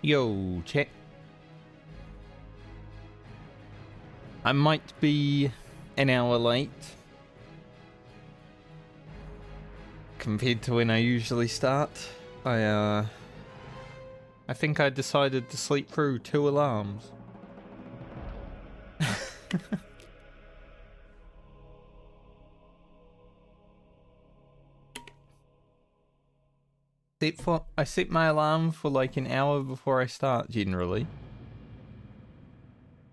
Yo, check. I might be an hour late compared to when I usually start. I think I decided to sleep through 2 alarms. I set my alarm for like an hour before I start generally.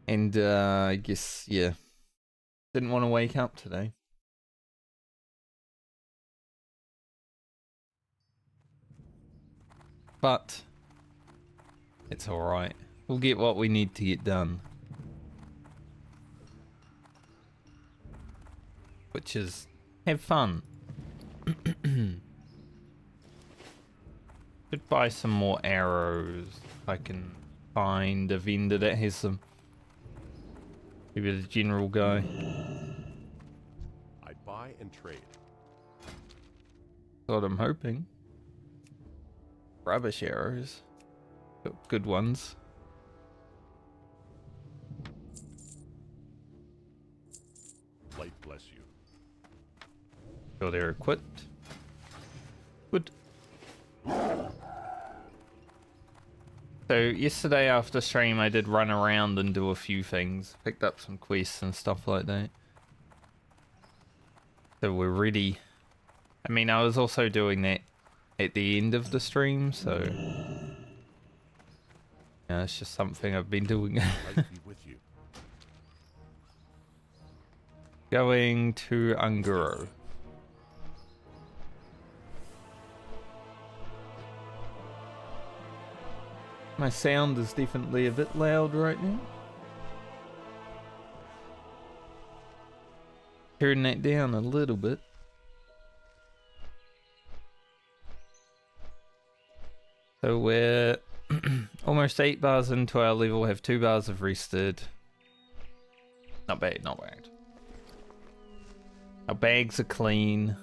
And I guess, yeah, didn't want to wake up today. But it's alright. We'll get what we need to get done. Which is have fun. Should buy some more arrows. If I can find a vendor that has some. Maybe the general guy. I buy and trade. That's what I'm hoping. Rubbish arrows. Got good ones. Light bless you. So they're equipped. Good. So yesterday after stream I did run around and do a few things. Picked up some quests and stuff like that. So we're ready. I mean, I was also doing that at the end of the stream, so yeah, it's just something I've been doing. Light be with you. Going to Unguro. My sound is definitely a bit loud right now. Turn that down a little bit. So we're almost 8 bars into our level, have 2 bars of rested. Not bad, not bad. Our bags are clean.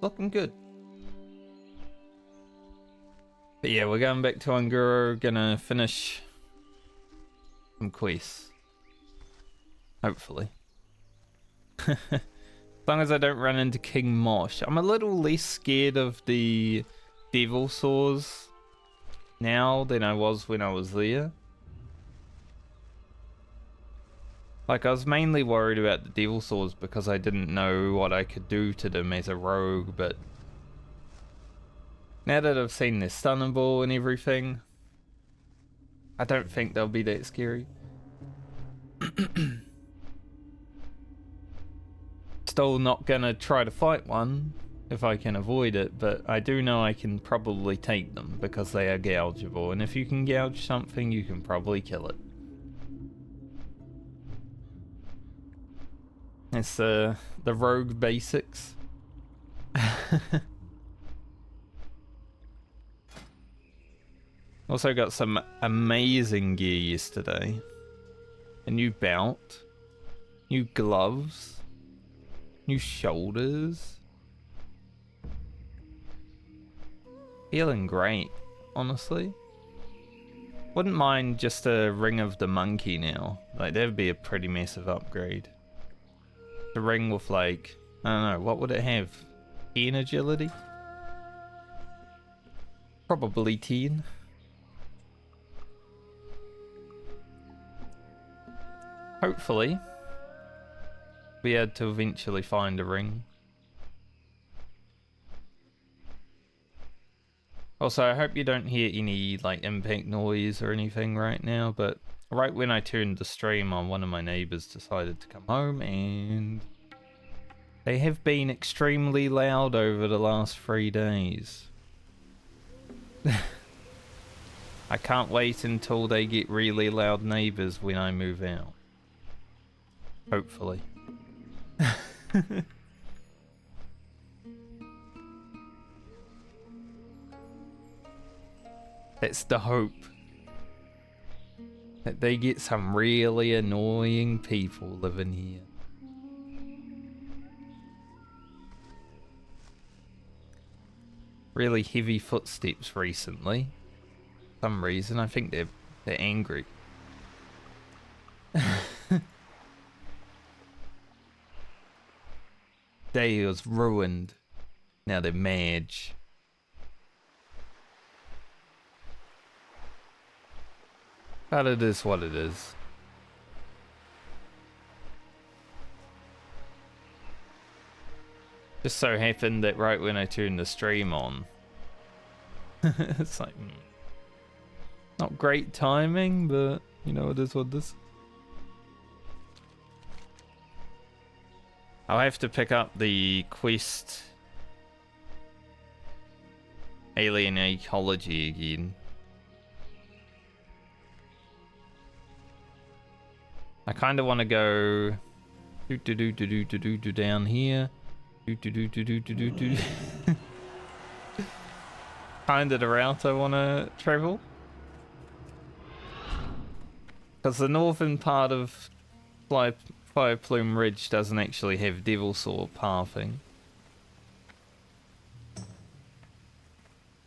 Looking good. But yeah, we're going back to Unguro, gonna finish some quests. Hopefully. As long as I don't run into King Mosh. I'm a little less scared of the devil saws now than I was when I was there. Like, I was mainly worried about the devil saws because I didn't know what I could do to them as a rogue, but now that I've seen their stunnable and everything, I don't think they'll be that scary. Still not gonna try to fight one if I can avoid it, but I do know I can probably take them because they are gougeable, and if you can gouge something, you can probably kill it. It's the rogue basics. Also got some amazing gear yesterday. A new belt, new gloves, new shoulders. Feeling great, honestly. Wouldn't mind just a ring of the monkey now. Like, that'd be a pretty massive upgrade. The ring with, like, I don't know, what would it have? 10 agility? Probably 10. Hopefully, we had to eventually find a ring. Also, I hope you don't hear any like impact noise or anything right now, but right when I turned the stream on, one of my neighbors decided to come home, and they have been extremely loud over the last 3 days. I can't wait until they get really loud neighbors when I move out. Hopefully. That's the hope. That they get some really annoying people living here. really heavy footsteps recently. For some reason, I think they're angry. Day was ruined. Now they're mad. But it is what it is. Just so happened that right when I turned the stream on, it's like, not great timing, but you know, it is what it is. I'll have to pick up the quest Alien Ecology again. I kind of want to go down here. Kind of the route I want to travel. Because the northern part of Fire Plume Ridge doesn't actually have Devil Sword pathing. As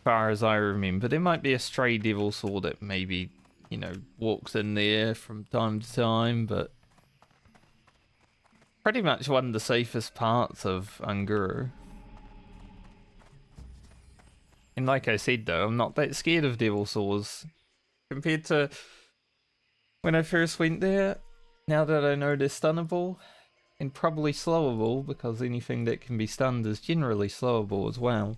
far as I remember, there might be a stray Devil Sword that maybe, you know, walks in there from time to time, but pretty much one of the safest parts of Unguru. And like I said though, I'm not that scared of Devil Swords compared to when I first went there. Now that I know they're stunnable and probably slowable, because anything that can be stunned is generally slowable as well,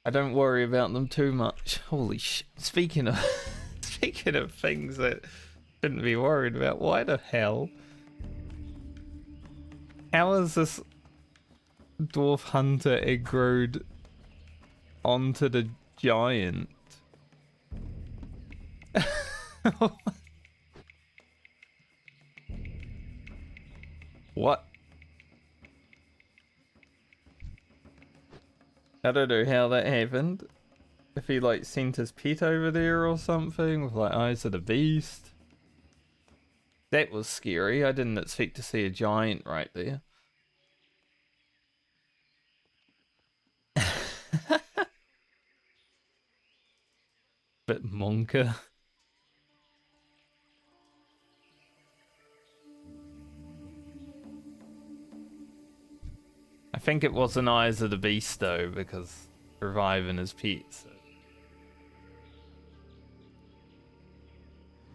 I don't worry about them too much. Holy shit. Speaking of speaking of things that shouldn't be worried about, why the hell? How is this dwarf hunter aggroed onto the giant? What? I don't know how that happened. If he like sent his pet over there or something with like eyes of the beast. That was scary. I didn't expect to see a giant right there. Bit monka. I think it wasn't Eyes of the Beast though, because reviving his pets. So.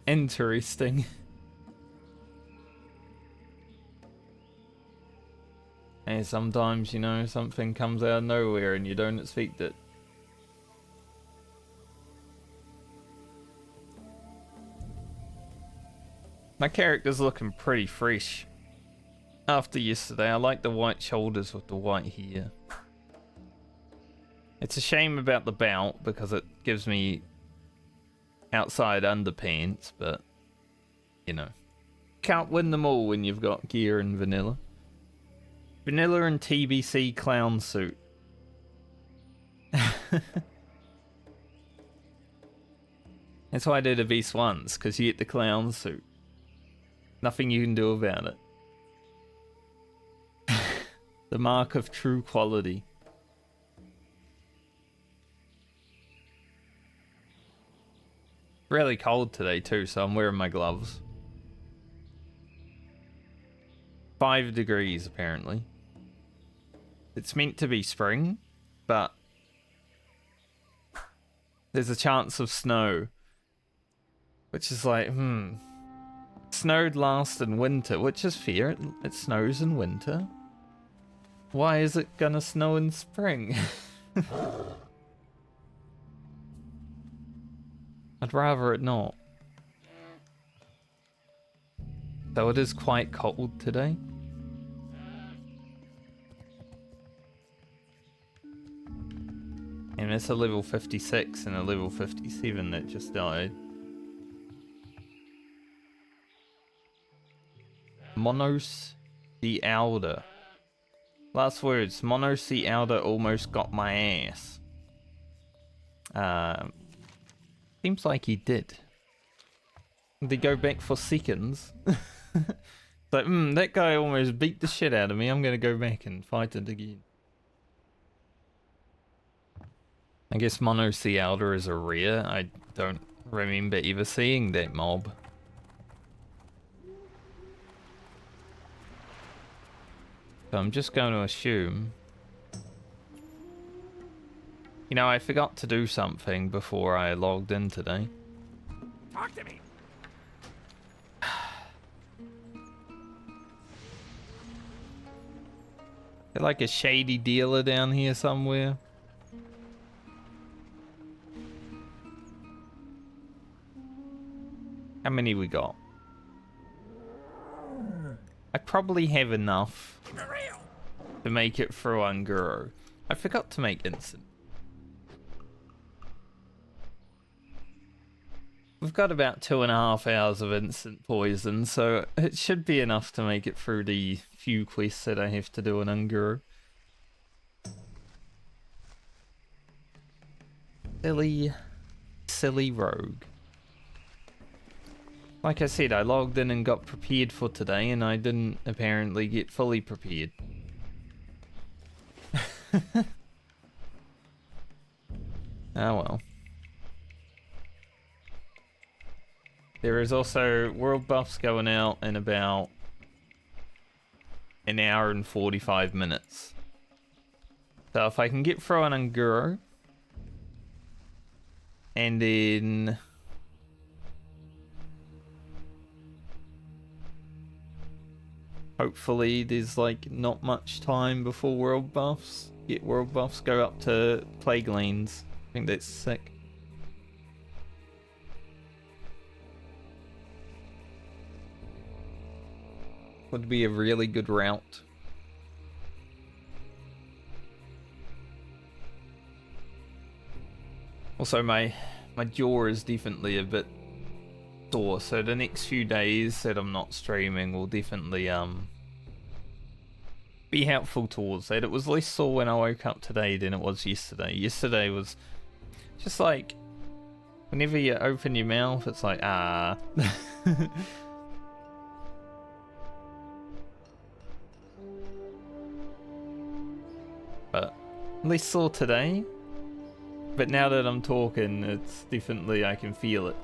Interesting. And sometimes, you know, something comes out of nowhere and you don't expect it. My character's looking pretty fresh. After yesterday, I like the white shoulders with the white hair. It's a shame about the belt because it gives me outside underpants, but you know, can't win them all when you've got gear and vanilla. Vanilla and TBC clown suit. That's why I did a beast once, because you get the clown suit. Nothing you can do about it. The mark of true quality. Really cold today too, so I'm wearing my gloves. 5 degrees apparently. It's meant to be spring, but there's a chance of snow. Which is like, snowed last in winter, which is fair. It snows in winter. Why is it gonna snow in spring? I'd rather it not. Though it is quite cold today. And it's a level 56 and a level 57 that just died. Monos the Elder. Last words, Monos the Elder almost got my ass. Seems like he did. They go back for seconds. Like, that guy almost beat the shit out of me. I'm gonna go back and fight it again. I guess Mono Sea Elder is a rare. I don't remember ever seeing that mob. So I'm just going to assume. You know, I forgot to do something before I logged in today. Talk to me. Is like a shady dealer down here somewhere? How many we got? I probably have enough to make it through Unguro. I forgot to make instant. We've got about 2.5 hours of instant poison, so it should be enough to make it through the few quests that I have to do in Unguro. Silly rogue. Like I said, I logged in and got prepared for today, and I didn't apparently get fully prepared. Oh well. There is also world buffs going out in about an hour and 45 minutes. So if I can get through an Unguro, and then hopefully there's like not much time before world buffs. Get world buffs, go up to plague lanes. I think that's sick. Would be a really good route. Also, my jaw is definitely a bit sore, so the next few days that I'm not streaming will definitely be helpful towards that. It was less sore when I woke up today than it was yesterday. Yesterday was just like whenever you open your mouth, it's like ah. But less sore today. But now that I'm talking, it's definitely, I can feel it.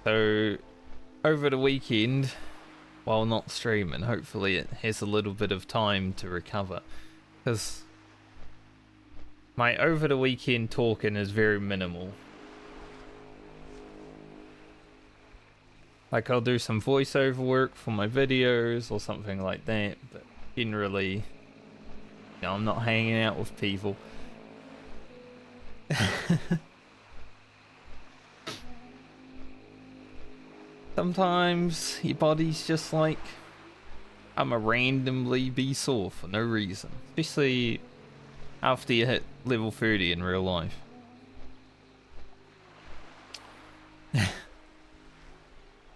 So, over the weekend, while not streaming, hopefully it has a little bit of time to recover. Because my over the weekend talking is very minimal. Like I'll do some voiceover work for my videos or something like that, but generally, you know, I'm not hanging out with people. Sometimes your body's just like, I'ma randomly be sore for no reason. Especially after you hit level 30 in real life.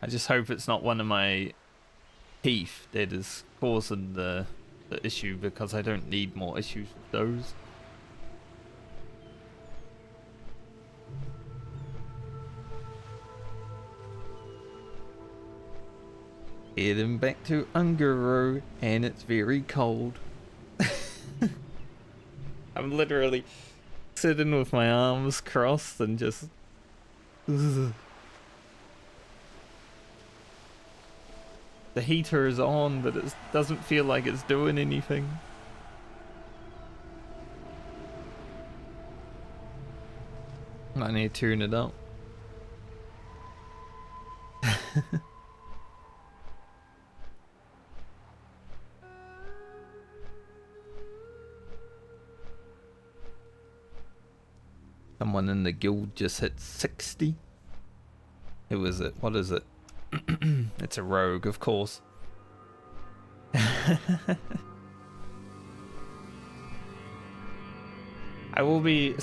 I just hope it's not one of my teeth that is causing the issue, because I don't need more issues with those. Heading back to Unguro, and it's very cold. I'm literally sitting with my arms crossed and just... Ugh. The heater is on, but it doesn't feel like it's doing anything. I need to turn it up. Someone in the guild just hit 60. Who is it? What is it? It's a rogue, of course. I will be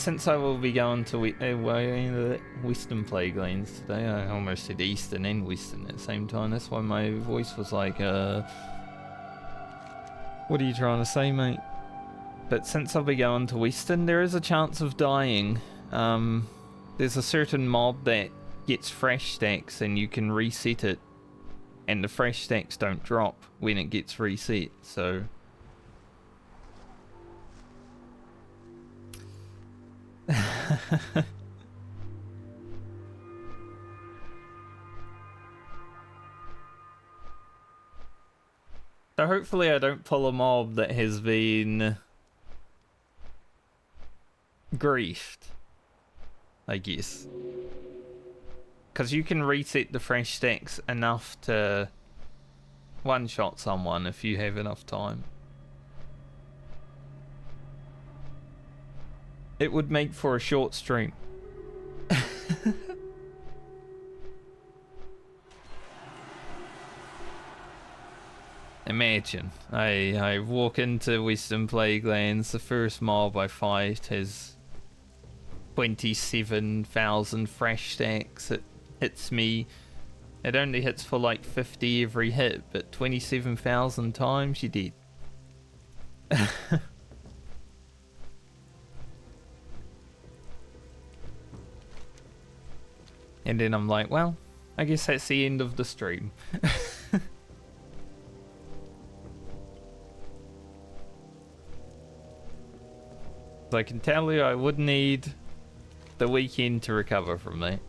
going to Western Plague Lanes today. I almost said Eastern and Western at the same time. That's why my voice was like, what are you trying to say, mate? But since I'll be going to Western, there is a chance of dying. There's a certain mob that gets fresh stacks and you can reset it And the fresh stacks don't drop when it gets reset, so... So hopefully I don't pull a mob that has been griefed, I guess. Because you can reset the fresh stacks enough to one-shot someone if you have enough time. It would make for a short stream. Imagine, I walk into Western Plaguelands, the first mob I fight has 27,000 fresh stacks, it hits me, it only hits for like 50 every hit, but 27,000 times you're dead. And then I'm like, well, I guess that's the end of the stream. I can tell you I would need the weekend to recover from that.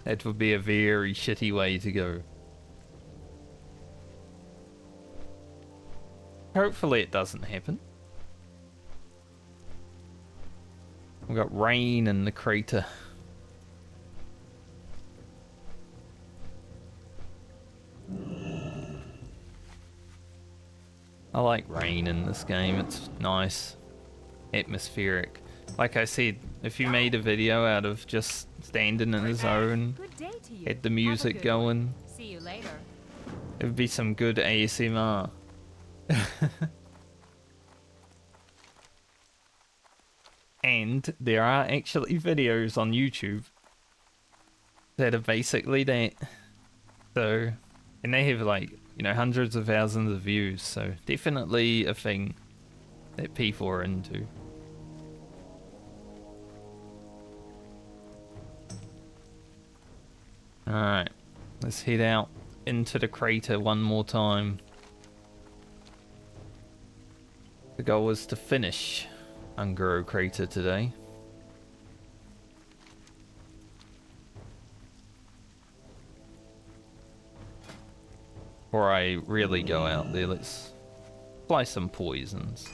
That would be a very shitty way to go. Hopefully it doesn't happen. We've got rain in the crater. I like rain in this game, it's nice, atmospheric. Like I said, if you made a video out of just standing in the zone, had the music going, See you later. it would be some good ASMR. And there are actually videos on YouTube that are basically that. So, and they have like, you know, hundreds of thousands of views, so definitely a thing that people are into. Alright, let's head out into the crater one more time. The goal is to finish Unguro Crater today. Before I really go out there, let's apply some poisons.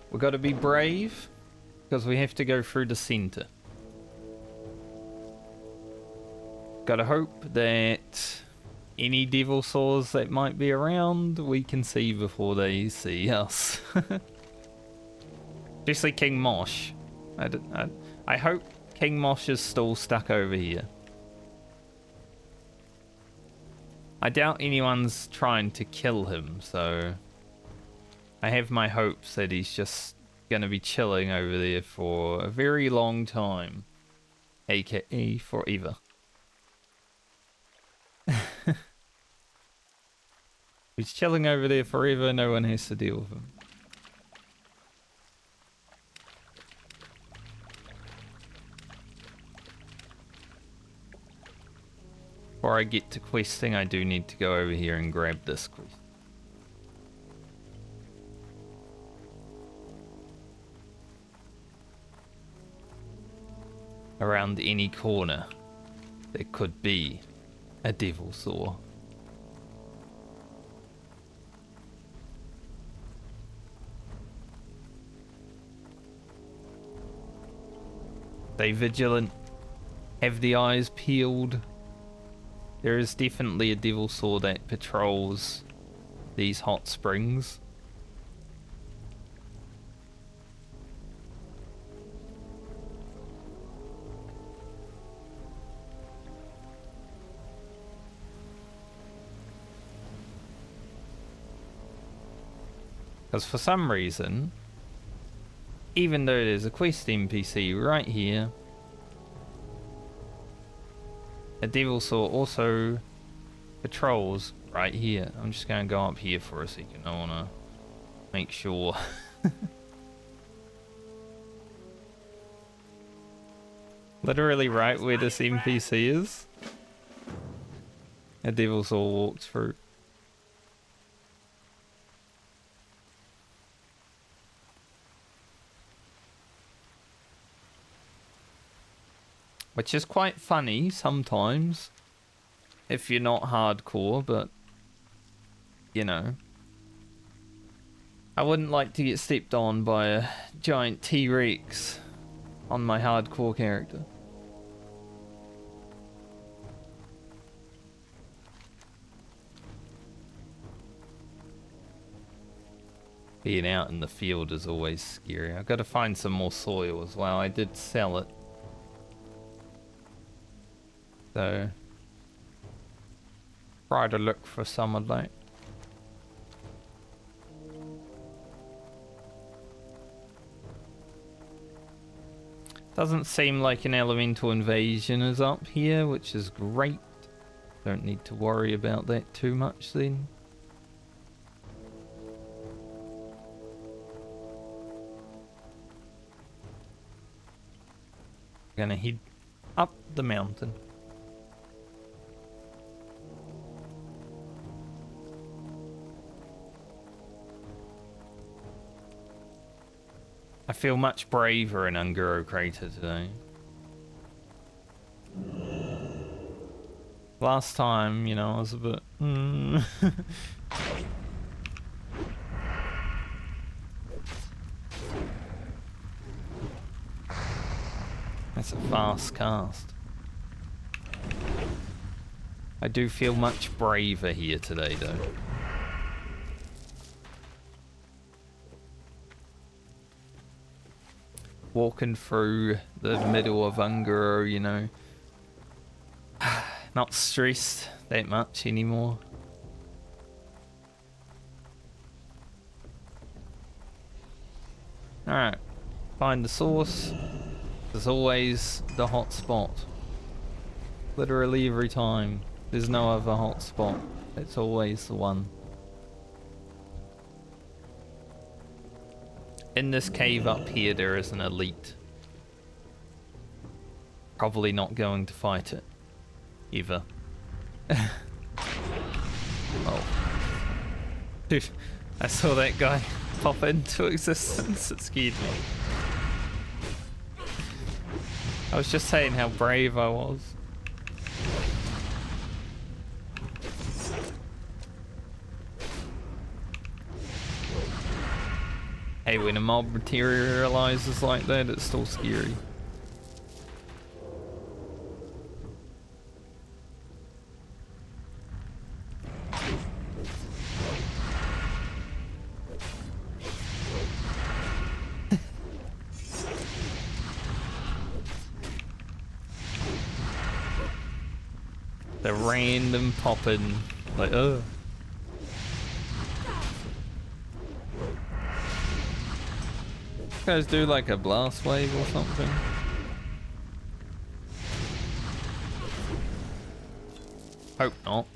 We've got to be brave, because we have to go through the center. Gotta hope that any devil saws that might be around, we can see before they see us. Especially King Mosh. I hope King Mosh is still stuck over here. I doubt anyone's trying to kill him, so I have my hopes that he's just gonna be chilling over there for a very long time, aka forever. He's chilling over there forever, no one has to deal with him. Before I get to questing, I do need to go over here and grab this quest. Around any corner, there could be a devil saw. Stay vigilant. Have the eyes peeled. There is definitely a devil saw that patrols these hot springs. Because for some reason, even though there's a quest NPC right here, a devil saw also patrols right here. I'm just going to go up here for a second. I want to make sure Literally right where this NPC is. A devil's all walked through. Which is quite funny sometimes. If you're not hardcore, but... You know. I wouldn't like to get stepped on by a giant T-Rex on my hardcore character. Being out in the field is always scary. I've got to find some more soil as well. I did sell it. So, try to look for some of that. Doesn't seem like an elemental invasion is up here, which is great. Don't need to worry about that too much then. Gonna head up the mountain. I feel much braver in Unguro Crater today. Last time, you know, I was a bit... That's a fast cast. I do feel much braver here today, though. Walking through the middle of Unguro, you know. Not stressed that much anymore. Alright. Find the source. There's always the hot spot. Literally every time. There's no other hot spot. It's always the one. In this cave up here, there is an elite. Probably not going to fight it. Either. Oh. Dude, I saw that guy pop into existence. It scared me. I was just saying how brave I was. Hey, when a mob materializes like that, it's still scary. The random popping, like, ugh. Guys do like a blast wave or something. Hope not.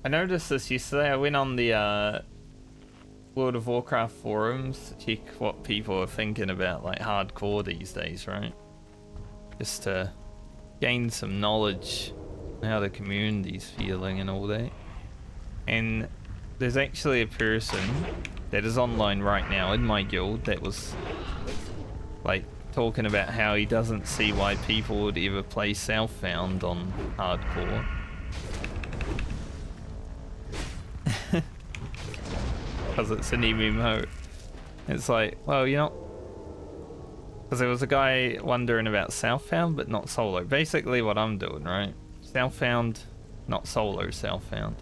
I noticed this yesterday. I went on the World of Warcraft forums to check what people are thinking about like hardcore these days, right? Just to gain some knowledge on how the community's feeling and all that. And there's actually a person that is online right now in my guild that was like talking about how he doesn't see why people would ever play Southbound on hardcore. Because it's an MMO. It's like, well, you know, because there was a guy wondering about Southbound, but not solo. Basically what I'm doing, right? Southbound, not solo Southbound.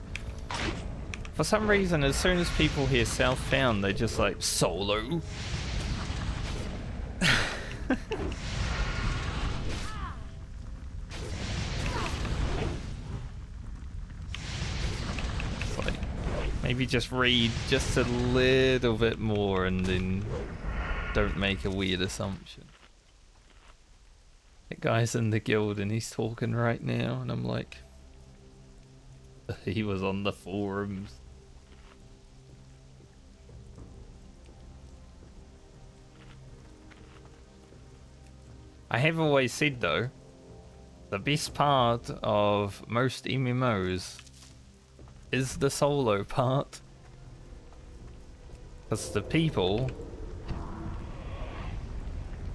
For some reason, as soon as people hear Southbound, they just like, solo? It's like, maybe just read just a little bit more and then don't make a weird assumption. That guy's in the guild and he's talking right now, and I'm like, he was on the forums. I have always said though, the best part of most MMOs is the solo part. Because the people,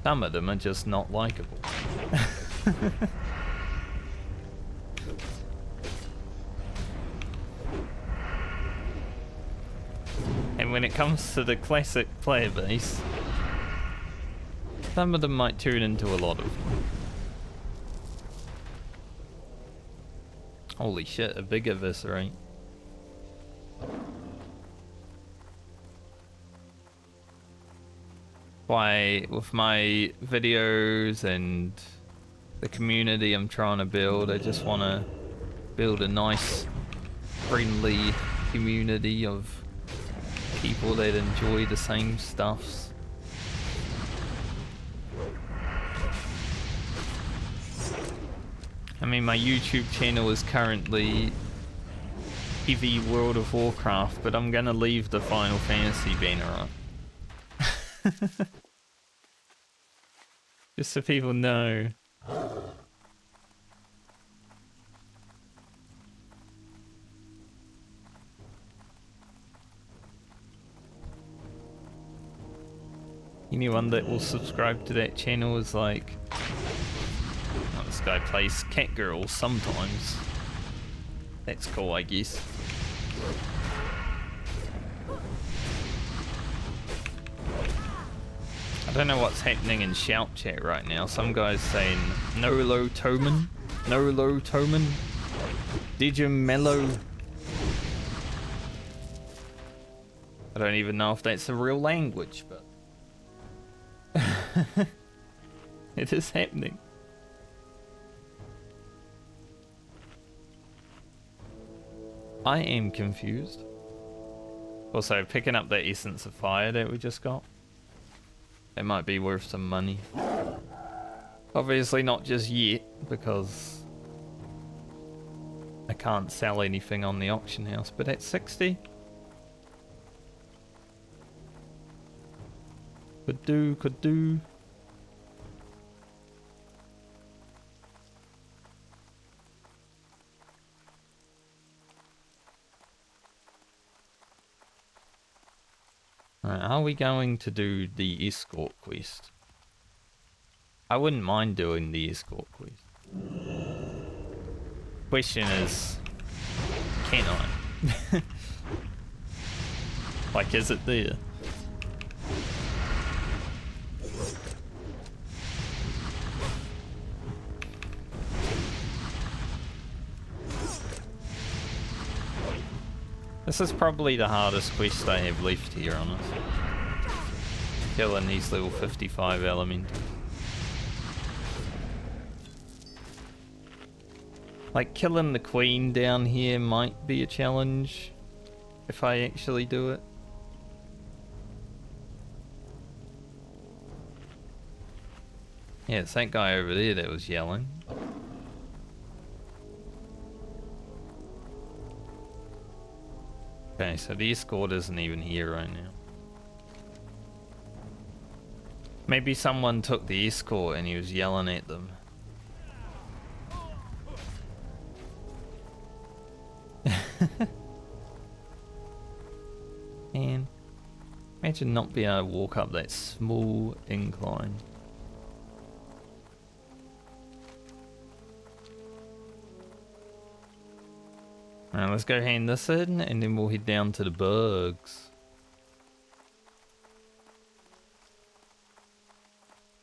some of them are just not likable. And when it comes to the classic player base, some of them might turn into a lot of them. Holy shit, a big eviscerate. Why, with my videos and the community I'm trying to build, I just want to build a nice, friendly community of people that enjoy the same stuffs. I mean, my YouTube channel is currently heavy World of Warcraft, but I'm gonna leave the Final Fantasy banner on. Just so people know. Anyone that will subscribe to that channel is like, oh, this guy plays cat girls sometimes. That's cool, I guess. I don't know what's happening in shout chat right now. Some guy's saying Nolo Toman, Nolo Toman, Digim Mellow. I don't even know if that's a real language, but it is happening. I am confused. Also, picking up that Essence of Fire that we just got. It might be worth some money. Obviously not just yet, because I can't sell anything on the auction house, but at 60? Could do, could do. Right, are we going to do the escort quest? I wouldn't mind doing the escort quest. Question is, can I? Like, is it there? This is probably the hardest quest I have left here, honestly. Killing these level 55 elementals. Like, killing the queen down here might be a challenge if I actually do it. Yeah, it's that guy over there that was yelling. Okay, so the escort isn't even here right now. Maybe someone took the escort and he was yelling at them. Man, imagine not being able to walk up that small incline. Alright, let's go hand this in and then we'll head down to the bugs.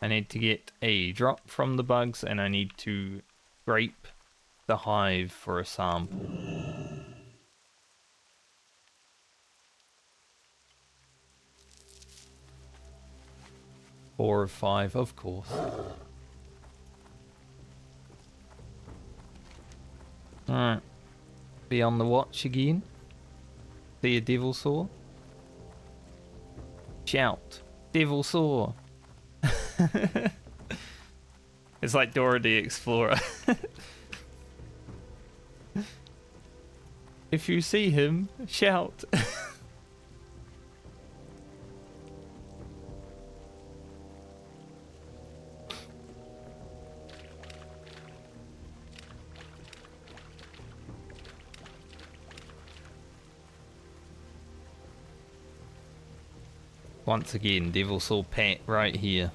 I need to get a drop from the bugs and I need to scrape the hive for a sample. Four of 5, of course. Alright. Be on the watch again. See a devil saw. Shout. Devil saw. It's like Dora the Explorer. If you see him, shout. Once again, Devil Saw Pat right here.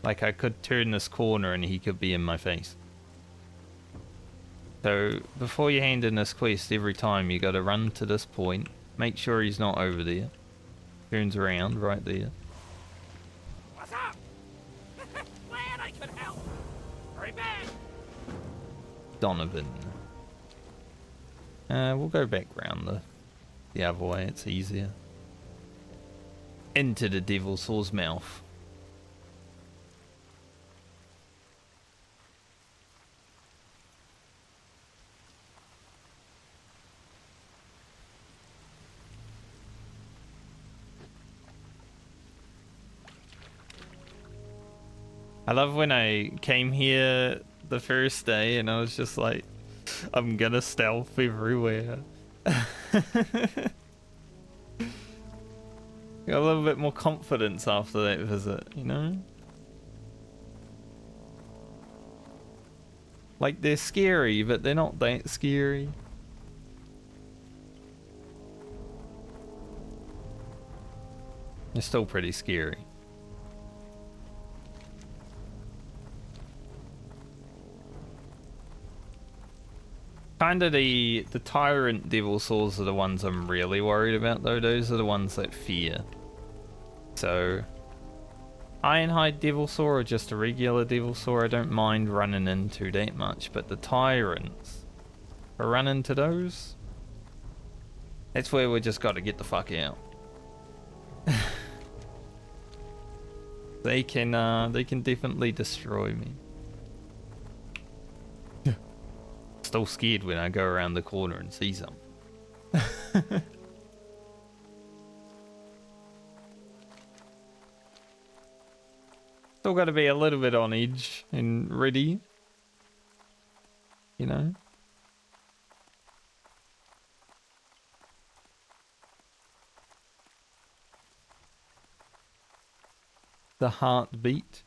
Like I could turn this corner and he could be in my face. So before you hand in this quest, every time you gotta run to this point, make sure he's not over there. Turns around right there. What's up? Glad I could help. Hurry back. Donovan. We'll go back round the other way, it's easier. Into the Devil Saw's mouth. I love when I came here the first day and I was just like, I'm gonna stealth everywhere. Got a little bit more confidence after that visit, you know? Like they're scary, but they're not that scary. They're still pretty scary. Kinda the tyrant devil saws are the ones I'm really worried about though. Those are the ones that fear. So Ironhide devil saw or just a regular devil saw I don't mind running into that much, but the tyrants, if I run into those, that's where we just gotta get the fuck out. They can definitely destroy me. Still scared when I go around the corner and see some. Still got to be a little bit on edge and ready, you know. The heartbeat.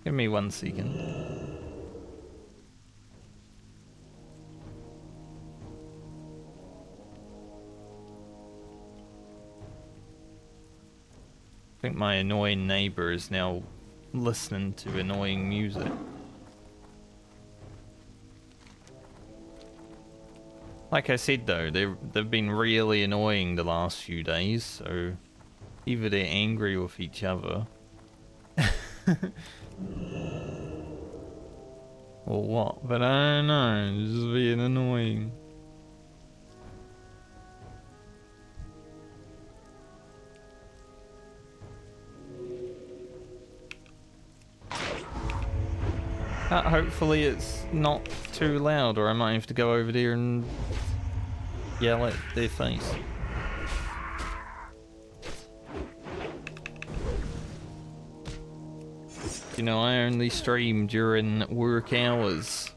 Give me 1 second. I think my annoying neighbor is now listening to annoying music. Like I said though, they've been really annoying the last few days, so either they're angry with each other or what, but I don't know, it's just being annoying. Hopefully it's not too loud, or I might have to go over there and yell at their face. You know, I only stream during work hours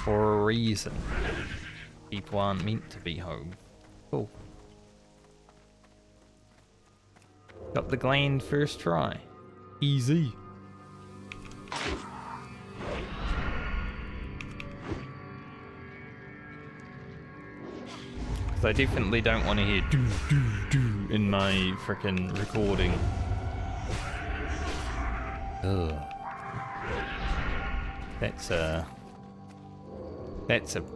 for a reason. People aren't meant to be home. Cool. Got the gland first try. Easy. I definitely don't want to hear doo doo doo in my frickin' recording. Ugh. That's a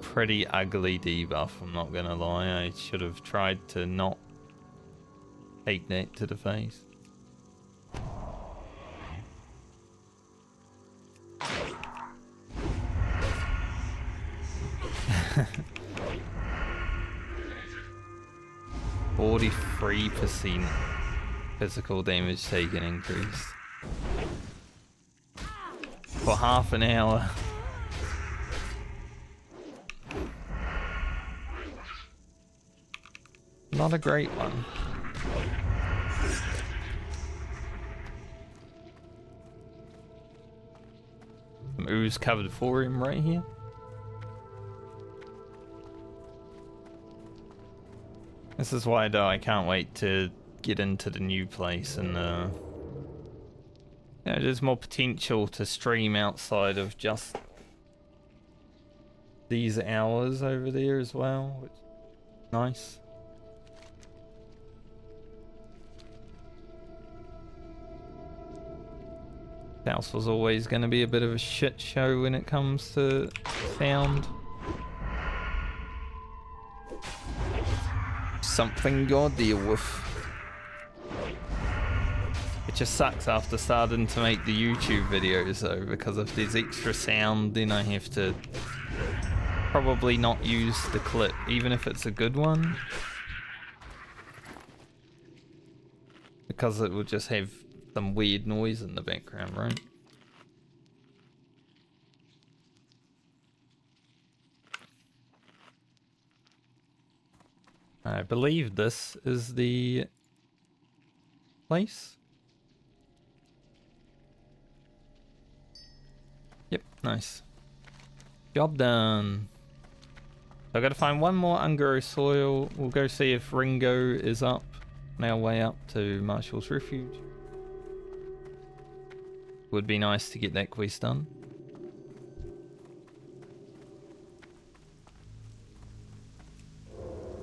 pretty ugly debuff, I'm not gonna lie. I should have tried to not take that to the face. %43 physical damage taken increased for half an hour. Not a great one. Some ooze covered for him right here. This is why though I can't wait to get into the new place and yeah, there's more potential to stream outside of just these hours over there as well, which is nice. House was always going to be a bit of a shit show when it comes to sound. Something you gotta deal with. It just sucks after starting to make the YouTube videos though, because if there's extra sound then I have to probably not use the clip, even if it's a good one. Because it will just have some weird noise in the background, right? I believe this is the place. Yep, nice. Job done. So I gotta find one more Ungaro soil. We'll go see if Ringo is up on our way up to Marshall's Refuge. Would be nice to get that quest done.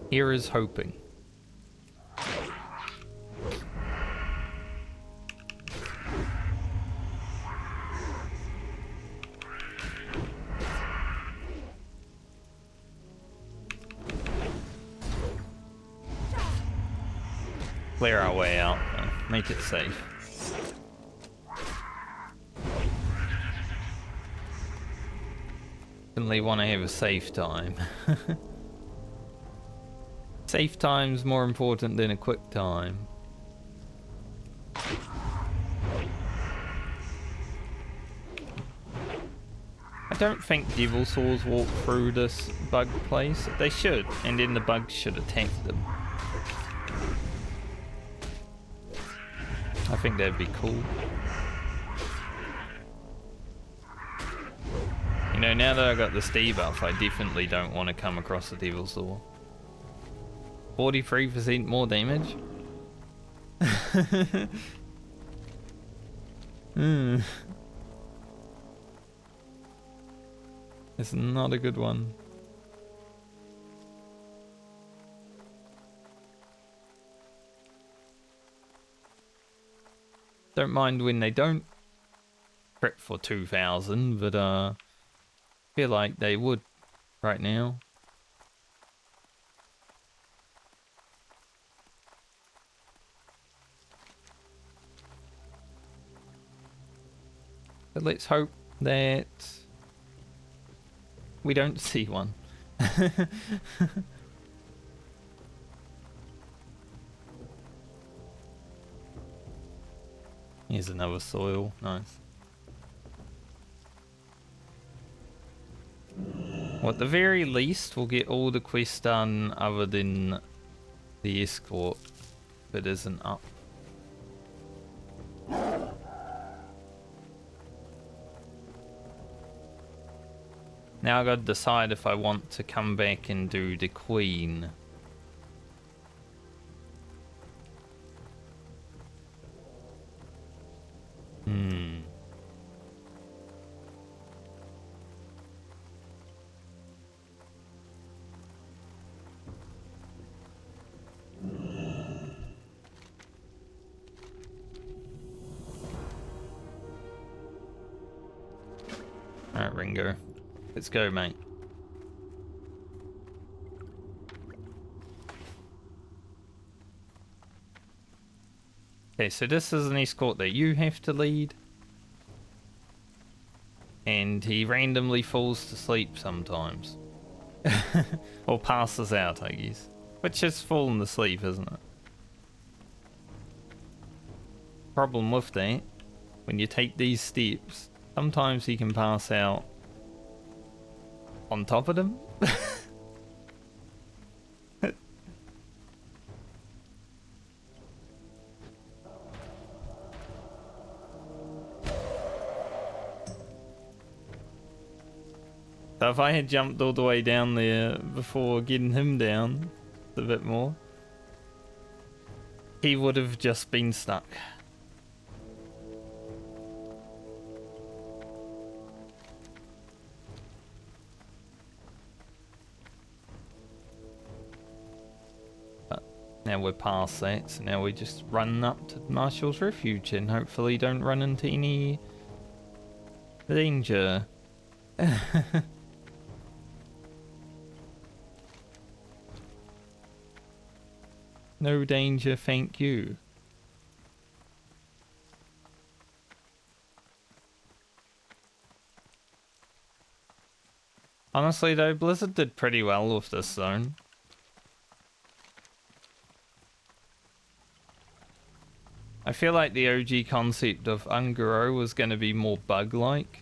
Here is hoping. Clear our way out, make it safe. Definitely want to have a safe time. Safe time's more important than a quick time. I don't think Devil Saws walk through this bug place. They should, and then the bugs should attack them. I think that'd be cool. You know, now that I got this debuff, I definitely don't want to come across the Devil Saw. 43% more damage? It's not a good one. Don't mind when they don't crit for 2,000, but feel like they would right now. But let's hope that we don't see one. Here's another soil, nice. Well, at the very least, we'll get all the quests done other than the escort if it isn't up. Now I gotta decide if I want to come back and do the Queen. Alright, Ringo. Let's go, mate. Okay, so this is an escort that you have to lead. And he randomly falls to sleep sometimes. Or passes out, I guess. Which is falling asleep, isn't it? Problem with that, when you take these steps, sometimes he can pass out on top of them. So if I had jumped all the way down there before getting him down a bit more, he would have just been stuck. But now we're past that, so now we just run up to Marshall's Refuge and hopefully don't run into any danger. No danger, thank you. Honestly though, Blizzard did pretty well with this zone. I feel like the OG concept of Ungaro was going to be more bug-like.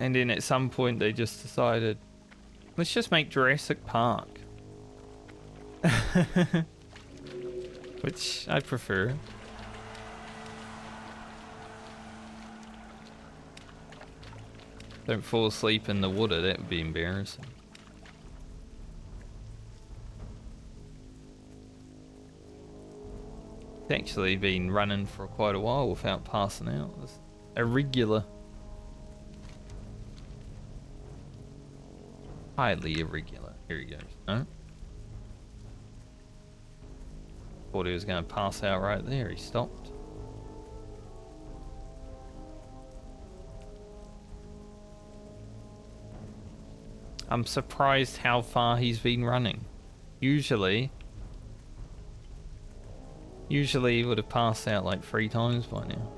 And then at some point they just decided, let's just make Jurassic Park. Which I prefer. Don't fall asleep in the water, that would be embarrassing. It's actually been running for quite a while without passing out. It's irregular. Highly irregular. Here he goes. No? Thought he was going to pass out right there. He stopped. I'm surprised how far he's been running. Usually he would have passed out like 3 times by now.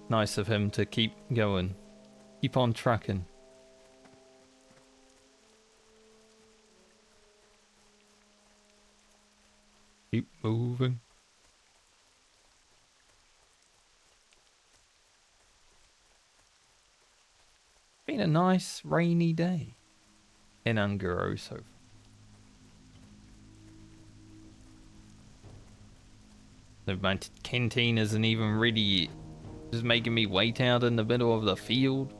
Nice of him to keep going. Keep on trucking. Keep moving. Been a nice rainy day in Ungaro so far. My canteen isn't even ready yet. Just making me wait out in the middle of the field.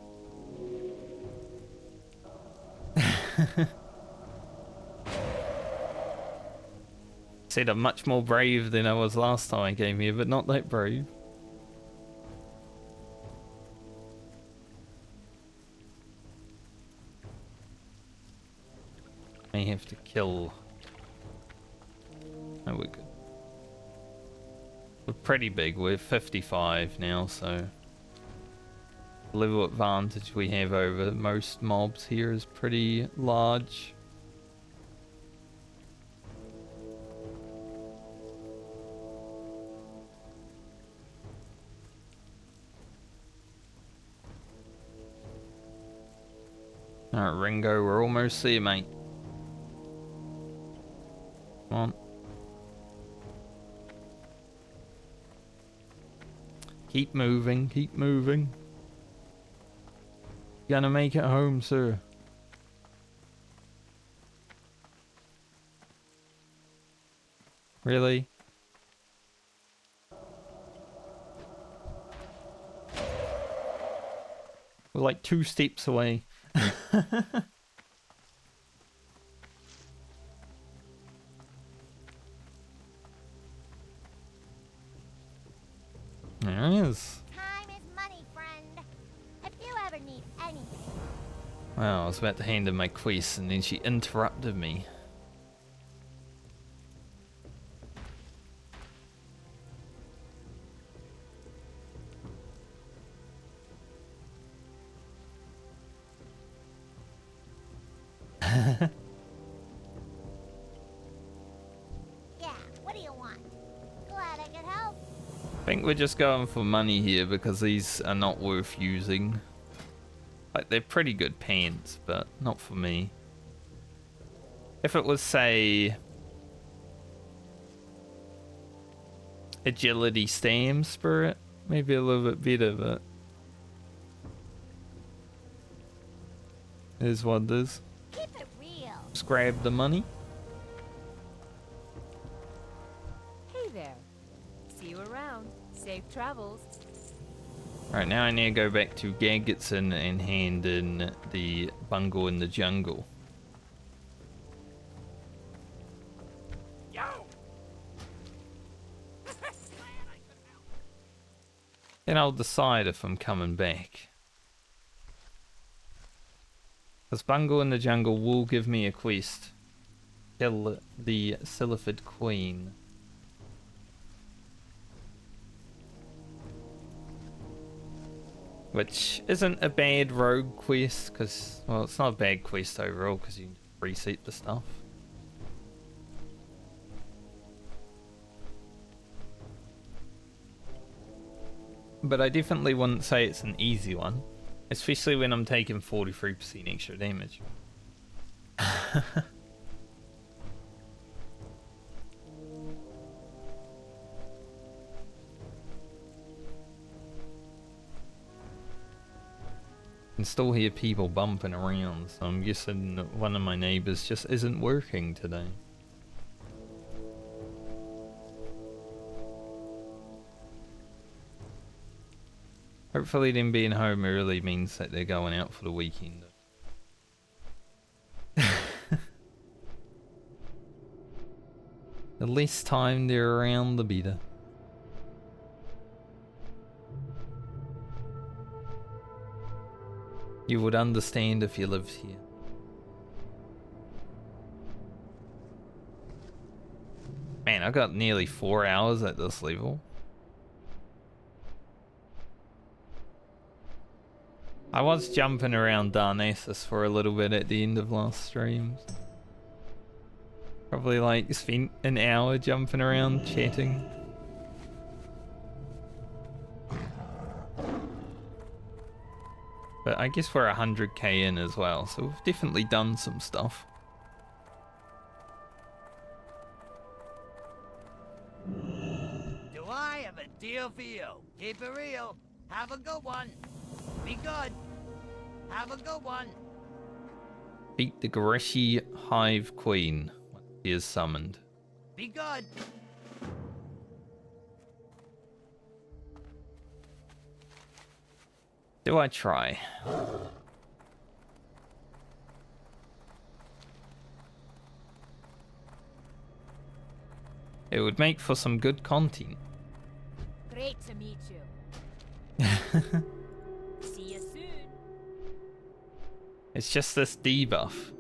Said I'm much more brave than I was last time I came here, but not that brave. May have to kill. Oh, we're good. We're pretty big. We're 55 now, so the level advantage we have over most mobs here is pretty large. Alright, Ringo, we're almost there, mate. Come on. Keep moving, keep moving. Gonna make it home, sir. Really? We're like 2 steps away. There he is. Time is money, friend. If you ever need anything. Wow, I was about to hand in my quest and then she interrupted me. Yeah, what do you want? Glad I could help. I think we're just going for money here because these are not worth using. Like, they're pretty good pants, but not for me. If it was, say, agility stam spirit, maybe a little bit better, but it is what it is. Keep it real. grab the money. Hey there. See you around. Safe travels. Right, now I need to go back to Gagetson and hand in the bungle in the jungle. Yo! Then I'll decide if I'm coming back. Because bungle in the jungle will give me a quest. Kill the Silphid Queen. Which isn't a bad rogue quest, because, well, it's not a bad quest overall, because you reset the stuff. But I definitely wouldn't say it's an easy one, especially when I'm taking 43% extra damage. Can still hear people bumping around, so I'm guessing that one of my neighbours just isn't working today. Hopefully them being home early means that they're going out for the weekend. The less time they're around, the better. You would understand if you lived here. Man, I got nearly 4 hours at this level. I was jumping around Darnassus for a little bit at the end of last streams. Probably like spent an hour jumping around chatting. But I guess we're 100k in as well, so we've definitely done some stuff. Do I have a deal for you? Keep it real. Have a good one. Be good. Have a good one. Beat the Goreshi Hive Queen when she is summoned. Be good. Do I try? It would make for some good content. Great to meet you. See you soon. It's just this debuff.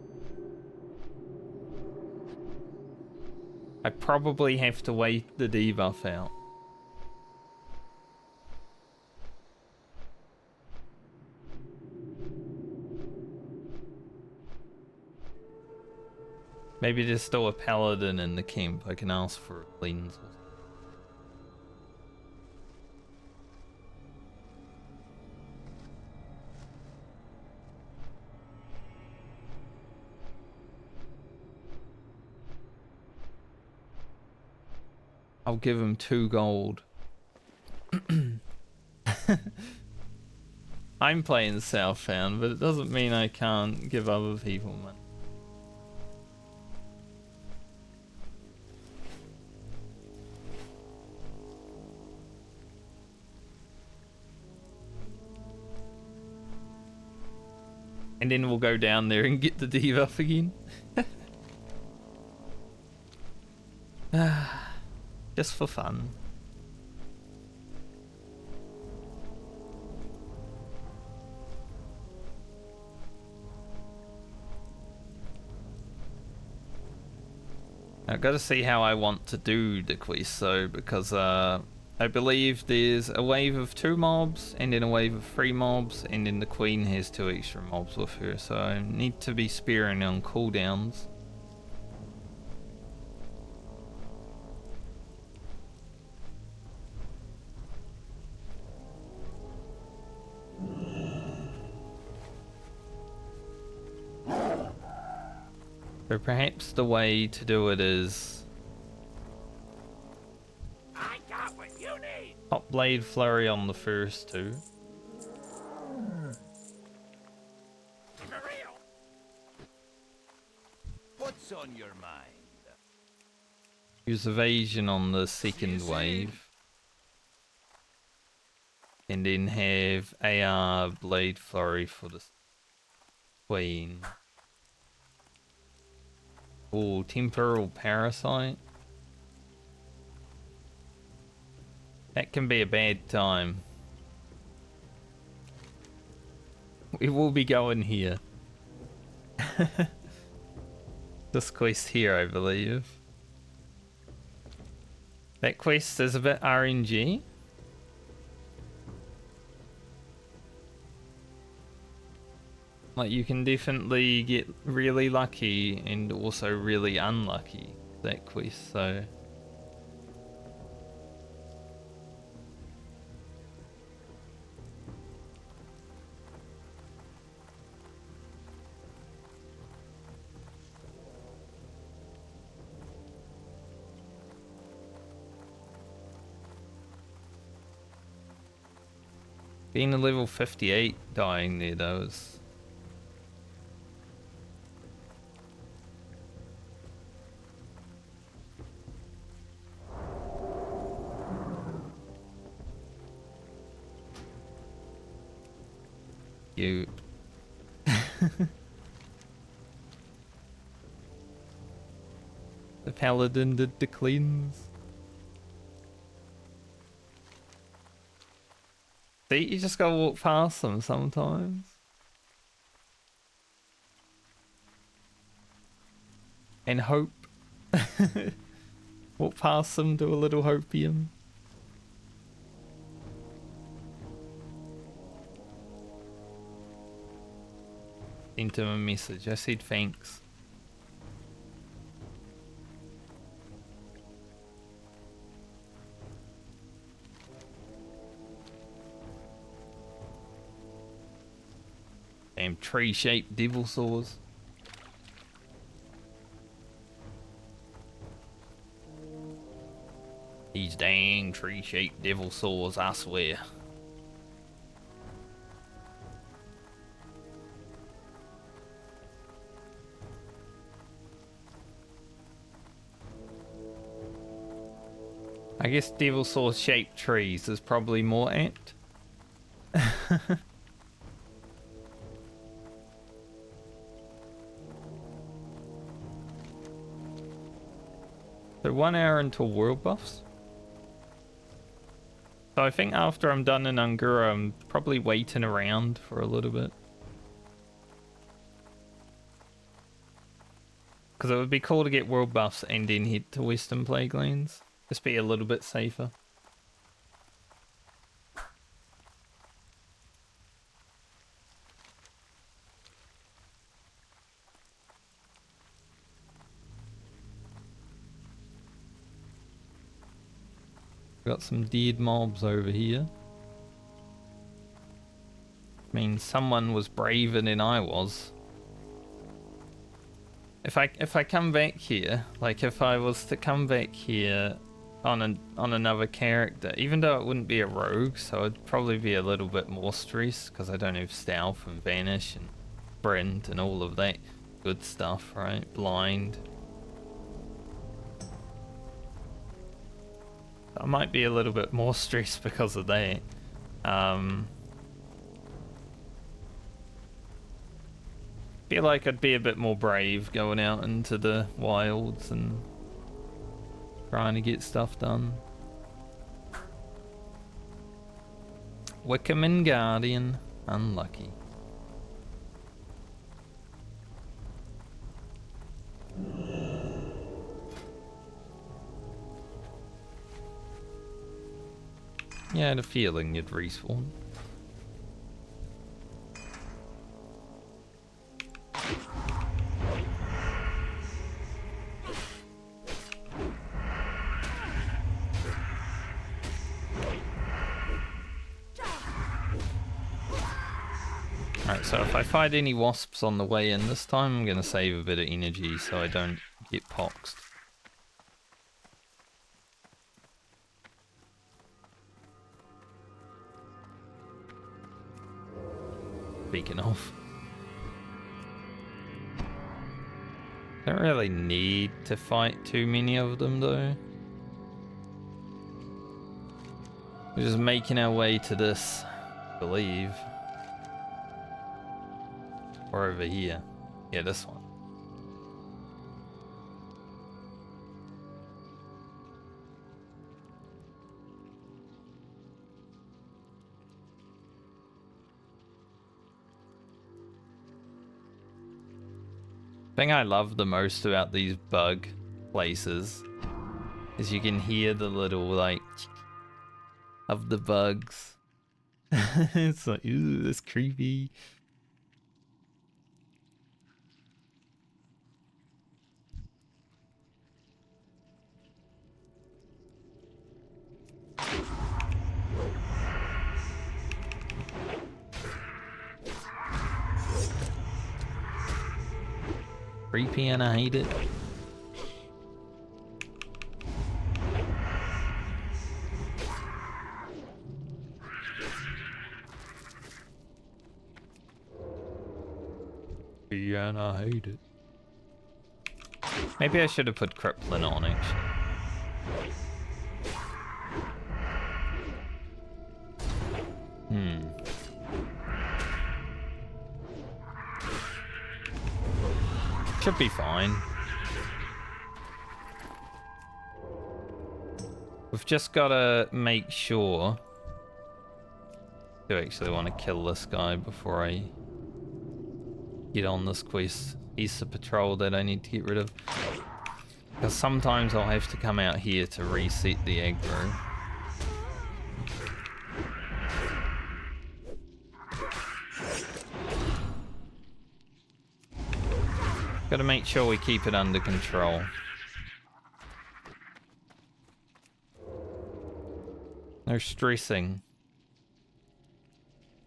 I probably have to wait the debuff out. Maybe there's still a paladin in the camp. I can ask for a cleanse. I'll give him 2 gold. I'm playing Southbound, but it doesn't mean I can't give other people money. And then we'll go down there and get the debuff again. Just for fun. I've got to see how I want to do the quest though, because I believe there's a wave of 2 mobs and then a wave of 3 mobs, and then the queen has 2 extra mobs with her, so I need to be sparing on cooldowns. So perhaps the way to do it is I got what you need! Hot Blade Flurry on the first 2. Keep it real! What's on your mind? Use evasion on the second wave. And then have AR Blade Flurry for the Queen. Oh, Temporal Parasite. That can be a bad time. We will be going here. This quest here, I believe. That quest is a bit RNG. Like, you can definitely get really lucky and also really unlucky, that quest, so... Being a level 58 dying there though is... You... The paladin did the cleanse. See, you just gotta walk past them sometimes. And hope. Walk past them, do a little hopium. Sent him a message. I said thanks. Damn tree-shaped devil saws. These dang tree-shaped devil saws, I swear. I guess devil saw shaped trees is probably more apt. So 1 hour until world buffs. So I think after I'm done in Ungura, I'm probably waiting around for a little bit. Because it would be cool to get world buffs and then head to Western Plaguelands. Just be a little bit safer. Got some dead mobs over here. I mean, someone was braver than I was. If I come back here, like if I was to come back here on another character, even though it wouldn't be a rogue, so I'd probably be a little bit more stressed because I don't have stealth and vanish and sprint and all of that good stuff, right? Blind. I might be a little bit more stressed because of that. Feel like I'd be a bit more brave going out into the wilds and trying to get stuff done. Wickerman Guardian, unlucky. Yeah, I had a feeling you'd respawn. Alright, so if I fight any wasps on the way in this time, I'm gonna save a bit of energy so I don't get poxed. Speaking of. Don't really need to fight too many of them though. We're just making our way to this, I believe. Or over here. Yeah, this one. The thing I love the most about these bug places is you can hear the little like of the bugs. It's like, ooh, that's creepy. Creepy and I hate it. Yeah, and I hate it. Maybe I should have put Crippling on actually. Should be fine. We've just gotta make sure. I do actually want to kill this guy before I get on this quest. He's the patrol that I need to get rid of. Because sometimes I'll have to come out here to reset the aggro. Gotta make sure we keep it under control. No stressing.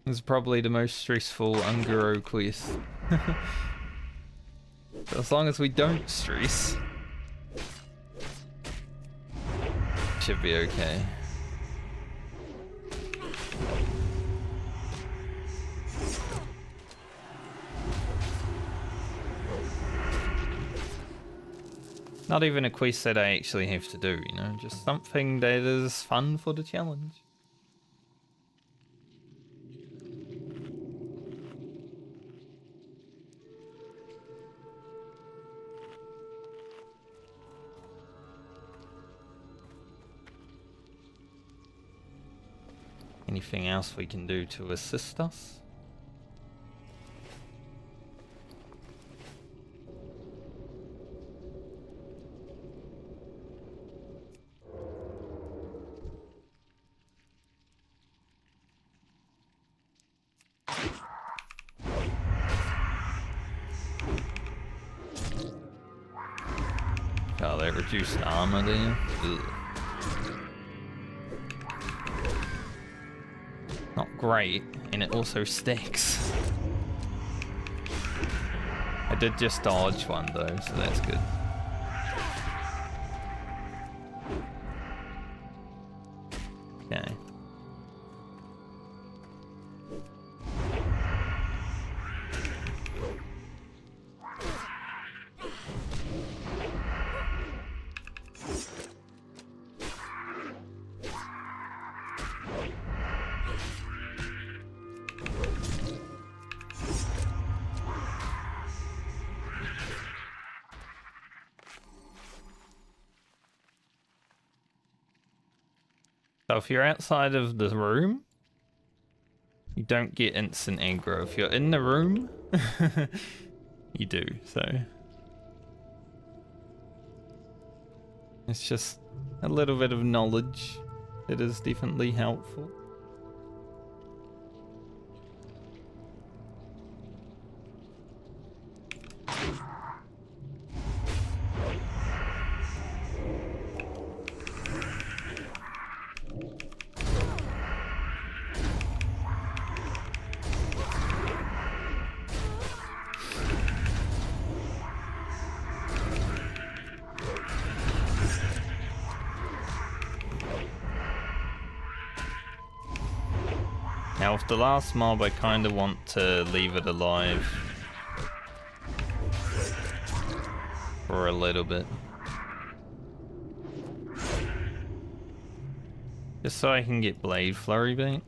This is probably the most stressful Unguro quest. As long as we don't stress, should be okay. Not even a quest that I actually have to do, you know, just something that is fun for the challenge. Anything else we can do to assist us? Oh, that reduced armor there. Ugh. Not great, and it also sticks. I did just dodge one though, so that's good. Okay. So if you're outside of the room, you don't get instant aggro. If you're in the room, you do, so. It's just a little bit of knowledge that is definitely helpful. Now with the last mob, I kind of want to leave it alive. for a little bit. Just so I can get Blade Flurry back.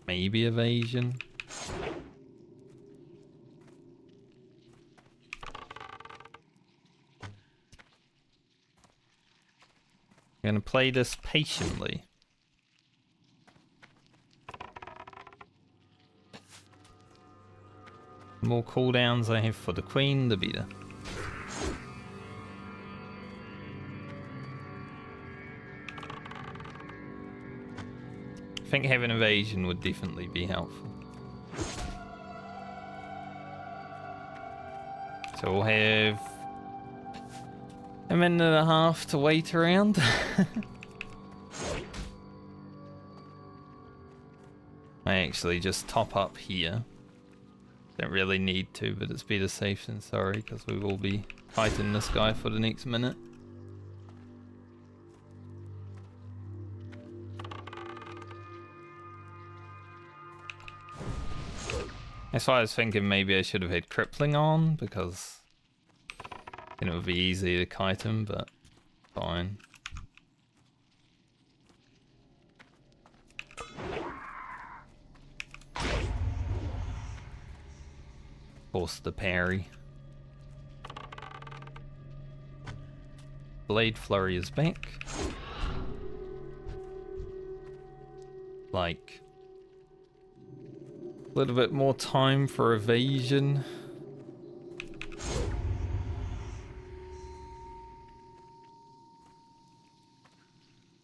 Maybe evasion. I'm gonna play this patiently. The more cooldowns I have for the queen, the better. I think having evasion would definitely be helpful. So we'll have a minute and a half to wait around. I actually just top up here. Don't really need to, but it's better safe than sorry because we will be fighting this guy for the next minute. That's why I was thinking maybe I should have had crippling on because then it would be easy to kite him, but fine. Force the parry. Blade Flurry is back. Like a little bit more time for evasion.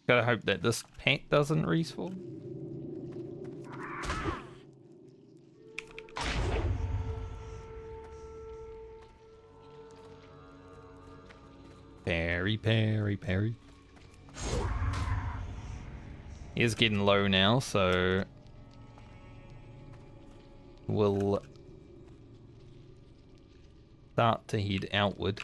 Gotta hope that this pack doesn't respawn. Parry, parry, parry. He is getting low now, so we'll start to head outward.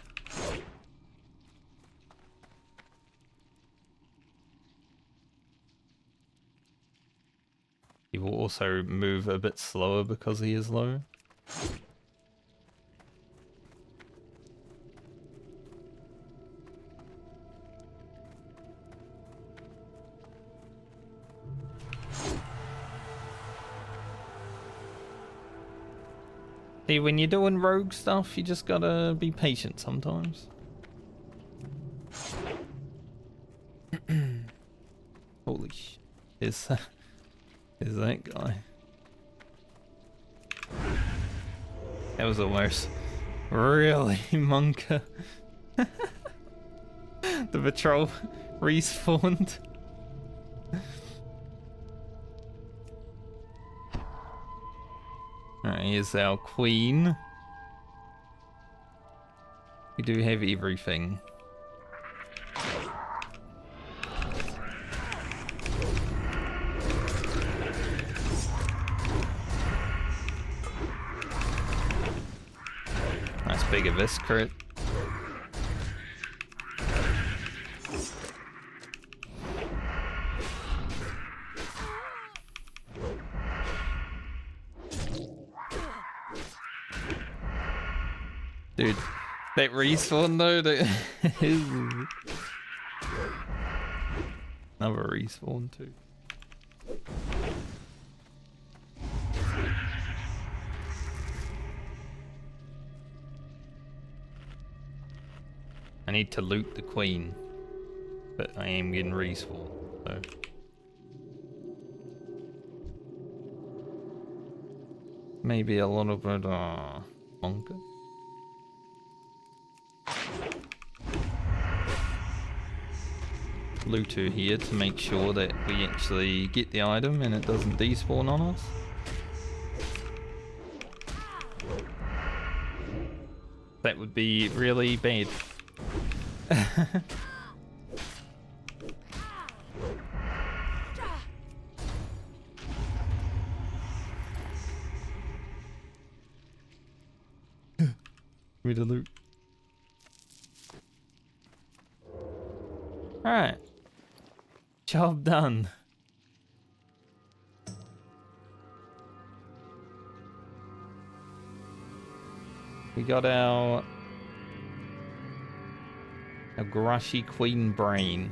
He will also move a bit slower because he is low. See, when you're doing rogue stuff, you just gotta be patient sometimes. Holy sh! Is that guy? That was almost really Monka. The patrol respawned. Alright, here's our queen. We do have everything. Nice big abyss crit. Dude, that respawn though, that is another respawn too. I need to loot the queen, but I am getting respawn, so. Maybe a little bit, longer. Looter here to make sure that we actually get the item and it doesn't despawn on us. That would be really bad. Give me the loot. Alright. Job done. We got our grushy queen brain.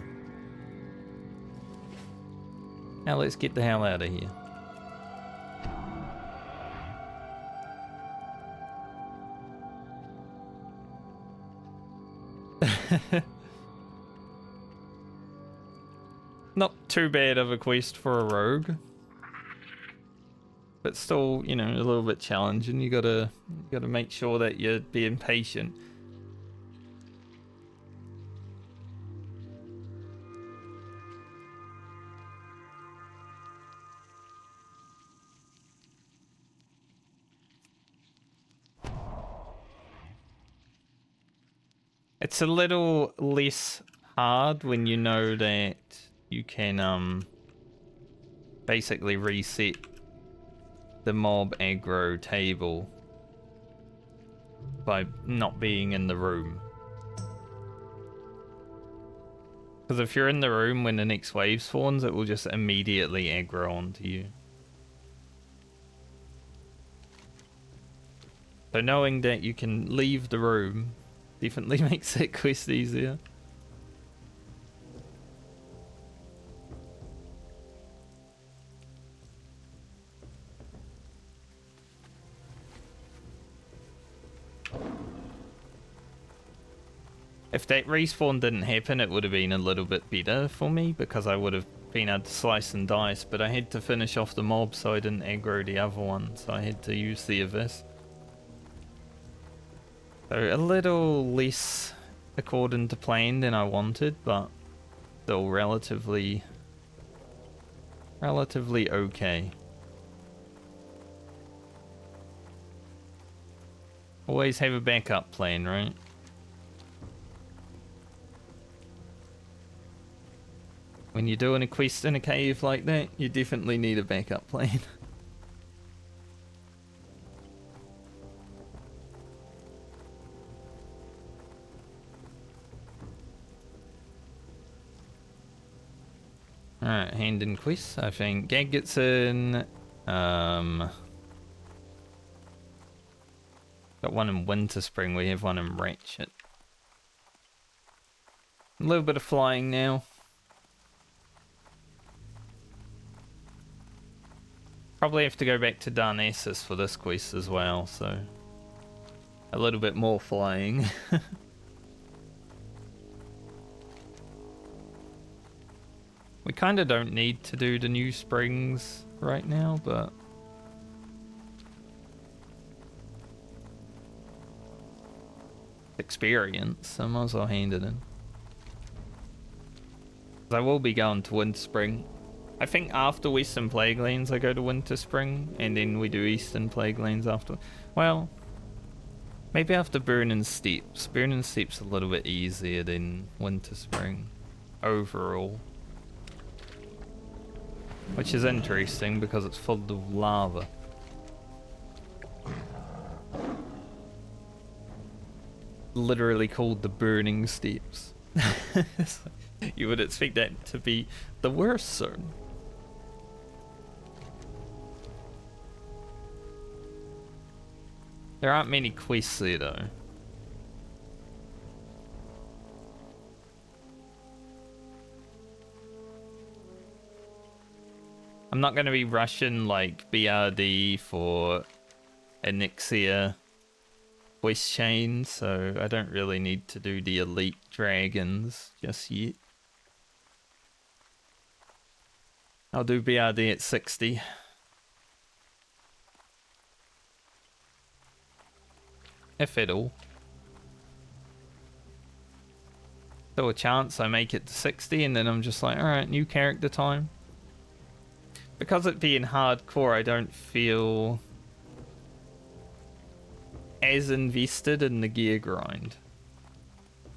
Now let's get the hell out of here. Not too bad of a quest for a rogue. But still, you know, a little bit challenging. You gotta make sure that you're being patient. It's a little less hard when you know that you can basically reset the mob aggro table by not being in the room. Because if you're in the room when the next wave spawns, it will just immediately aggro onto you. So knowing that you can leave the room definitely makes that quest easier. If that respawn didn't happen, it would have been a little bit better for me because I would have been able to slice and dice, but I had to finish off the mob so I didn't aggro the other one, so I had to use the Abyss. So a little less according to plan than I wanted, but still relatively okay. Always have a backup plan, right? When you're doing a quest in a cave like that, you definitely need a backup plan. Alright, hand in quests. I think Gag gets in. Got one in Winter Spring, we have one in Ratchet. A little bit of flying now. Probably have to go back to Darnassus for this quest as well, so a little bit more flying. We kind of don't need to do the new springs right now, but experience, I might as well hand it in. I will be going to Winter Spring. I think after Western Plaguelands I go to Winter Spring, and then we do Eastern Plaguelands after. Well, maybe after Burning Steeps. Burning Steeps a little bit easier than Winter Spring overall. Which is interesting because it's full of lava. Literally called the Burning Steeps. You would expect that to be the worst zone. There aren't many quests there though. I'm not going to be rushing like BRD for Anixia quest chain, so I don't really need to do the elite dragons just yet. I'll do BRD at 60. If at all. Still a chance I make it to 60 and then I'm just like, alright, new character time. Because it being hardcore, I don't feel as invested in the gear grind.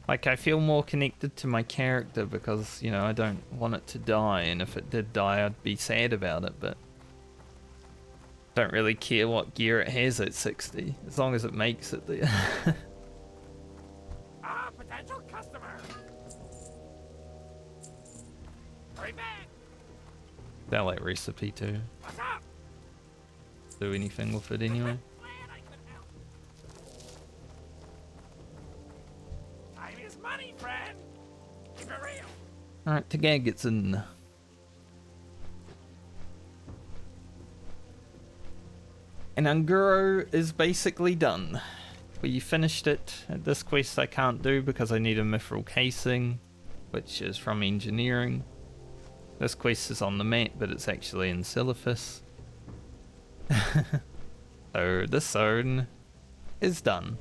Like, I feel more connected to my character because, you know, I don't want it to die, and if it did die, I'd be sad about it, but don't really care what gear it has at 60, as long as it makes it there. Ah, potential customer. Hurry back. I like recipe too. What's up? Do anything with it anyway. Glad I could help. Alright, to Gagetson. And Unguro is basically done. We finished it. This quest I can't do because I need a mithril casing, which is from engineering. This quest is on the map, but it's actually in Silithus. So this zone is done.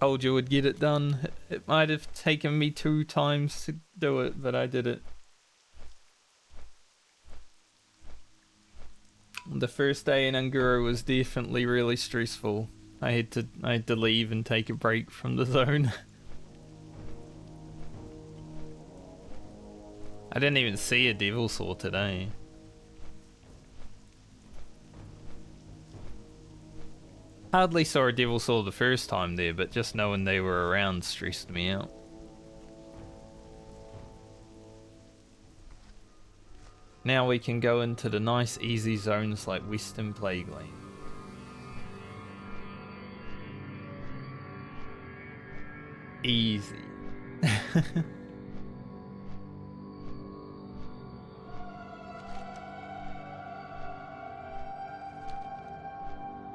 Told you would get it done. It might have taken me 2 times to do it, but I did it. The first day in Unguro was definitely really stressful. I had to leave and take a break from the zone. I didn't even see a devil saw today. Hardly saw a devil saw the first time there, but just knowing they were around stressed me out. Now we can go into the nice easy zones like Western Plague Lane. Easy.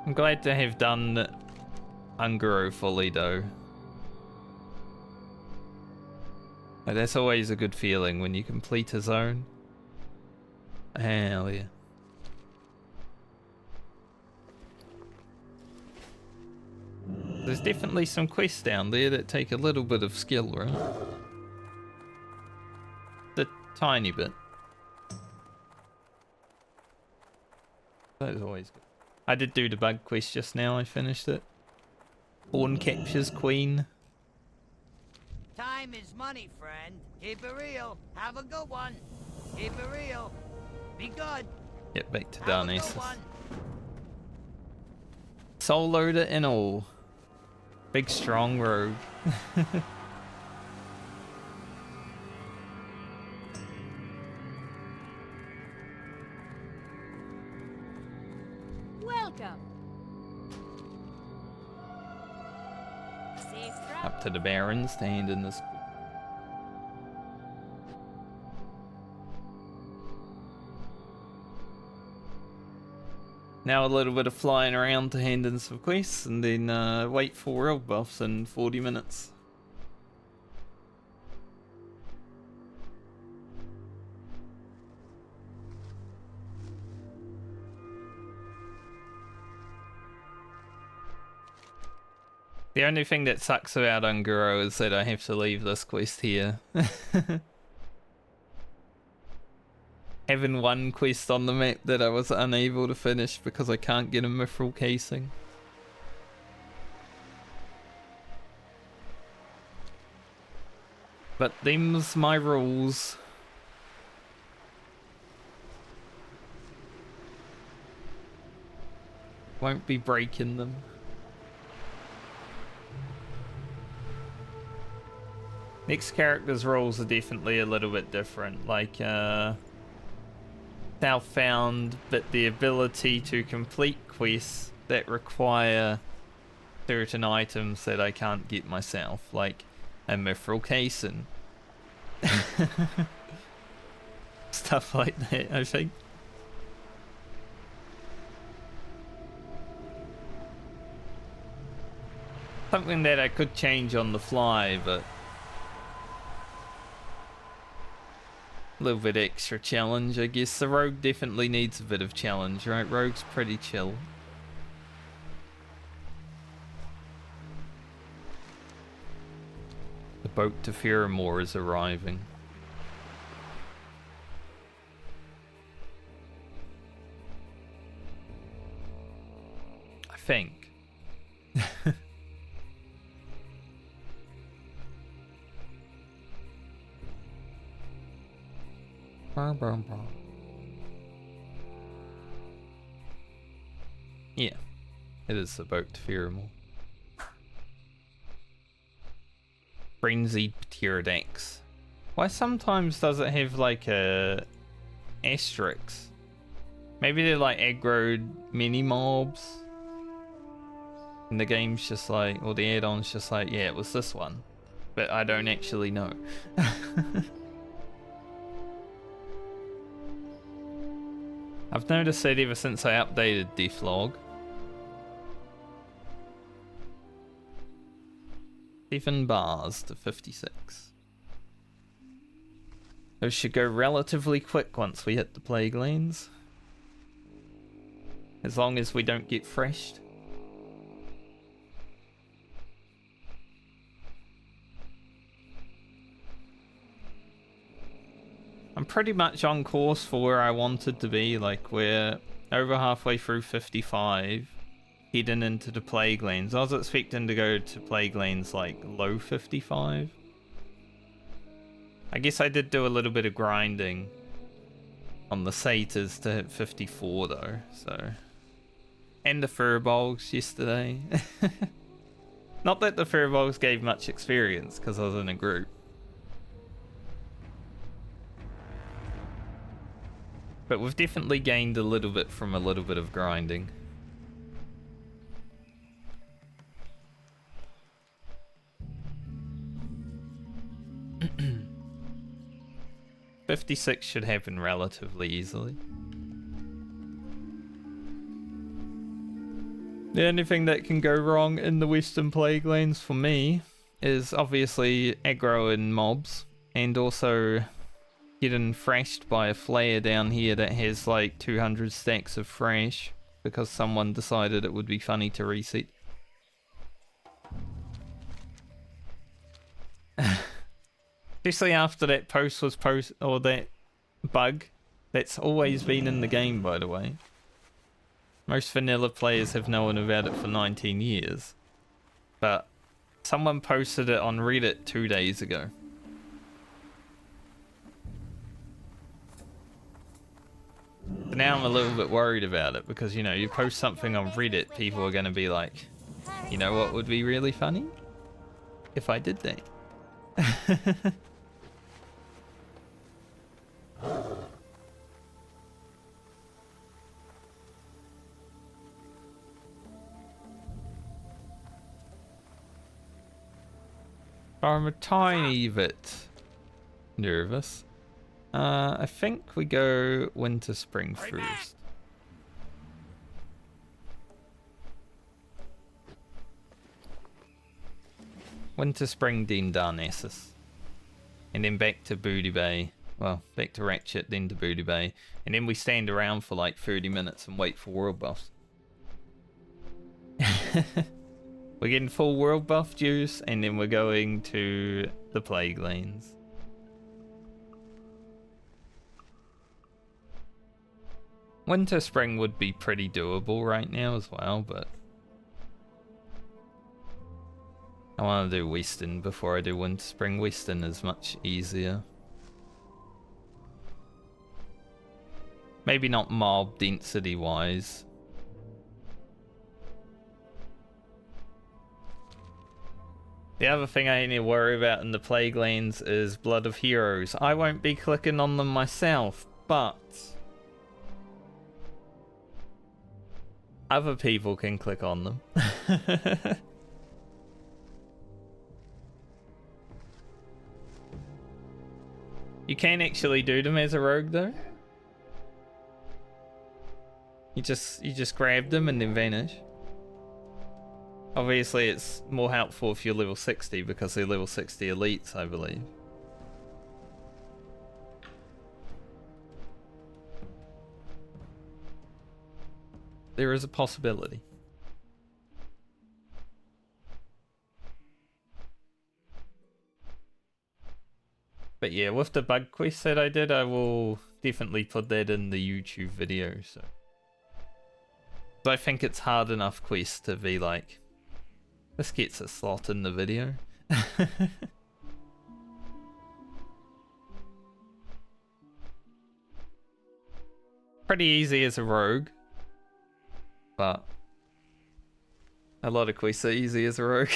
I'm glad to have done Unguro fully though. But that's always a good feeling when you complete a zone. Hell yeah. There's definitely some quests down there that take a little bit of skill, right? The tiny bit. That is always good. I did do the bug quest just now, I finished it. Pawn captures queen. Time is money, friend. Keep it real. Have a good one. Keep it real. Be good. Get back to Have a good Darnassus. one. Soul loader and all. Big strong rogue. Welcome. Safe travel. Up to the barons to hand in this. Now a little bit of flying around to hand in some quests and then wait for world buffs in 40 minutes. The only thing that sucks about Unguro is that I have to leave this quest here. Having one quest on the map that I was unable to finish because I can't get a mithril casing. But them's my rules. Won't be breaking them. Next character's roles are definitely a little bit different. Like, Southbound, but the ability to complete quests that require certain items that I can't get myself, like a mithril casing. Stuff like that, I think. Something that I could change on the fly, but a little bit extra challenge, I guess. The rogue definitely needs a bit of challenge, right? Rogue's pretty chill. The boat to Fearamore is arriving. I think. Yeah, it is the boat to Fearamore. Frenzied Pterodax. Why sometimes does it have like a asterisk? Maybe they're like aggroed mini mobs. And the game's just like, or the add-on's just like, yeah, it was this one. But I don't actually know. I've noticed that ever since I updated Deflog. 7 bars to 56. Those should go relatively quick once we hit the plague lanes. As long as we don't get freshed. I'm pretty much on course for where I wanted to be. Like, we're over halfway through 55, heading into the plague lanes. I was expecting to go to plague lanes like low 55. I guess I did do a little bit of grinding on the satyrs to hit 54 though, so. And the furbolgs yesterday. Not that the furbolgs gave much experience because I was in a group. But we've definitely gained a little bit from a little bit of grinding. $56 should happen relatively easily. The only thing that can go wrong in the Western Plague Lanes for me is obviously aggro and mobs, and also getting thrashed by a flare down here that has like 200 stacks of thrash because someone decided it would be funny to reset. Especially after that post was or that bug that's always been in the game, by the way. Most vanilla players have known about it for 19 years. But someone posted it on Reddit 2 days ago. So now I'm a little bit worried about it because, you know, you post something on Reddit, people are going to be like, you know what would be really funny? If I did that. I'm a tiny bit nervous. I think we go winter spring first. Winter spring, then Darnassus. And then back to Booty Bay. Well, back to Ratchet, then to Booty Bay. And then we stand around for like 30 minutes and wait for world buffs. We're getting full world buff juice, and then we're going to the plague lanes. Winter spring would be pretty doable right now as well, but I want to do Western before I do winter spring. Western is much easier. Maybe not mob density wise. The other thing I need to worry about in the plague lanes is Blood of Heroes. I won't be clicking on them myself, but other people can click on them. You can actually do them as a rogue though. You just grab them and then vanish. Obviously it's more helpful if you're level 60 because they're level 60 elites, I believe. There is a possibility. But yeah, with the bug quest that I did, I will definitely put that in the YouTube video. So I think it's hard enough quest to be like, this gets a slot in the video. Pretty easy as a rogue, but a lot of quests are easy as a rogue.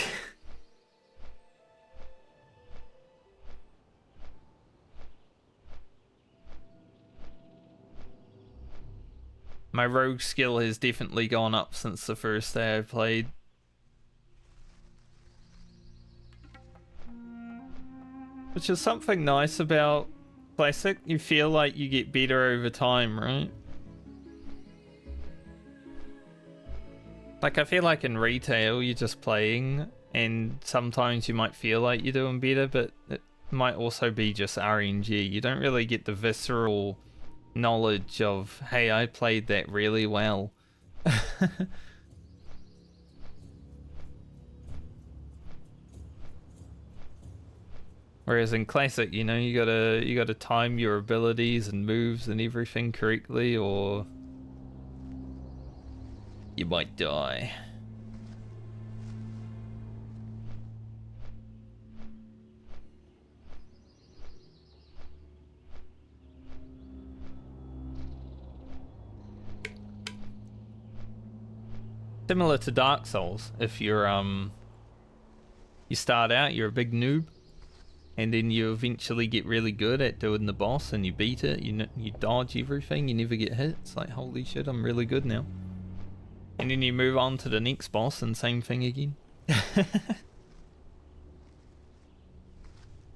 My rogue skill has definitely gone up since the first day I played. Which is something nice about Classic. You feel like you get better over time, right? Like, I feel like in retail, you're just playing, and sometimes you might feel like you're doing better, but it might also be just RNG. You don't really get the visceral knowledge of, hey, I played that really well. Whereas in Classic, you know, you gotta time your abilities and moves and everything correctly, or you might die. Similar to Dark Souls, if you're you start out, you're a big noob, and then you eventually get really good at doing the boss, and you beat it. You dodge everything. You never get hit. It's like, holy shit, I'm really good now. And then you move on to the next boss, and same thing again.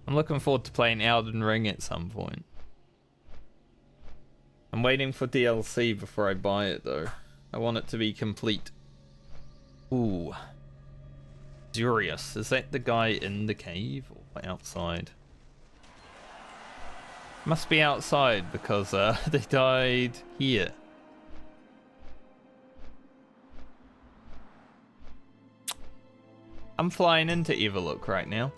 I'm looking forward to playing Elden Ring at some point. I'm waiting for DLC before I buy it though. I want it to be complete. Ooh. Zurius, is that the guy in the cave or outside? Must be outside because they died here. I'm flying into Everlook right now.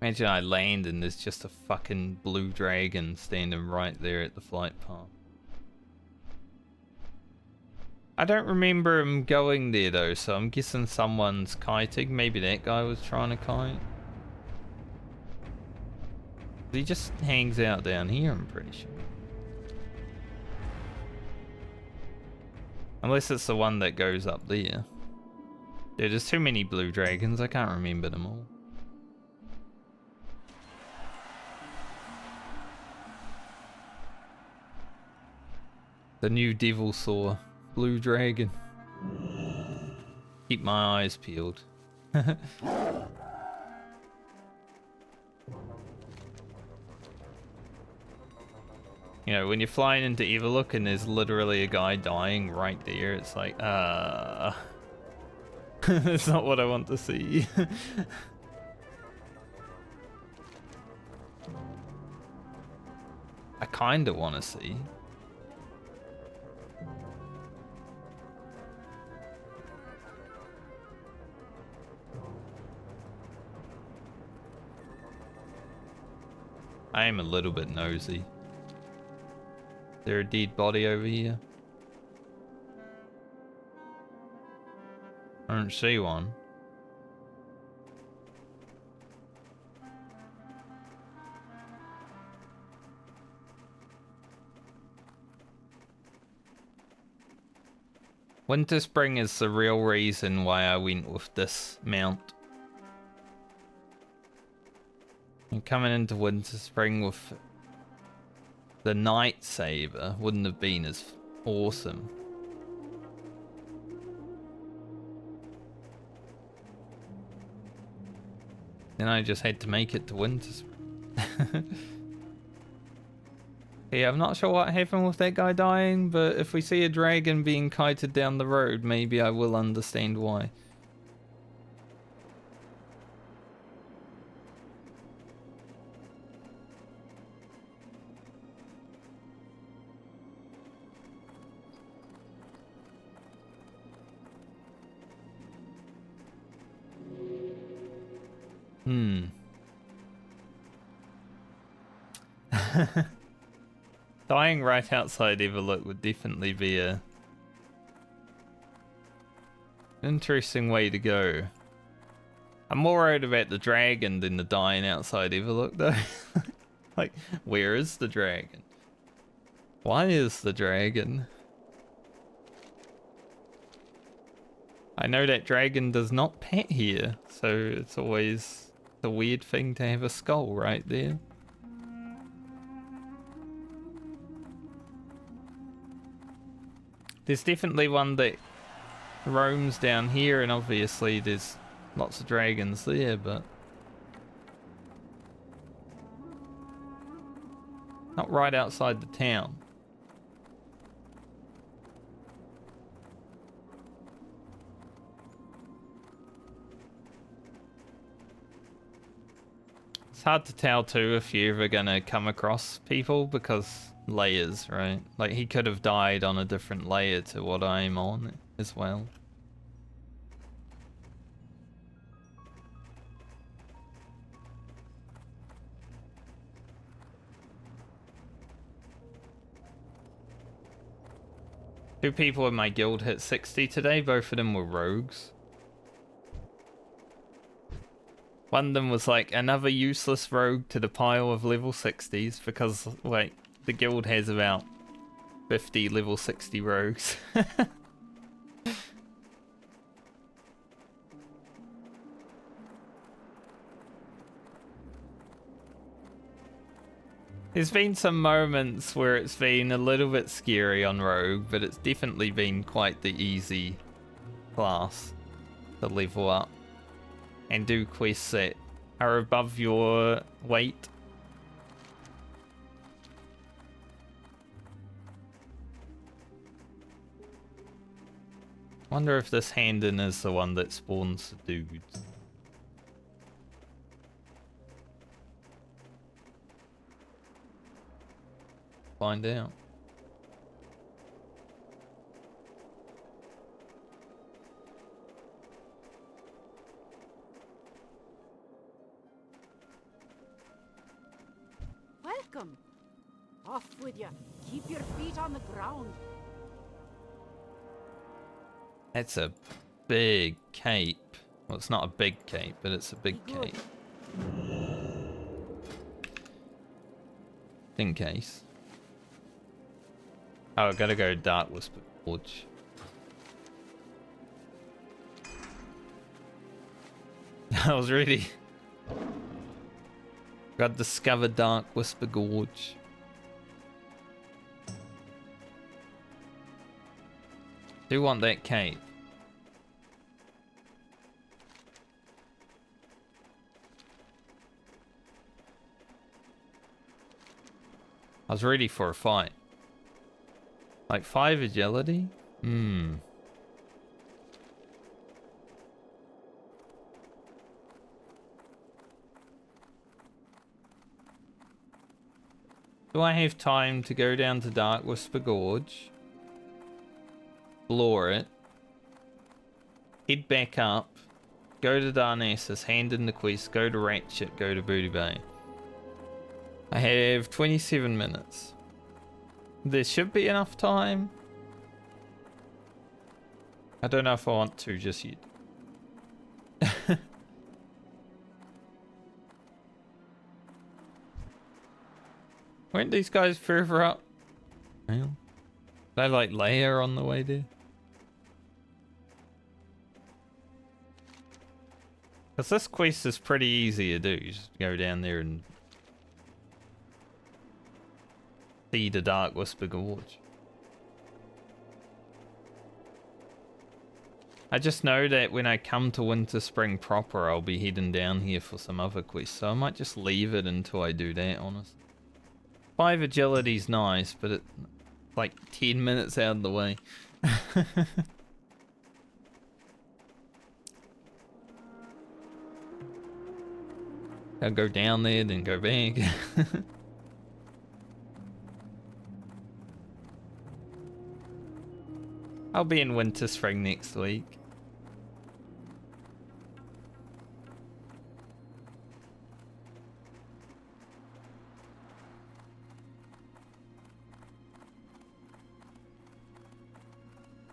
Imagine I land and there's just a fucking blue dragon standing right there at the flight path. I don't remember him going there though, so I'm guessing someone's kiting. Maybe that guy was trying to kite. He just hangs out down here, I'm pretty sure. Unless it's the one that goes up there. Dude, there's too many blue dragons, I can't remember them all. The new Devil Saw, blue dragon. Keep my eyes peeled. You know, when you're flying into Everlook and there's literally a guy dying right there, it's like, that's not what I want to see. I kinda want to see. I am a little bit nosy. Is there a dead body over here? I don't see one. Winter Spring is the real reason why I went with this mount. And coming into Winter Spring with the Night Saber wouldn't have been as awesome. Then I just had to make it to Winter Spring. Yeah, I'm not sure what happened with that guy dying, but if we see a dragon being kited down the road, maybe I will understand why. Dying right outside Everlook would definitely be a interesting way to go. I'm more worried about the dragon than the dying outside Everlook though. Like, where is the dragon? Why is the dragon? I know that dragon does not pet here, so it's always a weird thing to have a skull right there. There's definitely one that roams down here, and obviously there's lots of dragons there, but not right outside the town. It's hard to tell too if you're ever gonna come across people because layers, right? Like he could have died on a different layer to what I'm on as well. Two people in my guild hit 60 today, both of them were rogues. One of them was like another useless rogue to the pile of level 60s because like the guild has about 50 level 60 rogues. There's been some moments where it's been a little bit scary on rogue, but it's definitely been quite the easy class to level up and do quests that are above your weight. Wonder if this hand-in is the one that spawns the dudes. Find out. Welcome. Off with you. Keep your feet on the ground. That's a big cape. Well, it's not a big cape, but it's a big cape. In case. Oh, I gotta go Dark Whisper Forge. I was really... Got discover Dark Whisper Gorge. Do want that cape. I was ready for a fight. Like 5 agility? Hmm. Do I have time to go down to Dark Whisper Gorge? Explore it. Head back up. Go to Darnassus, hand in the quest, go to Ratchet, go to Booty Bay. I have 27 minutes. There should be enough time. I don't know if I want to just yet. Weren't these guys further up? Well, they like layer on the way there. Because this quest is pretty easy to do. You just go down there and see the Dark Whisper Gorge. I just know that when I come to Winter Spring proper, I'll be heading down here for some other quests. So I might just leave it until I do that, honestly. 5 agility's nice, but it's like 10 minutes out of the way. I'll go down there, then go back. I'll be in Winter Spring next week.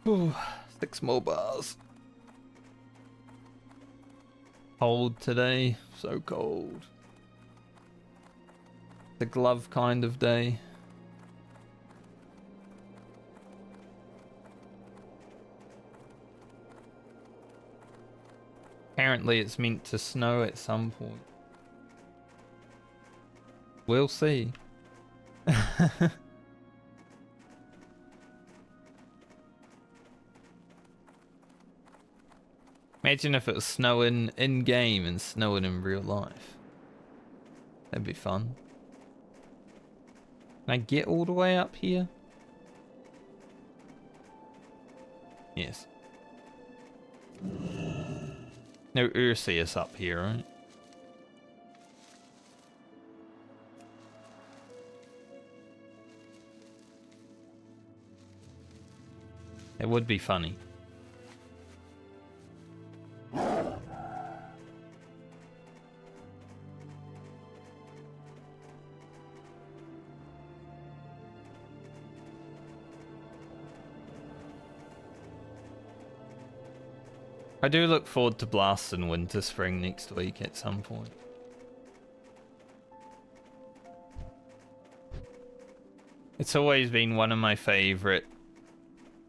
Ooh, 6 more bars. Cold today, so cold. The glove kind of day. Apparently it's meant to snow at some point. We'll see. Imagine if it was snowing in-game and snowing in real life. That'd be fun. Can I get all the way up here? Yes. No Ursius up here, right? It would be funny. I do look forward to blasting Winter Spring next week at some point. It's always been one of my favorite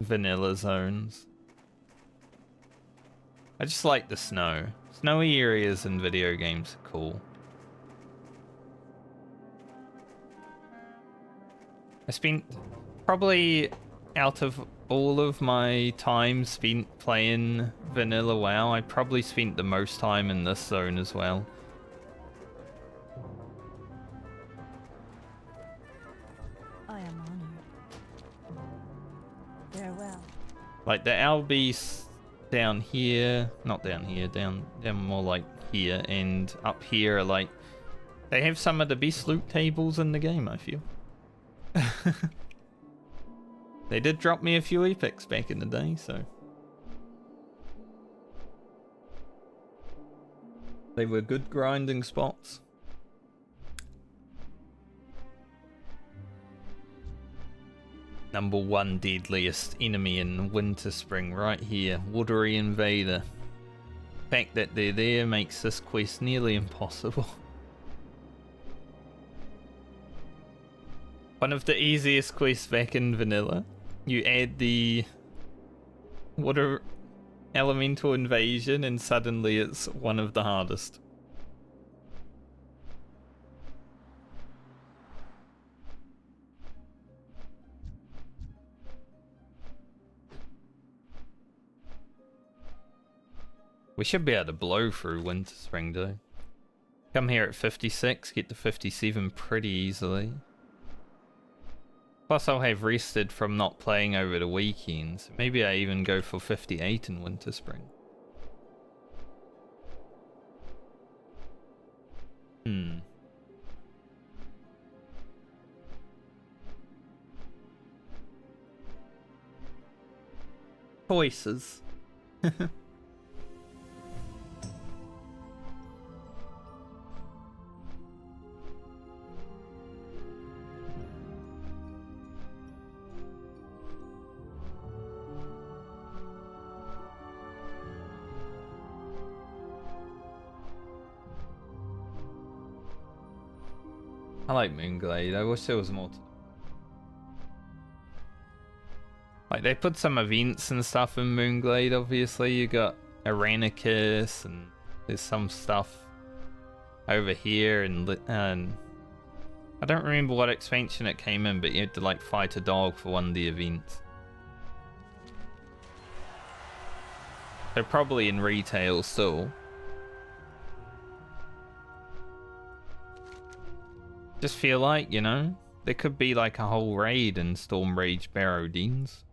vanilla zones. I just like the snow. Snowy areas in video games are cool. I spent probably out of all of my time spent playing vanilla WoW, I probably spent the most time in this zone as well. I am honored. Farewell. Like the Albies down here, not down here, down more like here, and up here are like, they have some of the best loot tables in the game, I feel. They did drop me a few epics back in the day, so they were good grinding spots. Number 1 deadliest enemy in Winter Spring right here, Watery Invader. The fact that they're there makes this quest nearly impossible. One of the easiest quests back in vanilla. You add the water elemental invasion and suddenly it's one of the hardest. We should be able to blow through Winter Spring though. Come here at 56, get to 57 pretty easily. Plus I'll have rested from not playing over the weekend, so maybe I even go for 58 in Winter Spring. Choices. I like Moonglade. I wish there was more. Like, they put some events and stuff in Moonglade, obviously. You got Aranicus, and there's some stuff over here, and I don't remember what expansion it came in, but you had to, like, fight a dog for one of the events. They're probably in retail still. Just feel like, you know, there could be like a whole raid in Stormrage Barrowdeans.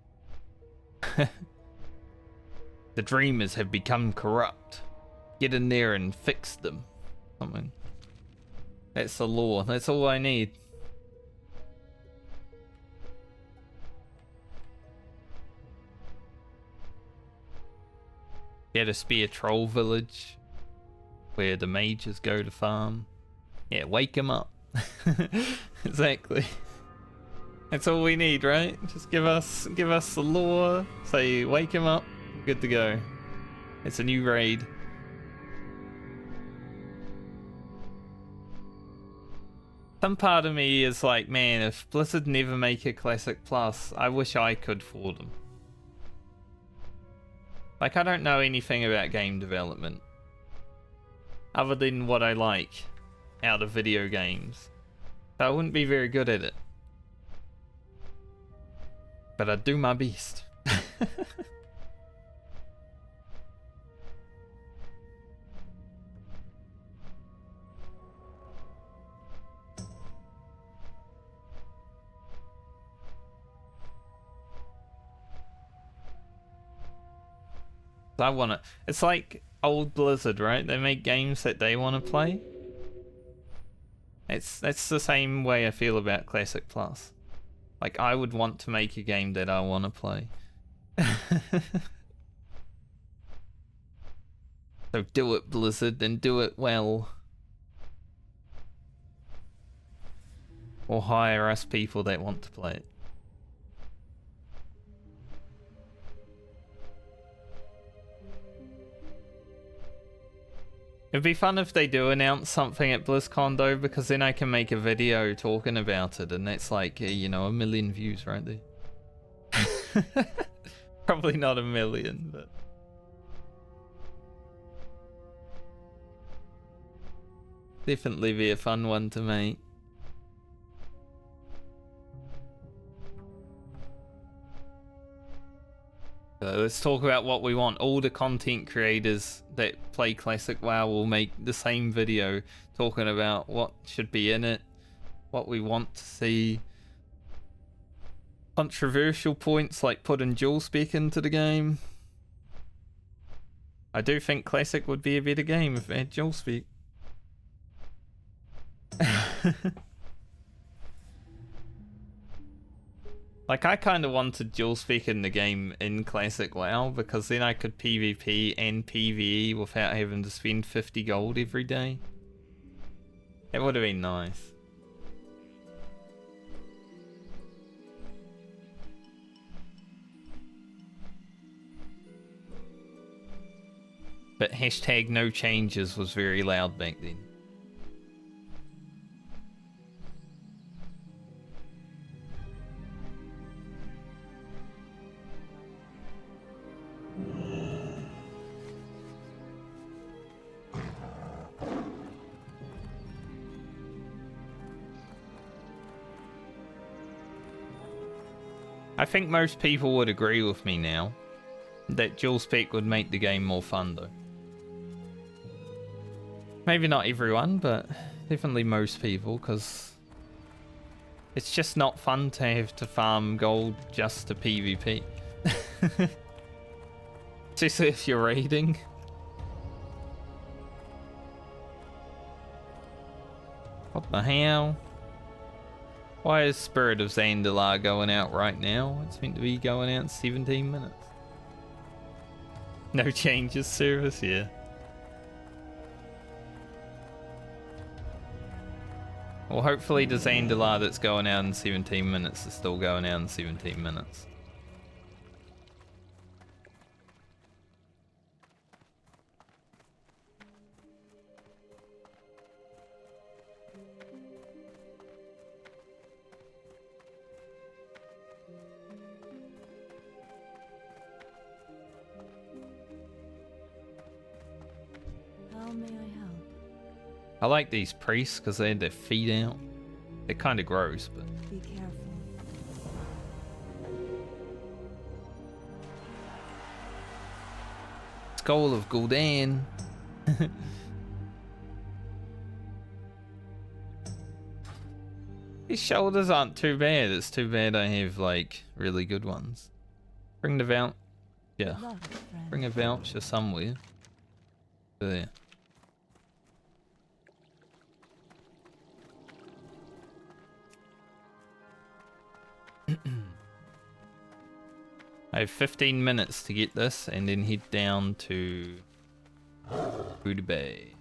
The dreamers have become corrupt. Get in there and fix them. Something. That's the lore. That's all I need. Get a spear troll village where the mages go to farm. Yeah, wake them up. Exactly. That's all we need, right? Just give us the lore, say wake him up, good to go. It's a new raid. Some part of me is like, man, if Blizzard never make a Classic Plus, I wish I could for them. Like, I don't know anything about game development. other than what I like out of video games. So I wouldn't be very good at it. But I do my best. I want to. It's like old Blizzard, right? They make games that they want to play. That's the same way I feel about Classic Plus. Like, I would want to make a game that I want to play. So do it, Blizzard, and do it well. Or hire us people that want to play it. It'd be fun if they do announce something at BlizzCon though, because then I can make a video talking about it, and that's like, you know, 1 million views right there. Probably not 1 million, but... definitely be a fun one to make. Let's talk about what we want. All the content creators that play Classic WoW will make the same video talking about what should be in it, what we want to see. Controversial points like putting dual spec into the game. I do think Classic would be a better game if it had dual spec. Like, I kind of wanted dual spec in the game in Classic WoW, because then I could PvP and PvE without having to spend 50 gold every day. It would have been nice. But hashtag no changes was very loud back then. I think most people would agree with me now that dual spec would make the game more fun though. Maybe not everyone, but definitely most people, because it's just not fun to have to farm gold just to PvP. Especially if you're raiding. What the hell? Why is Spirit of Zandalar going out right now? It's meant to be going out in 17 minutes. No changes service, yeah. Well, hopefully the Zandalar that's going out in 17 minutes is still going out in 17 minutes. How may I help? I like these priests because they had their feet out. They're kind of gross, but... Be careful. Skull of Gul'dan. These shoulders aren't too bad. It's too bad I have, like, really good ones. Bring the voucher. Yeah. Luck, friend. Bring a voucher somewhere. There. I have 15 minutes to get this and then head down to Buda Bay.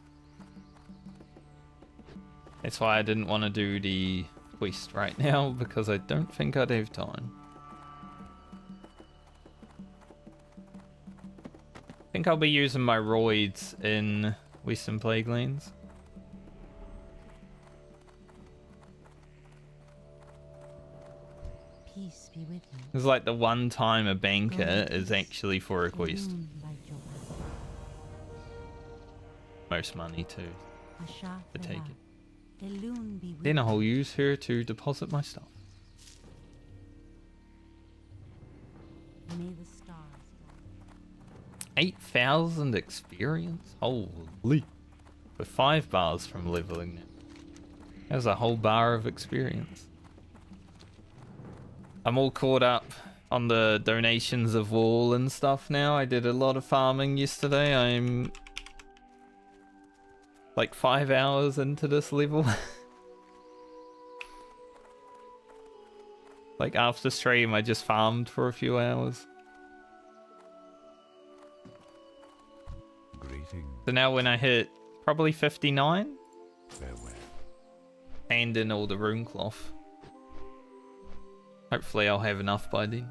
That's why I didn't want to do the quest right now, because I don't think I'd have time. I think I'll be using my roids in Western Plaguelands. Peace be with you. It's like the one time a banker is actually for a quest. Light your path. most money to take it. The loon be with Then I'll use her to deposit my stuff. you. May the stars guide 8,000 experience? Holy. With 5 bars from leveling now. There's a whole bar of experience. I'm all caught up on the donations of wool and stuff now. I did a lot of farming yesterday. I'm like 5 hours into this level. Like after stream, I just farmed for a few hours. Greetings. So now when I hit probably 59, Farewell. hand in all the rune cloth. Hopefully I'll have enough by then.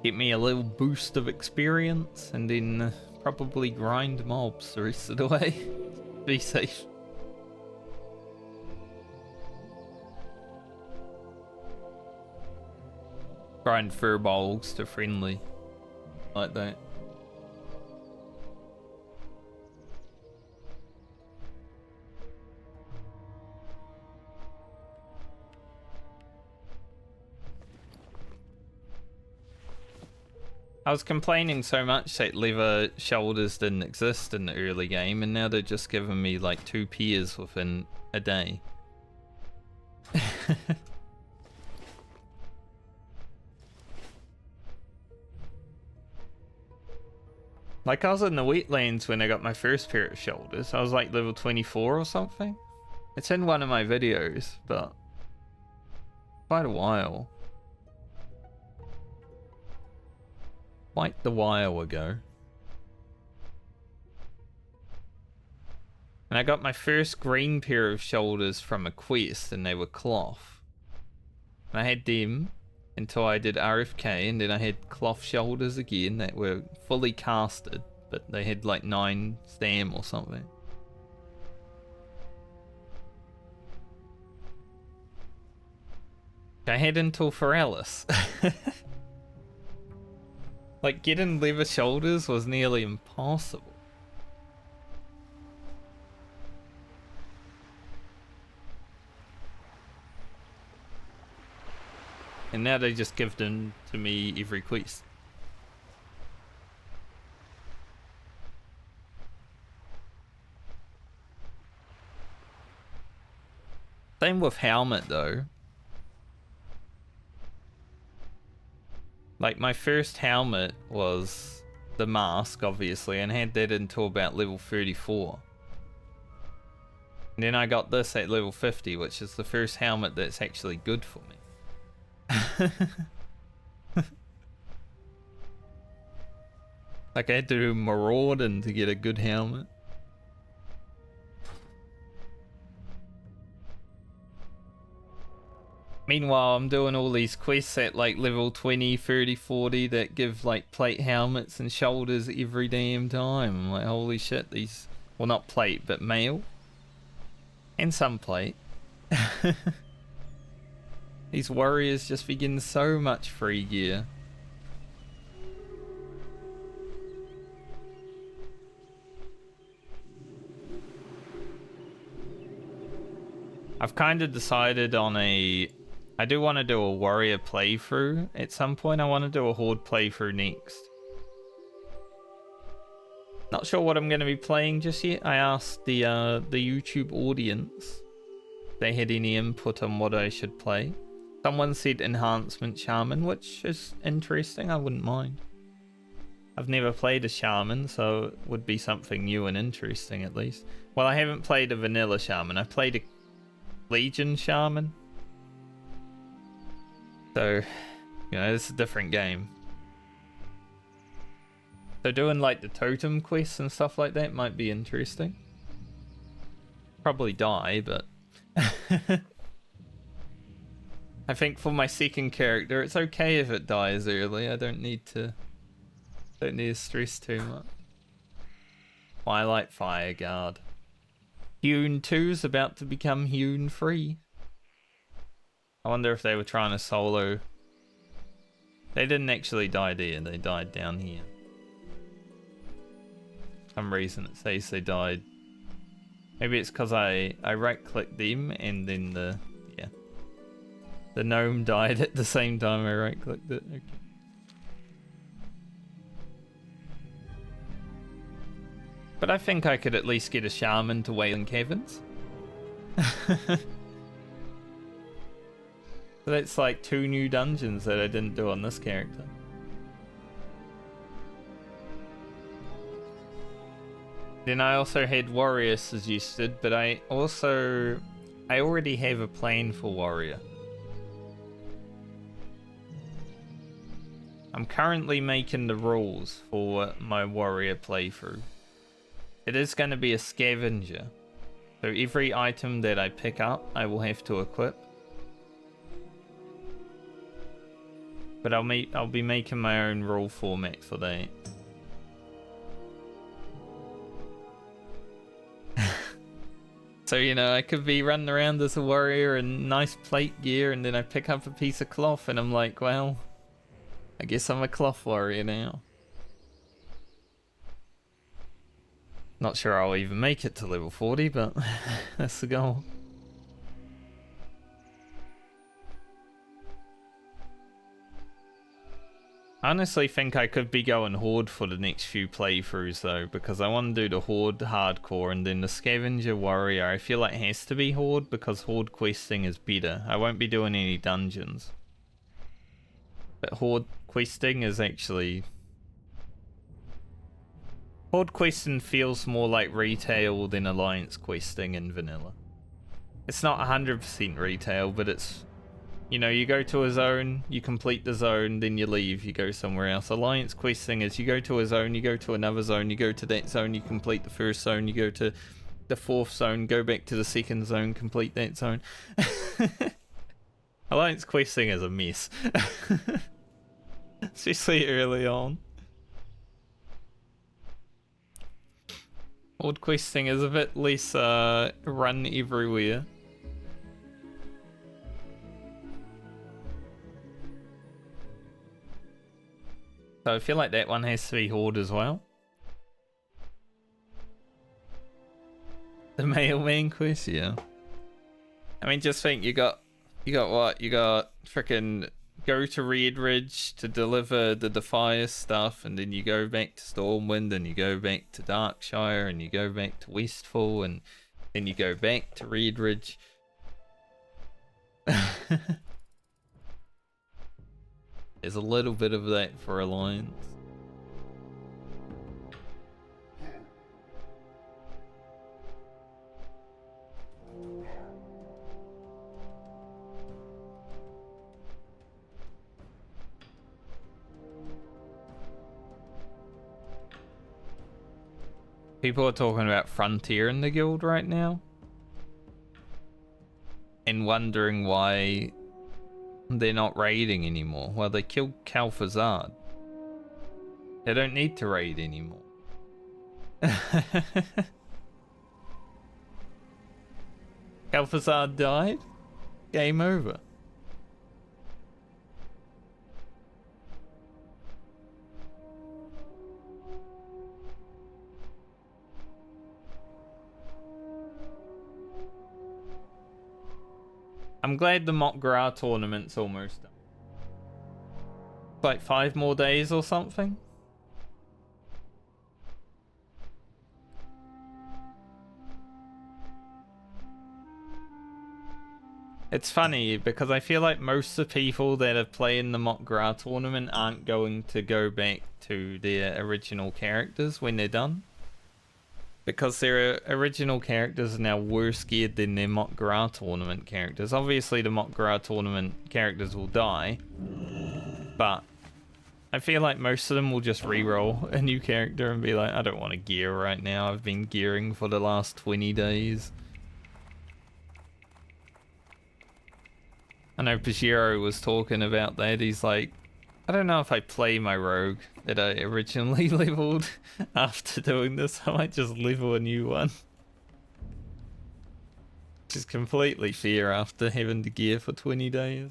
Get me a little boost of experience and then probably grind mobs the rest of the way. Be safe. Grind furbolgs to friendly. Like that. I was complaining so much that leather shoulders didn't exist in the early game, and now they're just giving me like 2 pairs within a day. Like I was in the wetlands when I got my first pair of shoulders. I was like level 24 or something. It's in one of my videos, but quite a while. Quite the while ago. And I got my first green pair of shoulders from a quest, and they were cloth. And I had them until I did RFK, and then I had cloth shoulders again that were fully casted, but they had like 9 stam or something. I had until Foralis. Like getting leather shoulders was nearly impossible. And now they just give them to me every quest. Same with helmet though. Like my first helmet was the mask obviously, and had that until about level 34. And then I got this at level 50, which is the first helmet that's actually good for me. Like I had to do marauding to get a good helmet. Meanwhile, I'm doing all these quests at like level 20, 30, 40 that give like plate helmets and shoulders every damn time. I'm like, holy shit, these... Well, not plate, but mail. And some plate. These warriors just be getting so much free gear. I've kind of decided on a... I do want to do a warrior playthrough at some point. I want to do a horde playthrough next. Not sure what I'm going to be playing just yet. I asked the YouTube audience if they had any input on what I should play. Someone said enhancement shaman, which is interesting. I wouldn't mind. I've never played a shaman, so it would be something new and interesting at least. Well, I haven't played a vanilla shaman. I played a Legion shaman. So, you know, it's a different game. So doing like the totem quests and stuff like that might be interesting. Probably die, but... I think for my second character, it's okay if it dies early. I don't need to stress too much. Twilight Fireguard. Hewn 2's about to become Hewn 3. I wonder if they were trying to solo They didn't actually die there, they died down here. For some reason it says they died. Maybe it's because I right clicked them and then the gnome died at the same time I right clicked it. Okay. But I think I could at least get a shaman to Wailing Caverns. So that's like 2 new dungeons that I didn't do on this character. Then I also had warrior suggested, but I already have a plan for warrior. I'm currently making the rules for my warrior playthrough. It is going to be a scavenger. So every item that I pick up, I will have to equip. But I'll be making my own rule format for that. So, you know, I could be running around as a warrior in nice plate gear, and then I pick up a piece of cloth and I'm like, well, I guess I'm a cloth warrior now. Not sure I'll even make it to level 40, but that's the goal. I honestly think I could be going Horde for the next few playthroughs though, because I want to do the Horde hardcore, and then the Scavenger Warrior I feel like has to be Horde because Horde questing is better. I won't be doing any dungeons. But Horde questing is actually... Horde questing feels more like retail than Alliance questing in vanilla. It's not 100% retail, but it's... You know, you go to a zone, you complete the zone, then you leave, you go somewhere else. Alliance questing is you go to a zone, you go to another zone, you go to that zone, you complete the first zone, you go to the 4th zone, go back to the 2nd zone, complete that zone. Alliance questing is a mess. Especially early on. Horde questing is a bit less run everywhere. So I feel like that one has to be Horde as well. The mailman quest, yeah. I mean, just think you got what? You got frickin' go to Red Ridge to deliver the Defier stuff, and then you go back to Stormwind, and you go back to Darkshire, and you go back to Westfall, and then you go back to Red Ridge. There's a little bit of that for Alliance. People are talking about Frontier in the guild right now. And wondering why they're not raiding anymore. Well, they killed Calfazard. They don't need to raid anymore. Calfazard died? Game over. I'm glad the Mock Gra tournament's almost done. Like 5 more days or something? It's funny because I feel like most of the people that are playing the Mock Gra tournament aren't going to go back to their original characters when they're done. Because their original characters are now worse geared than their Mock Gra tournament characters. Obviously the Mock Gra tournament characters will die, but I feel like most of them will just reroll a new character and be like, I don't want to gear right now, I've been gearing for the last 20 days. I know Pajero was talking about that, he's like, I don't know if I play my rogue that I originally leveled after doing this. I might just level a new one. Which is completely fair after having to gear for 20 days.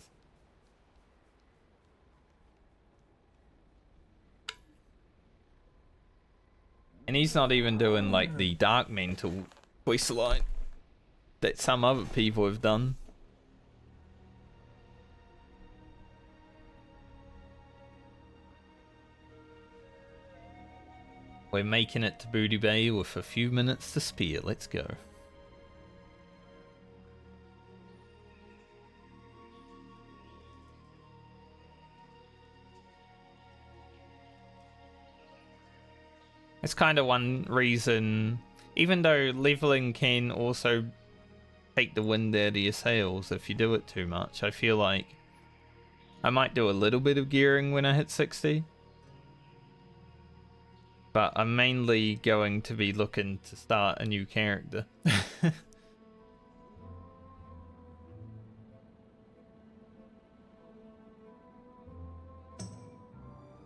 And he's not even doing like the dark mental quest line that some other people have done. We're making it to Booty Bay with a few minutes to spare. Let's go. It's kind of one reason, even though leveling can also take the wind out of your sails if you do it too much, I feel like I might do a little bit of gearing when I hit 60. But I'm mainly going to be looking to start a new character.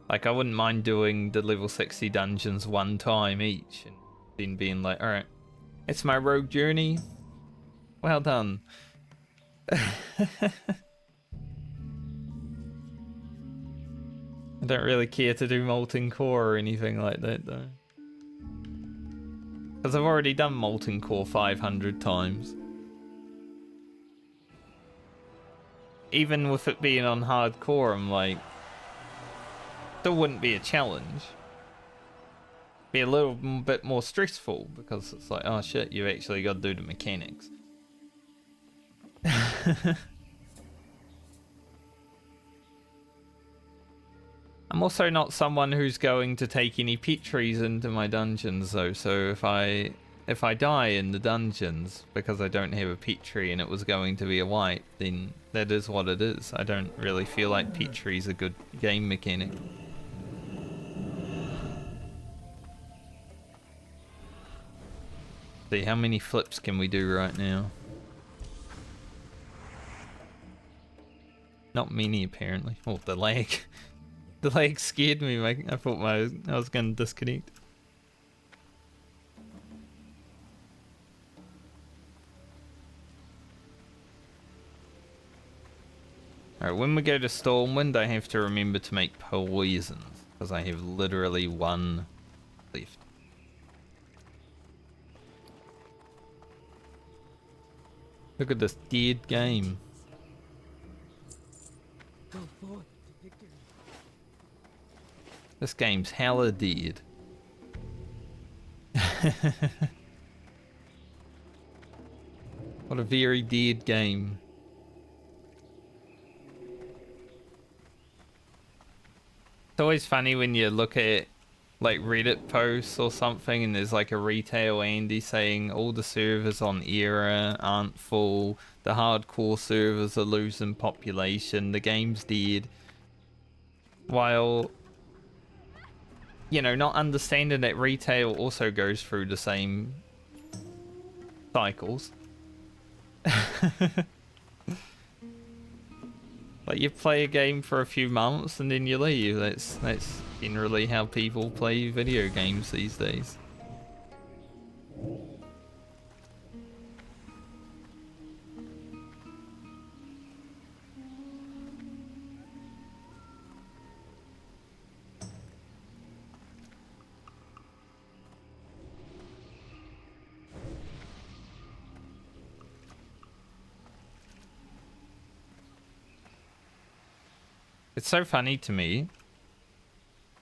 Like, I wouldn't mind doing the level 60 dungeons one time each and then being like, alright, it's my rogue journey. Well done. I don't really care to do Molten Core or anything like that, though. Because I've already done Molten Core 500 times. Even with it being on hardcore, I'm like, still wouldn't be a challenge. Be a little bit more stressful because it's like, oh shit, you've actually got to do the mechanics. I'm also not someone who's going to take any pet trees into my dungeons though, so if I die in the dungeons because I don't have a pet tree and it was going to be a wipe, then that is what it is. I don't really feel like pet trees are a good game mechanic. See, how many flips can we do right now? Not many, apparently. Oh, the lag. The lag scared me, mate. I thought I was going to disconnect. Alright, when we go to Stormwind, I have to remember to make poisons, because I have literally one left. Look at this dead game. Go forth to victory. This game's hella dead. What a very dead game. It's always funny when you look at like Reddit posts or something and there's like a retail Andy saying all the servers on Era aren't full, the hardcore servers are losing population, the game's dead. While, you know, not understanding that retail also goes through the same cycles. Like, you play a game for a few months and then you leave. That's generally how people play video games these days. It's so funny to me.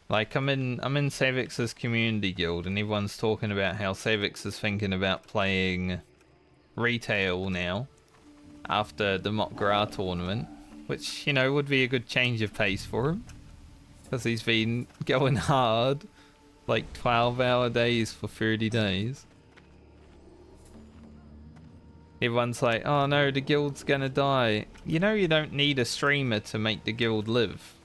Like, I'm in Savix's community guild and everyone's talking about how Savix is thinking about playing retail now after the Mock Gra tournament, which, you know, would be a good change of pace for him because he's been going hard, like 12-hour days for 30 days. Everyone's like, oh no, the guild's gonna die. You know, you don't need a streamer to make the guild live.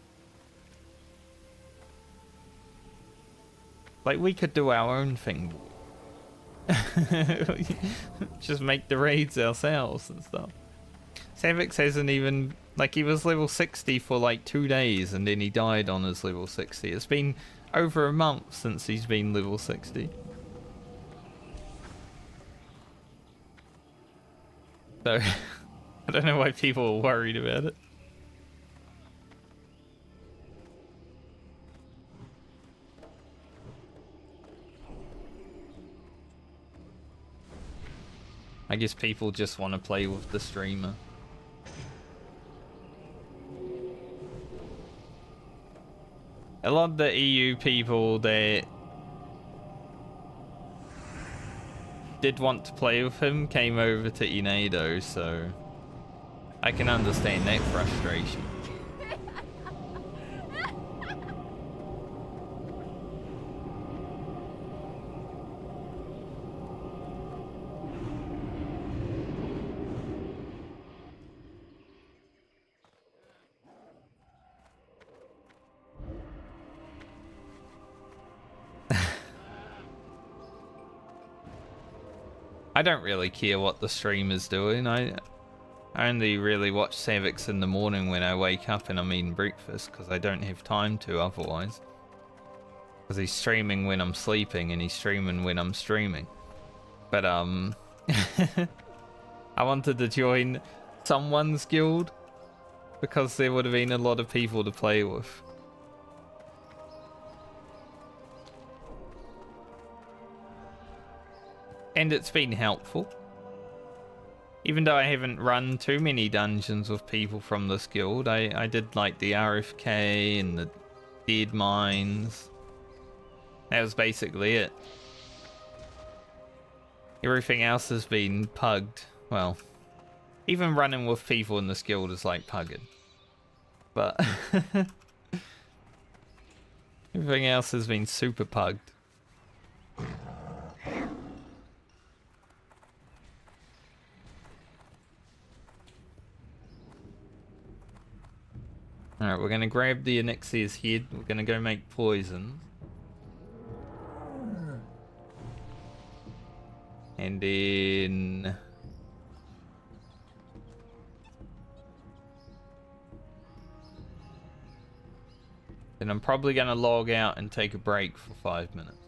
Like, we could do our own thing. Just make the raids ourselves and stuff. Savix hasn't even, like, he was level 60 for like 2 days and then he died on his level 60. It's been over a month since he's been level 60. So, I don't know why people are worried about it. I guess people just want to play with the streamer. A lot of the EU people that did want to play with him came over to Inado, so I can understand that frustration. I don't really care what the stream is doing. I only really watch Savix in the morning when I wake up and I'm eating breakfast, because I don't have time to otherwise. Because he's streaming when I'm sleeping and he's streaming when I'm streaming. But I wanted to join someone's guild because there would have been a lot of people to play with. And it's been helpful. Even though I haven't run too many dungeons with people from this guild, I did like the RFK and the Dead Mines. That was basically it. Everything else has been pugged. Well, even running with people in this guild is like pugging. But everything else has been super pugged. Alright, we're gonna grab the Onyxia's head. We're gonna go make poison. And then... then I'm probably gonna log out and take a break for 5 minutes.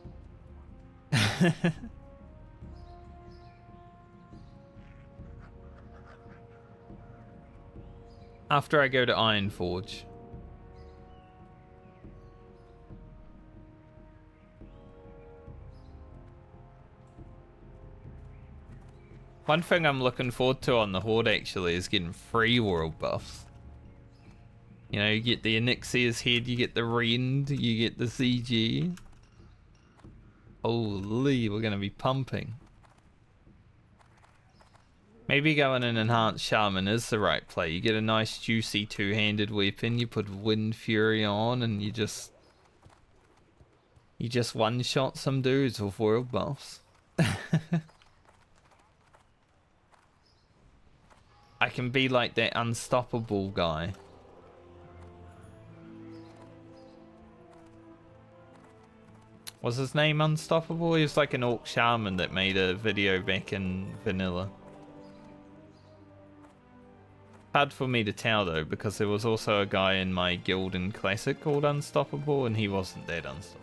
After I go to Ironforge. One thing I'm looking forward to on the Horde actually is getting free world buffs. You know, you get the Onyxia's head, you get the Rend, you get the CG. Holy, we're gonna be pumping. Maybe going an enhanced shaman is the right play. You get a nice juicy two-handed weapon, you put Wind Fury on, and you just one-shot some dudes with world buffs. I can be like that unstoppable guy. Was his name Unstoppable? He was like an orc shaman that made a video back in vanilla. Hard for me to tell though, because there was also a guy in my guild in Classic called Unstoppable, and he wasn't that unstoppable.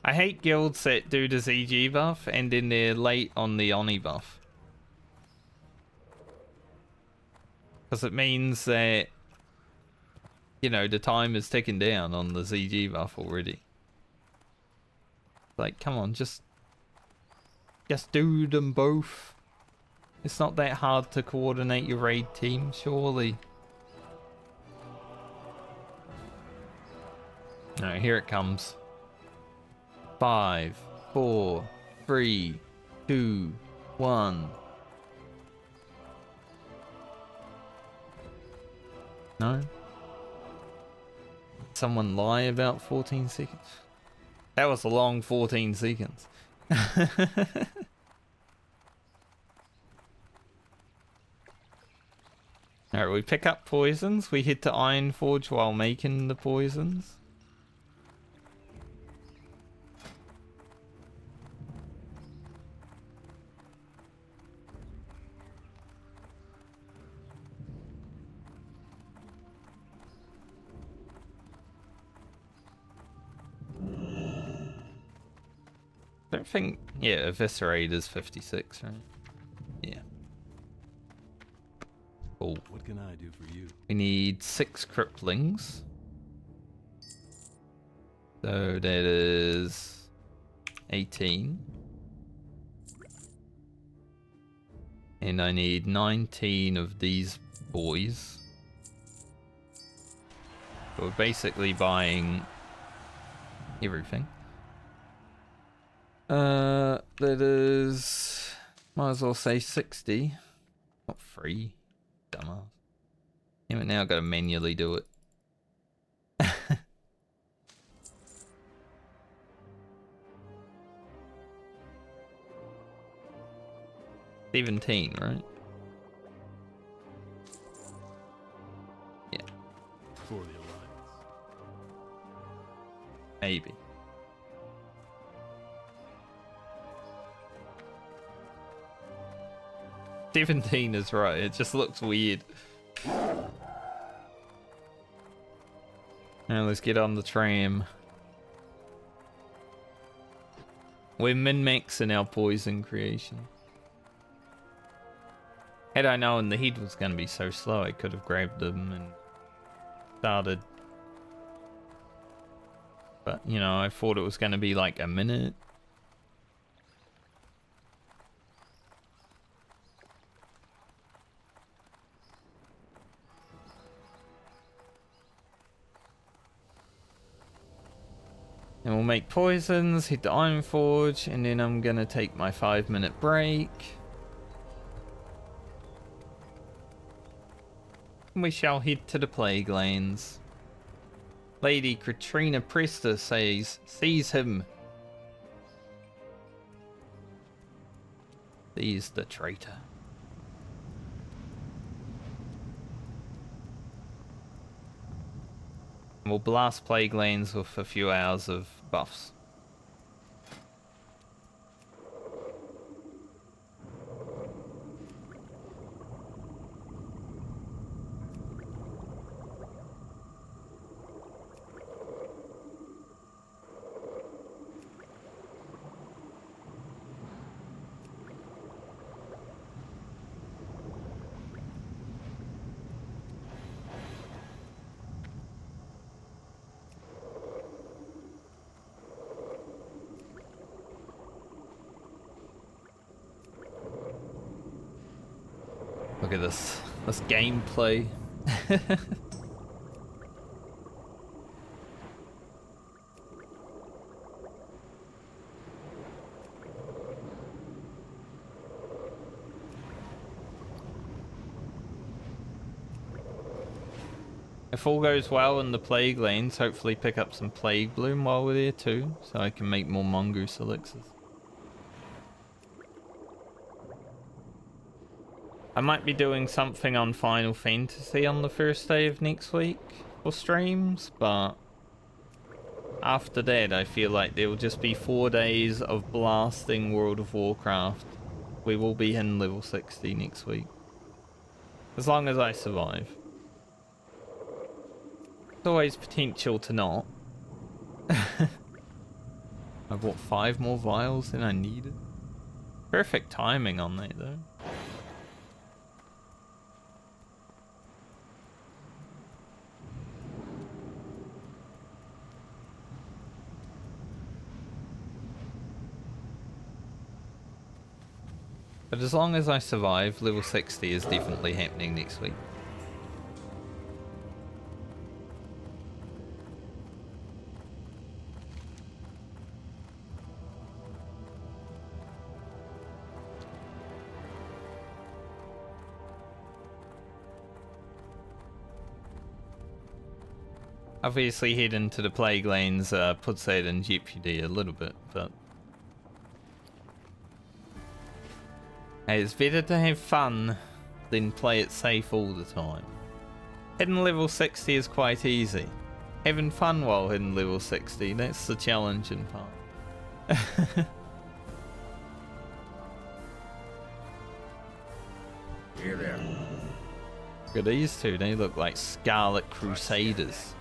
I hate guilds that do the ZG buff and then they're late on the Oni buff. Because it means that, you know, the time is ticking down on the ZG buff already. Like, come on, just do them both. It's not that hard to coordinate your raid team, surely. Alright, here it comes. 5, 4, 3, 2, 1. No? Someone lie about 14 seconds? That was a long 14 seconds. Alright, we pick up poisons. We head to Ironforge while making the poisons. I don't think... yeah, Eviscerate is 56, right? Yeah. Cool. What can can I do for you? We need 6 cripplings. So that is 18. And I need 19 of these boys. So we're basically buying everything. That is... might as well say 60. Not free. Dumbass. Damn it, now I've got to manually do it. 17, right? Yeah. For the Alliance. Maybe. $17 is right, it just looks weird. Now let's get on the tram. We're min-maxing our poison creation. Had I known the head was going to be so slow, I could have grabbed them and started. But, you know, I thought it was going to be like a minute. And we'll make poisons, hit the Iron Forge, and then I'm going to take my 5-minute break. We shall head to the Plague Lands. Lady Katrina Presta says, seize him. Seize the traitor. And we'll blast Plague Lands with a few hours of buffs. Look at this gameplay. If all goes well in the Plague Lanes, hopefully pick up some Plague Bloom while we're there too, so I can make more Mongoose elixirs. I might be doing something on Final Fantasy on the first day of next week for streams, but after that I feel like there will just be 4 days of blasting World of Warcraft. We will be in level 60 next week. As long as I survive. There's always potential to not. I bought 5 more vials than I needed. Perfect timing on that though. But as long as I survive, level 60 is definitely happening next week. Obviously heading to the Plague Lanes puts that in jeopardy a little bit, but hey, it's better to have fun than play it safe all the time. Hitting level 60 is quite easy. Having fun while hitting level 60, that's the challenging part. Here there. Look at these two, they look like Scarlet Crusaders.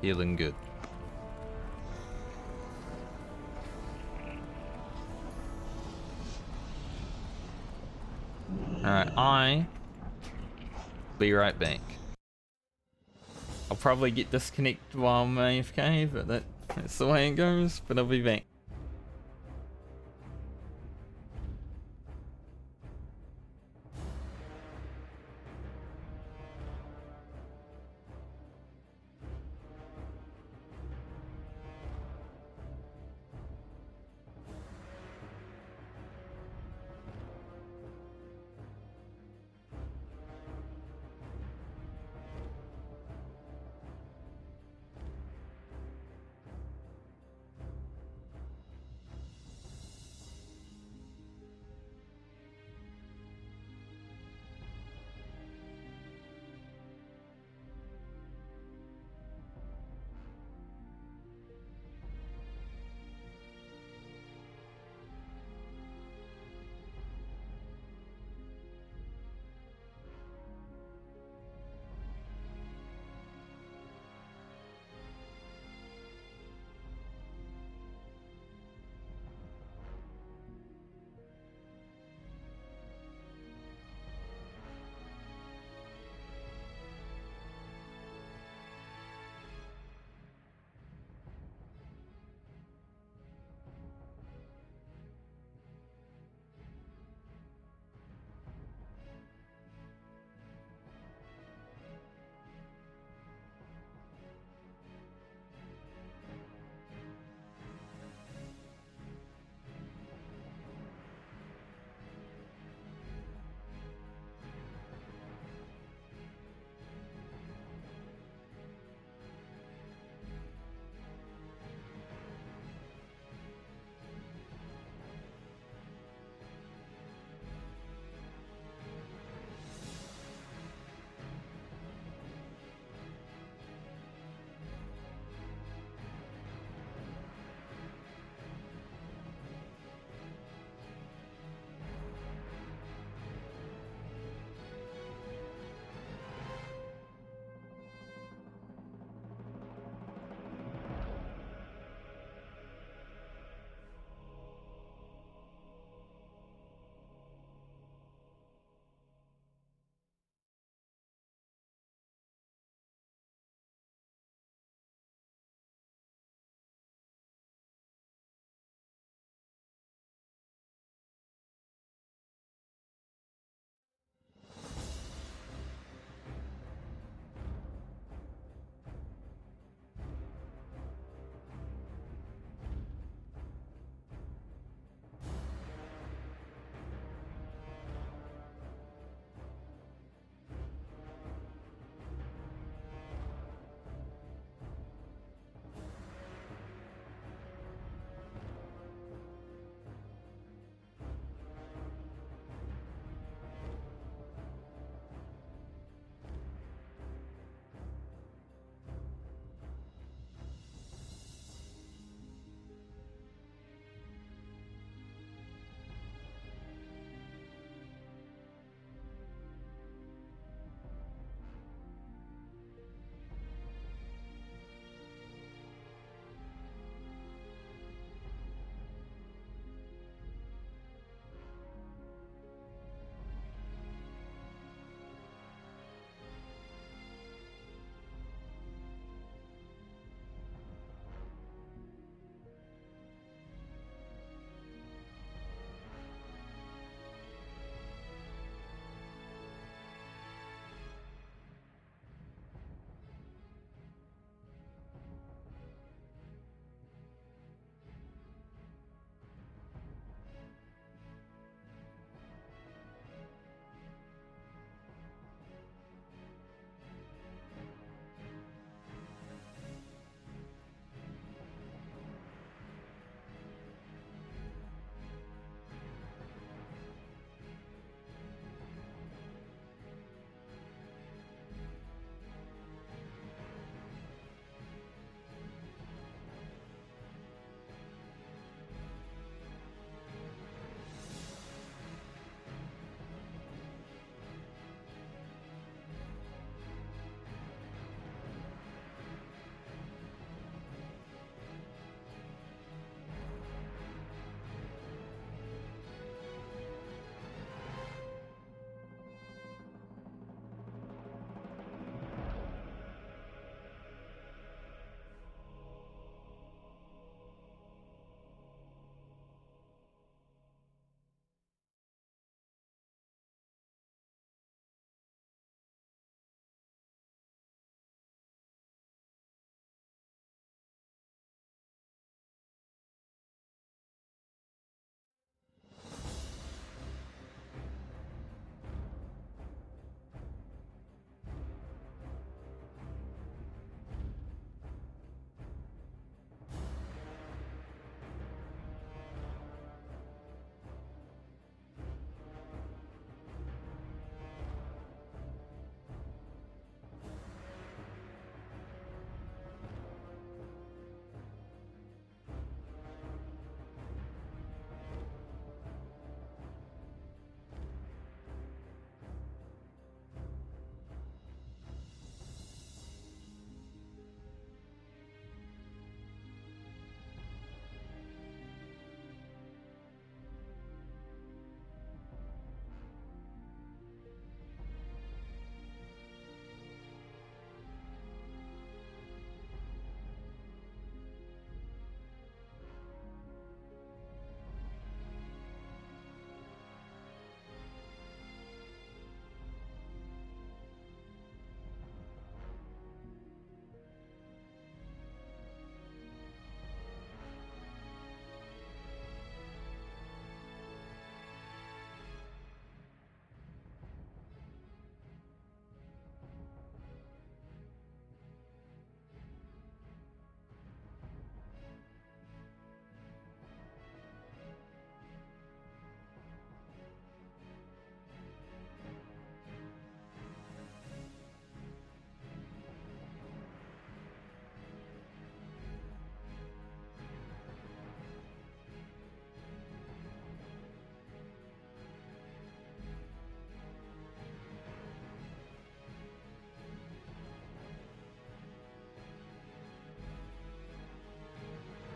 Feeling good. Alright, I be right back. I'll probably get disconnected while I'm AFK, but that's the way it goes, but I'll be back.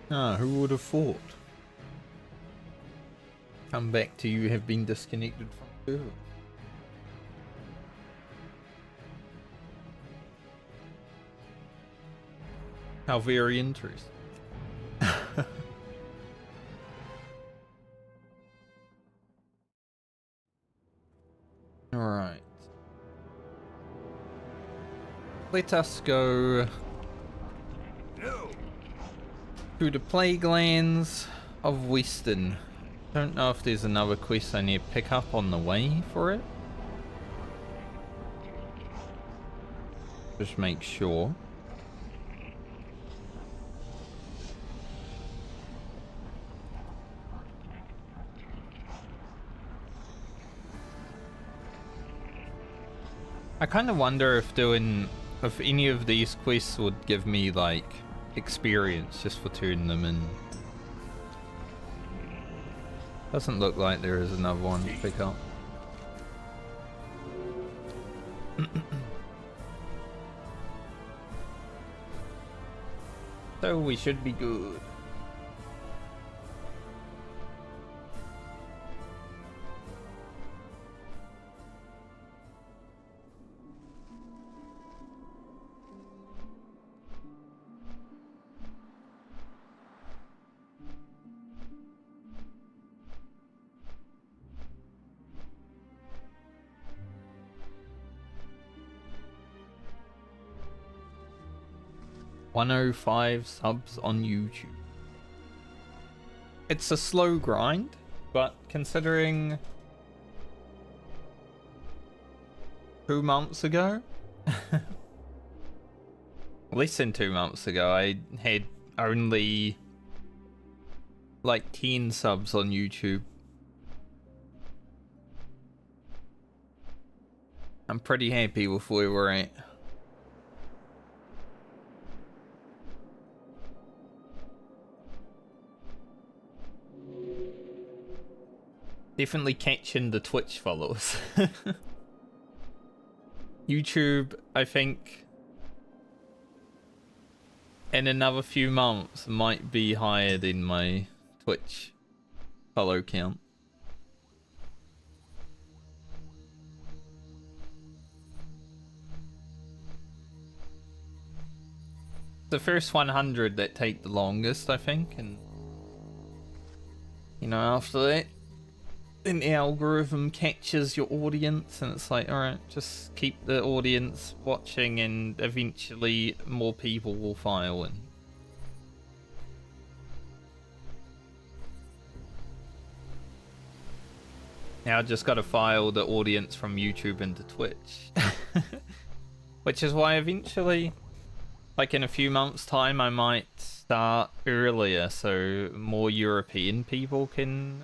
Ah, who would have thought? Come back to you have been disconnected from server. How very interesting. Alright. Let us go to the Plague Lands of Western. Don't know if there's another quest I need to pick up on the way for it. Just make sure. I kind of wonder if any of these quests would give me like experience just for turning them in. Doesn't look like there is another one to pick up. So we should be good. $105 subs on YouTube. It's a slow grind, but considering 2 months ago, less than 2 months ago, I had only like 10 subs on YouTube. I'm pretty happy with where we're at. Definitely catching the Twitch followers. YouTube, I think, in another few months, might be higher than my Twitch follow count. The first 100 that take the longest, I think, and you know, after that, then the algorithm catches your audience, and it's like, alright, just keep the audience watching, and eventually more people will file in. Now I just gotta file the audience from YouTube into Twitch. Which is why eventually, like in a few months' time, I might start earlier so more European people can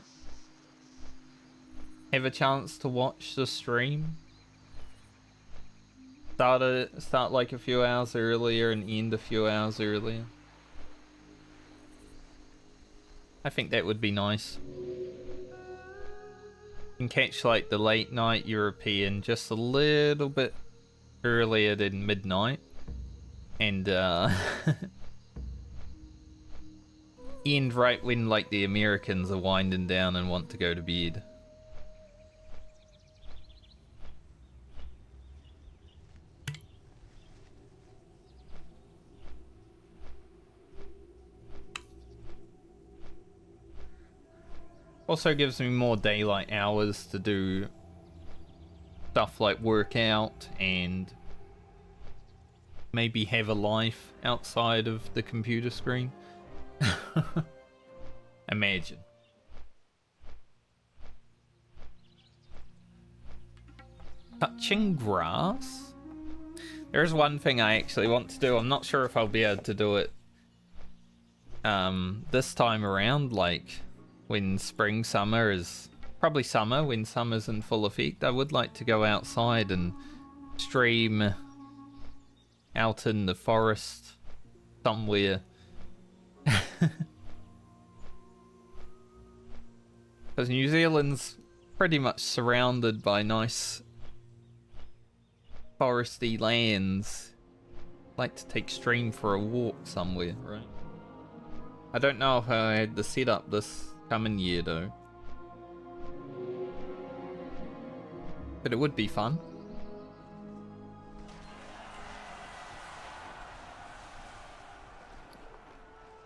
have a chance to watch the stream. Start like a few hours earlier and end a few hours earlier. I think that would be nice. You can catch like the late night European just a little bit earlier than midnight. And end right when like the Americans are winding down and want to go to bed. Also gives me more daylight hours to do stuff like work out and maybe have a life outside of the computer screen. Imagine. Touching grass? There's one thing I actually want to do. I'm not sure if I'll be able to do it this time around, like when spring, summer is probably summer, when summer's in full effect. I would like to go outside and stream out in the forest somewhere. Because New Zealand's pretty much surrounded by nice foresty lands. Like to take stream for a walk somewhere, right? I don't know if I had the setup this coming year though. But it would be fun.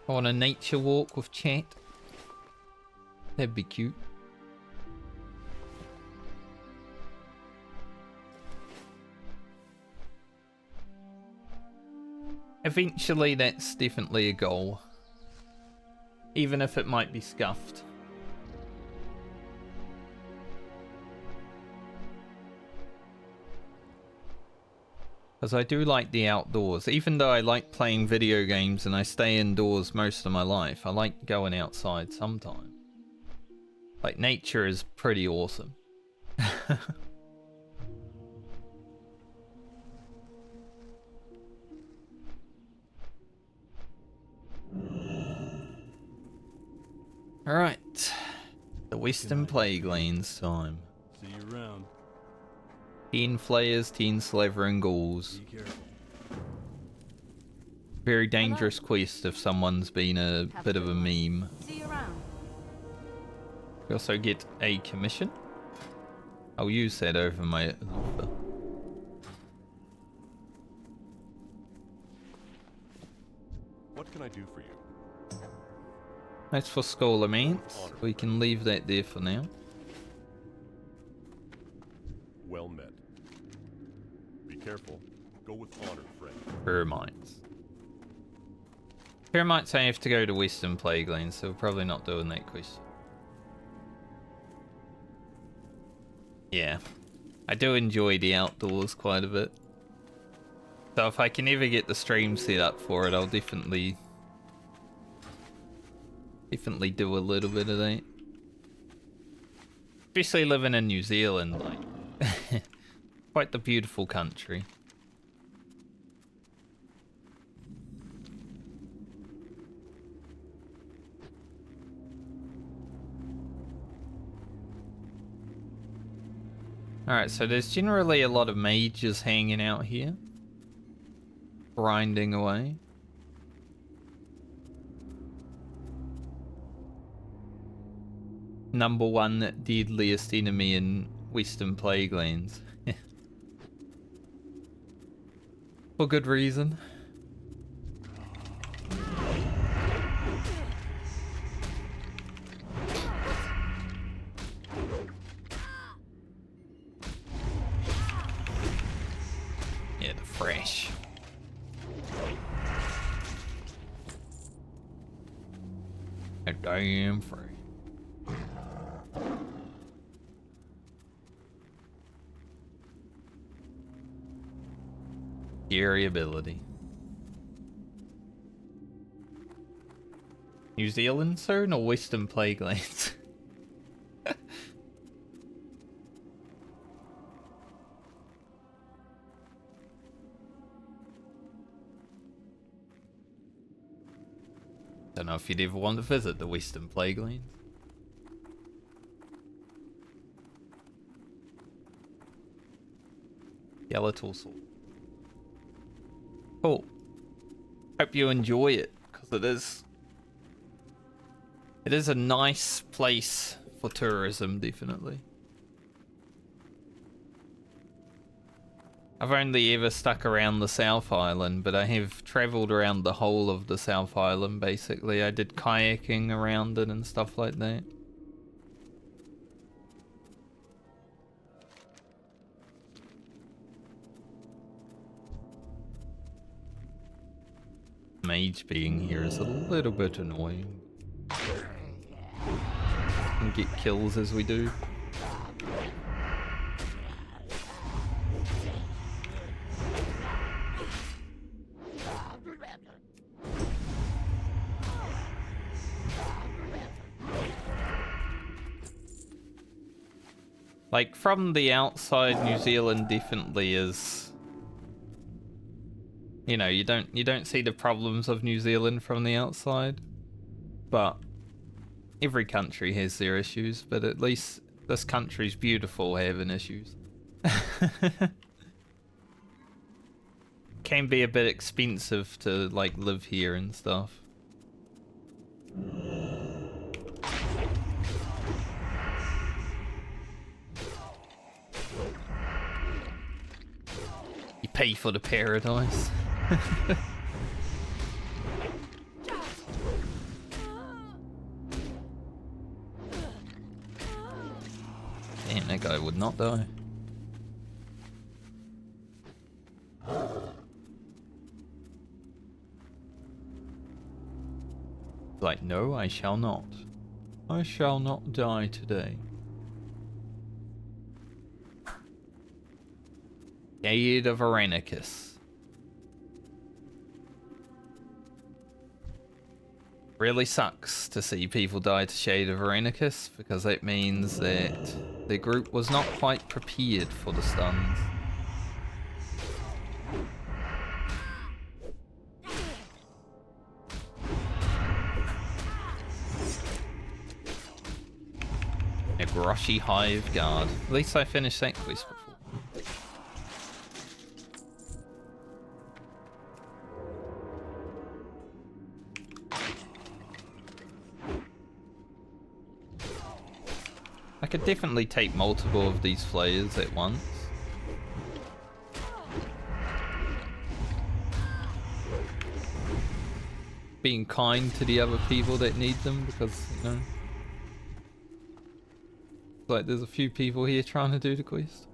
On a nature walk with chat. That'd be cute. Eventually, that's definitely a goal. Even if it might be scuffed. Because I do like the outdoors. Even though I like playing video games and I stay indoors most of my life, I like going outside sometimes. Like, nature is pretty awesome. Alright. The Western Plague Lanes time. See you around. 10 flayers, 10 slavering ghouls. Be careful. Very dangerous quest if someone's been a Have bit a of a good one. meme. See you around. We also get a commission. I'll use that over my offer. What can I do for you? That's for Scholar Mance. We can leave that there for now. Well met. Be careful. Go with honor, friend. Termites. Termites I have to go to Western Plague Lane, so we're probably not doing that quest. Yeah. I do enjoy the outdoors quite a bit. So if I can ever get the stream set up for it, I'll definitely do a little bit of that. Especially living in New Zealand, like quite the beautiful country. Alright, so there's generally a lot of mages hanging out here. Grinding away. Number one deadliest enemy in Western Plague Lands. For good reason. Yeah, the fresh. A damn fresh. Scary ability. New Zealand, sir? No, Western Plague Lands. Don't know if you'd ever want to visit the Western Plague Lands. Skeletal sword. Cool. Hope you enjoy it, because it is a nice place for tourism, definitely. I've only ever stuck around the South Island, but I have travelled around the whole of the South Island, basically. I did kayaking around it and stuff like that. Mage being here is a little bit annoying. And get kills as we do. Like, from the outside, New Zealand definitely is... You know, you don't see the problems of New Zealand from the outside. But every country has their issues, but at least this country's beautiful having issues. Can be a bit expensive to, like, live here and stuff. You pay for the paradise. Damn, that guy would not die. Like, no, I shall not. I shall not die today. Shade of Aranicus. Really sucks to see people die to Shade of Aranicus because it means that the group was not quite prepared for the stuns. A Groshy Hive Guard. At least I finished that quest before. I could definitely take multiple of these flayers at once. Being kind to the other people that need them because, you know, like there's a few people here trying to do the quest.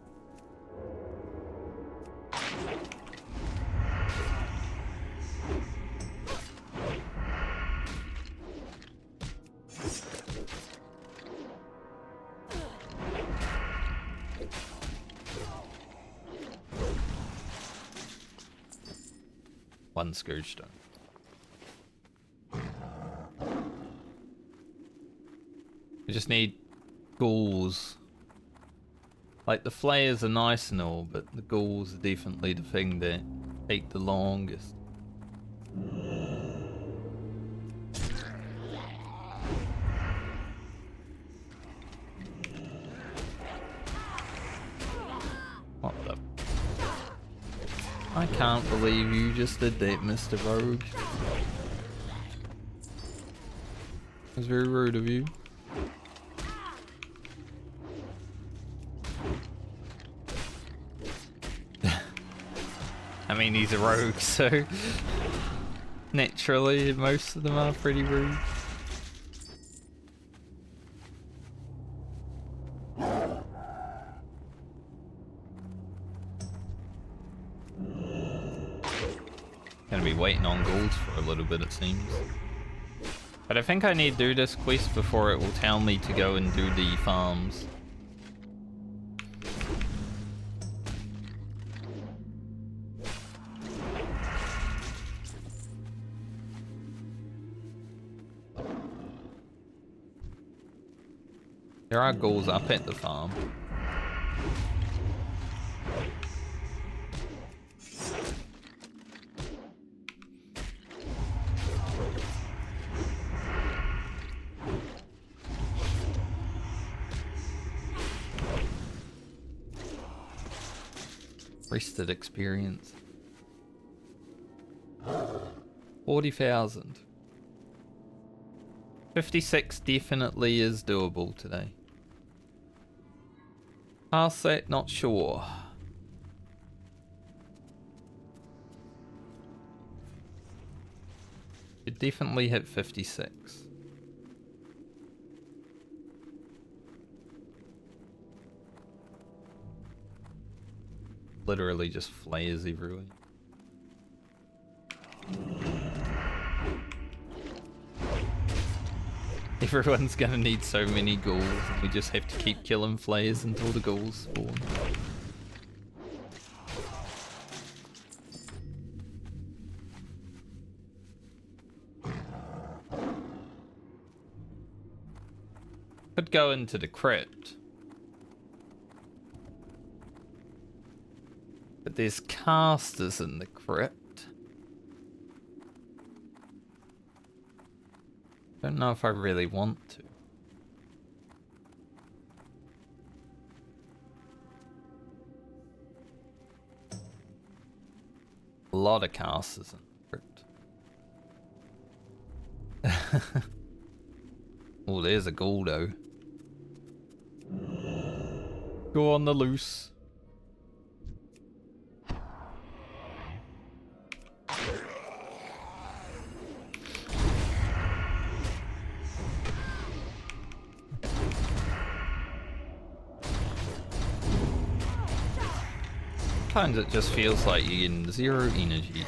One Scourge Stone. We just need ghouls. Like, the flayers are nice and all, but the ghouls are definitely the thing that take the longest. What the? I can't believe you just did that, Mr. Rogue. That's very rude of you. I mean, he's a rogue, so naturally most of them are pretty rude. Gonna be waiting on ghouls for a little bit, it seems. But I think I need to do this quest before it will tell me to go and do the farms. There are ghouls up at the farm. Rested experience. 40,000. 56 definitely is doable today. Past that, not sure. It definitely hit 56. Literally just flares everywhere. Everyone's gonna need so many ghouls, and we just have to keep killing flares until the ghouls spawn. Could go into the crypt. But there's casters in the crypt. Don't know if I really want to. A lot of casters in the crypt. Oh, there's a Goldo. Go on the loose. Sometimes it just feels like you're getting zero energy.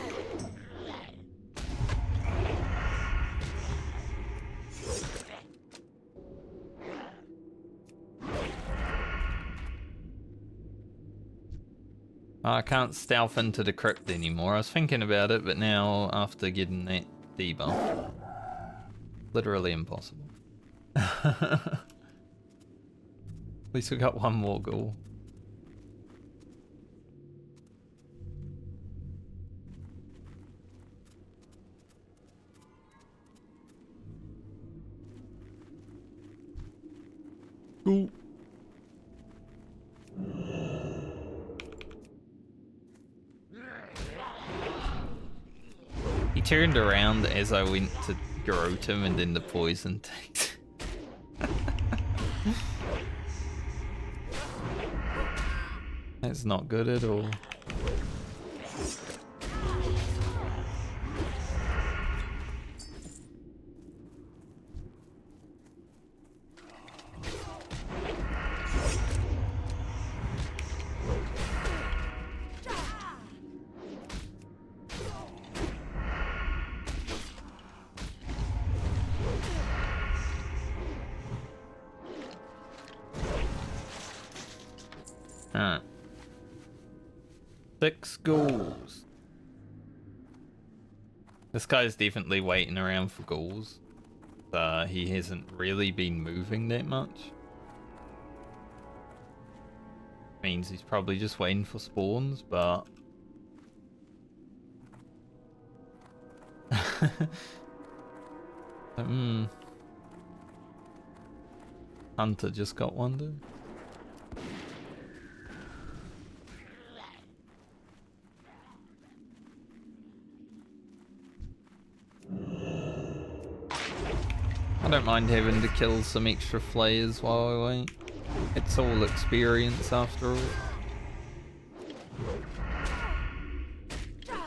I can't stealth into the crypt anymore. I was thinking about it, but now after getting that debuff, literally impossible. At least we got one more goal. Cool. He turned around as I went to garrote him and then the poison takes. That's not good at all. Alright. 6 goals. This guy's definitely waiting around for goals. He hasn't really been moving that much. Means he's probably just waiting for spawns, but... Hunter just got one, dude. I don't mind having to kill some extra flayers while I wait. It's all experience after all.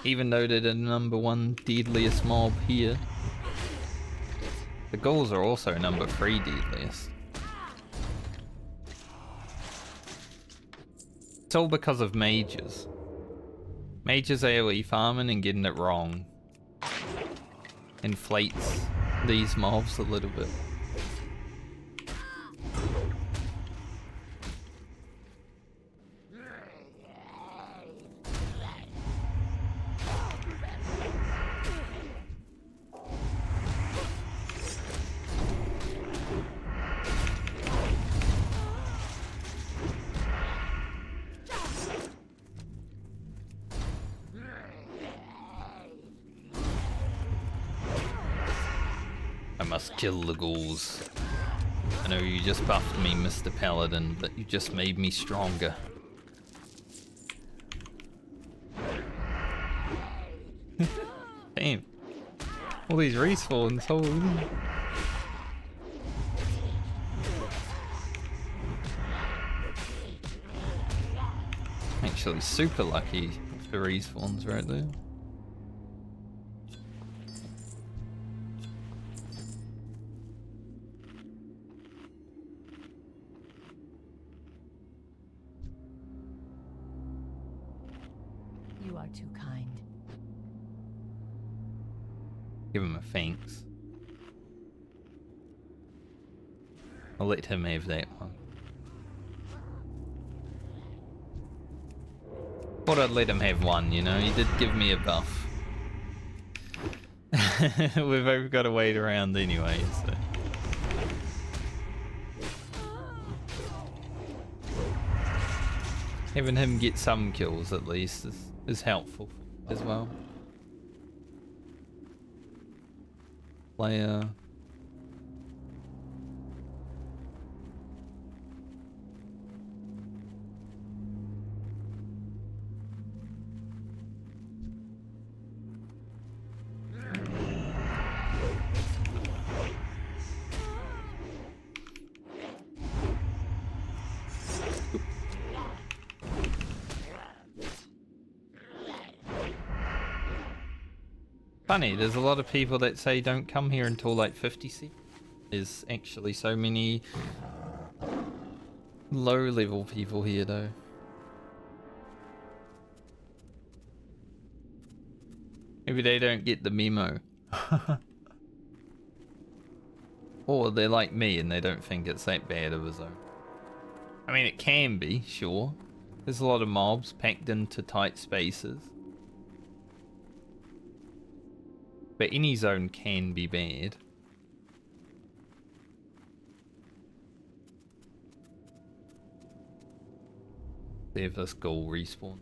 Even though they're the #1 deadliest mob here. The ghouls are also #3 deadliest. It's all because of mages. Mages AoE farming and getting it wrong inflates these mobs a little bit. I must kill the ghouls. I know you just buffed me, Mr. Paladin, but you just made me stronger. Damn. All these respawns, holy. Actually super lucky with the respawns right there. You are too kind. Give him a thanks. I'll let him have that one. Thought I'd let him have one, you know? He did give me a buff. We've both got to wait around anyway, so... Having him get some kills at least is helpful as well. Player... Funny, there's a lot of people that say don't come here until like 50C. There's actually so many low level people here though. Maybe they don't get the memo. Or they're like me and they don't think it's that bad of a zone. I mean, it can be, sure. There's a lot of mobs packed into tight spaces. But any zone can be bad. See if this ghoul respawn.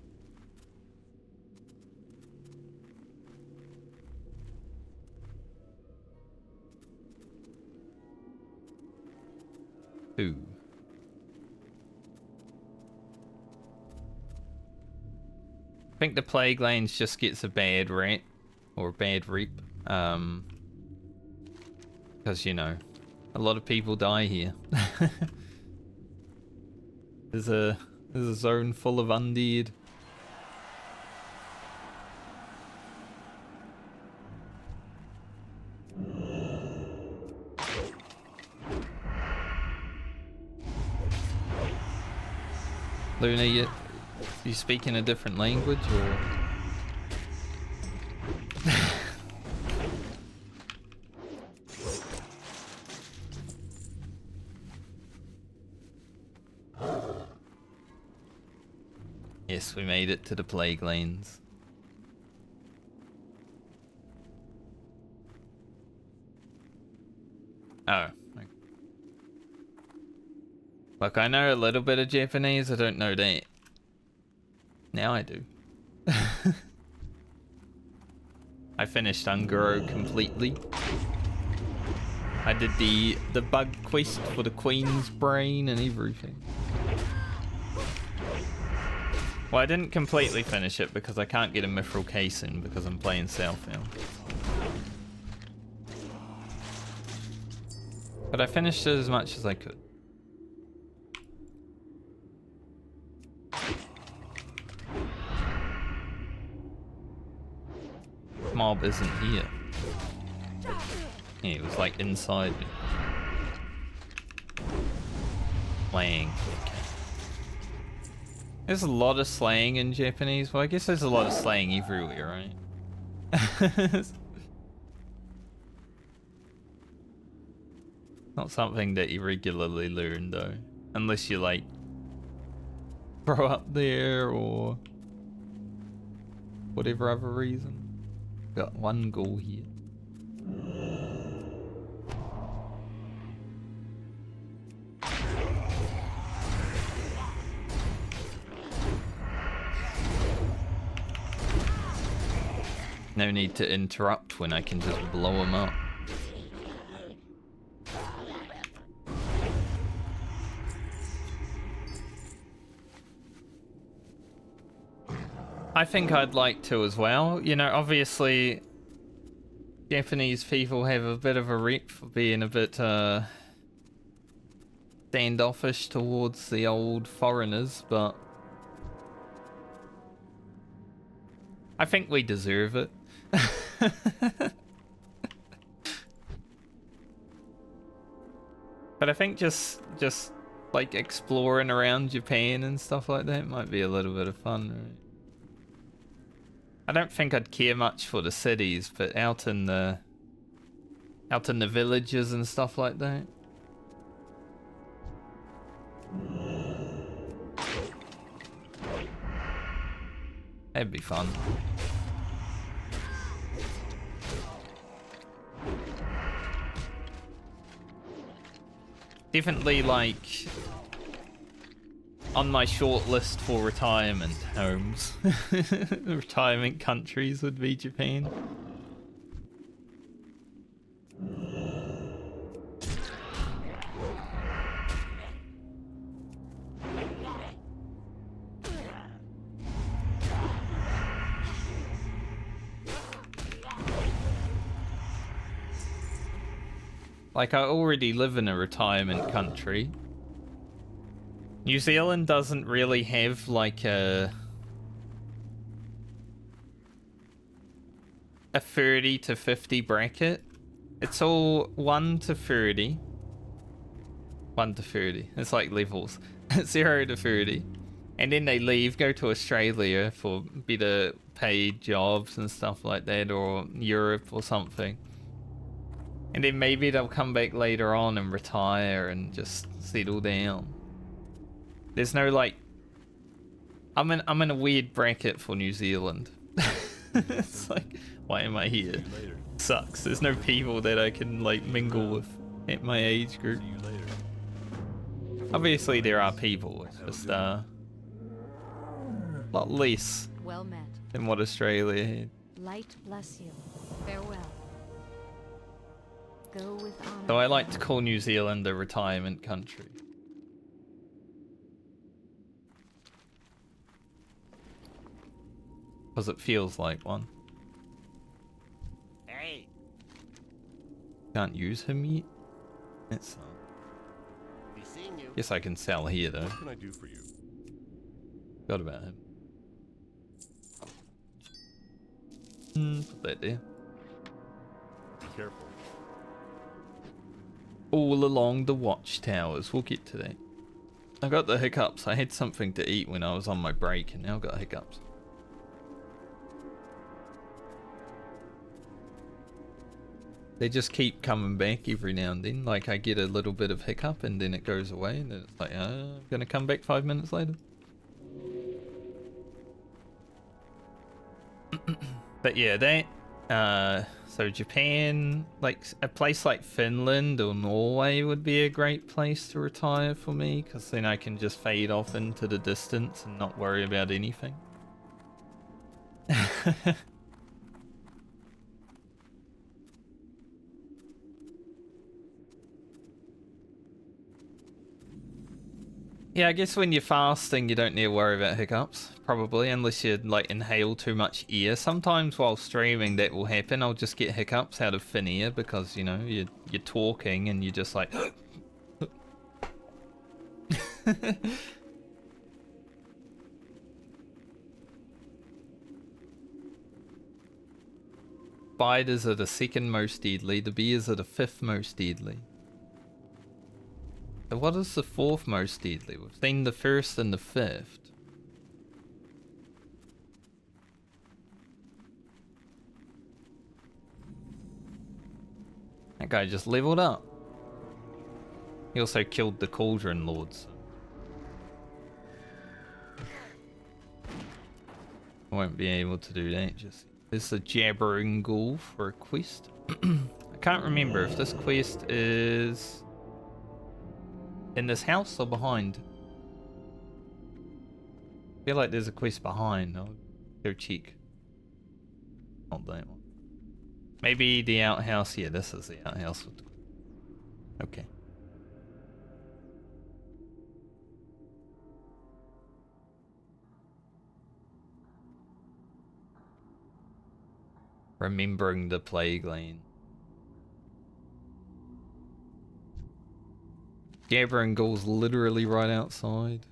Ooh. I think the Plague Lanes just gets a bad rap, or a bad rep, because, you know, a lot of people die here. There's a zone full of undead. Luna, you speak in a different language, or? Yes, we made it to the Plague Lanes. Oh. Okay. Look, I know a little bit of Japanese, I don't know that. Now I do. I finished Unguro completely. I did the bug quest for the Queen's brain and everything. Well, I didn't completely finish it because I can't get a mithril casing because I'm playing South now. But I finished it as much as I could. Mob isn't here. Yeah, it was like inside me. Slaying. Okay. There's a lot of slaying in Japanese. Well, I guess there's a lot of slaying everywhere, right? Not something that you regularly learn though. Unless you like grow up there or whatever other reason. Got one goal here. No need to interrupt when I can just blow them up. I think I'd like to as well. You know, obviously, Japanese people have a bit of a rep for being a bit standoffish towards the old foreigners, but I think we deserve it. But I think just like exploring around Japan and stuff like that might be a little bit of fun, right? I don't think I'd care much for the cities, but out in the villages and stuff like that. That'd be fun. Definitely like on my short list for retirement homes. Retirement countries would be Japan. Like, I already live in a retirement country. New Zealand doesn't really have like a a 30 to 50 bracket. It's all 1 to 30. 1 to 30. It's like levels. 0 to 30. And then they leave, go to Australia for better paid jobs and stuff like that, or Europe or something. And then maybe they'll come back later on and retire and just settle down. There's no like... I'm in a weird bracket for New Zealand. It's like, why am I here? See you later. Sucks. There's no people that I can like mingle with at my age group. See you later. Obviously there are people, it's just a lot less Well met. than what Australia had. Light bless you. Farewell. Go with honor. So I like to call New Zealand a retirement country. Because it feels like one. Hey, Can't use him yet? That's be seeing you. guess I can sell here though. What can I do for you? Forgot about him. Put that there. Be careful. All along the watchtowers. We'll get to that. I got the hiccups. I had something to eat when I was on my break and now I've got hiccups. They just keep coming back every now and then. Like I get a little bit of hiccup and then it goes away and then it's like, I'm gonna come back 5 minutes later. But yeah, that so Japan, like a place like Finland or Norway would be a great place to retire for me, because then I can just fade off into the distance and not worry about anything. Yeah, I guess when you're fasting, you don't need to worry about hiccups, probably, unless you like inhale too much air. Sometimes while streaming, that will happen. I'll just get hiccups out of thin air because, you know, you're talking and you're just like. Spiders are the second most deadly. The bees are the fifth most deadly. So what is the fourth most deadly? We've seen the first and the fifth. That guy just leveled up. He also killed the Cauldron Lords. I won't be able to do that just. There's a Jabbering Ghoul for a quest. I can't remember if this quest is in this house or behind. I feel like there's a quest behind. I'll go check. Not that one. Maybe the outhouse. Yeah, this is the outhouse. Okay. Remembering the Plague Lane. Jabbering Ghoul's literally right outside.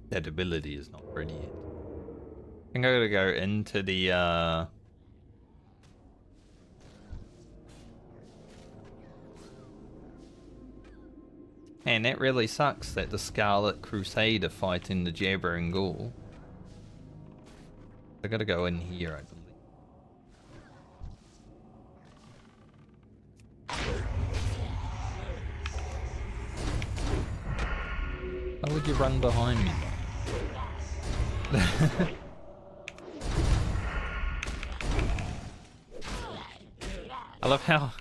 That ability is not ready yet. I think I gotta go into the Man, that really sucks that the Scarlet Crusader fighting the Jabbering Ghoul. I gotta go in here, I believe. Why would you run behind me? I love how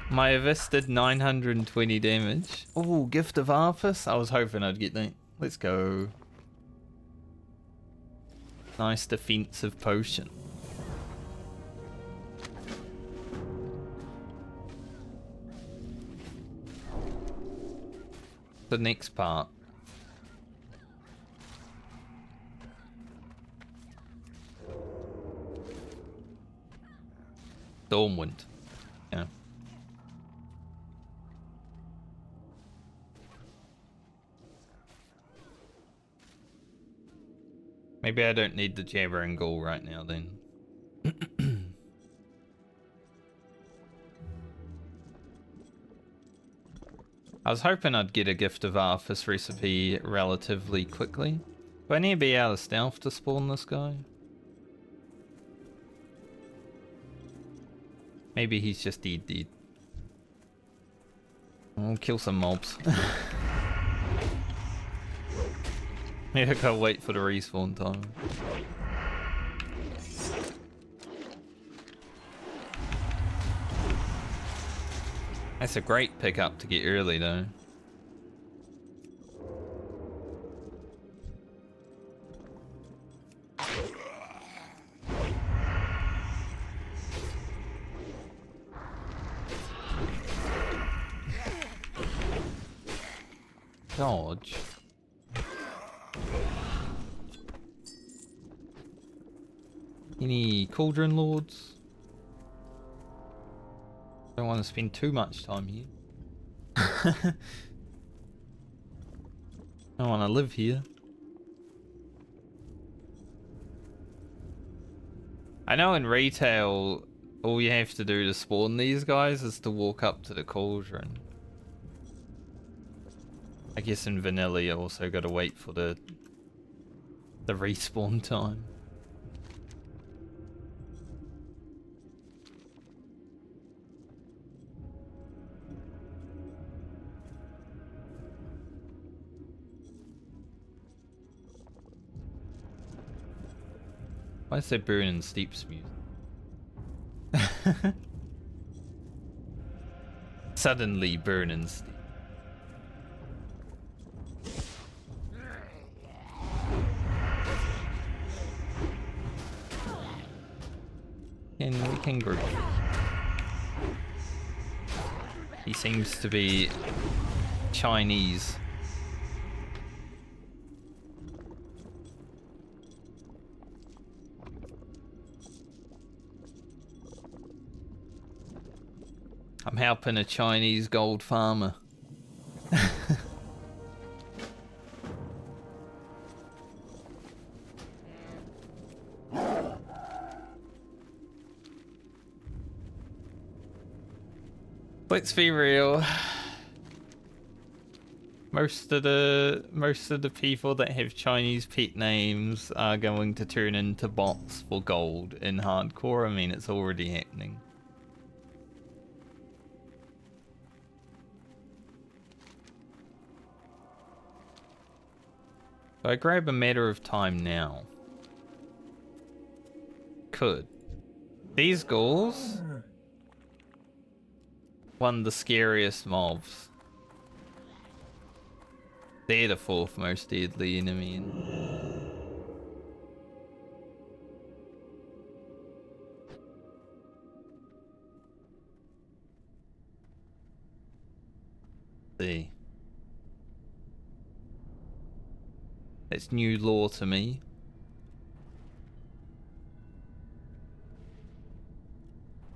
my Avis did 920 damage. Oh, Gift of Arthas. I was hoping I'd get that. Let's go. Nice defensive potion. The next part. Stormwind. Yeah. Maybe I don't need the jabbering ghoul right now then. I was hoping I'd get a Gift of Arthas recipe relatively quickly. Do I need to be out of stealth to spawn this guy? Maybe he's just dead. I'll kill some mobs. Maybe I gotta wait for the respawn time. That's a great pickup to get early though. Dodge. Any cauldron lords? Don't want to spend too much time here. I don't want to live here. I know in retail, all you have to do to spawn these guys is to walk up to the cauldron. I guess in vanilla you also got to wait for the respawn time. Why is there Burning Steeps music? Suddenly Burning Steep. We can group. He seems to be Chinese. I'm helping a Chinese gold farmer. Let's be real. Most of the people that have Chinese pet names are going to turn into bots for gold in hardcore. I mean, it's already happening. So I grab a matter of time now. Could. These ghouls won the scariest mobs. They're the fourth most deadly enemy. See. It's new lore to me.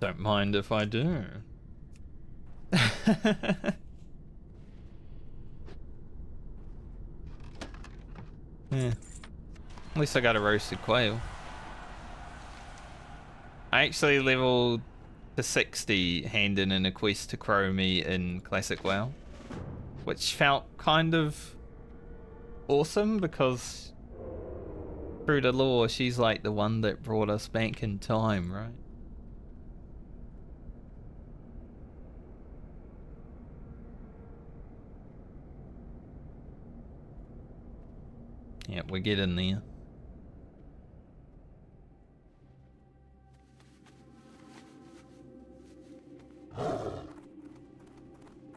Don't mind if I do. Yeah. At least I got a roasted quail. I actually leveled to 60 handing in a quest to Chromie in Classic WoW, which felt kind of awesome because through the lore she's like the one that brought us back in time, right? Yeah, we're getting there.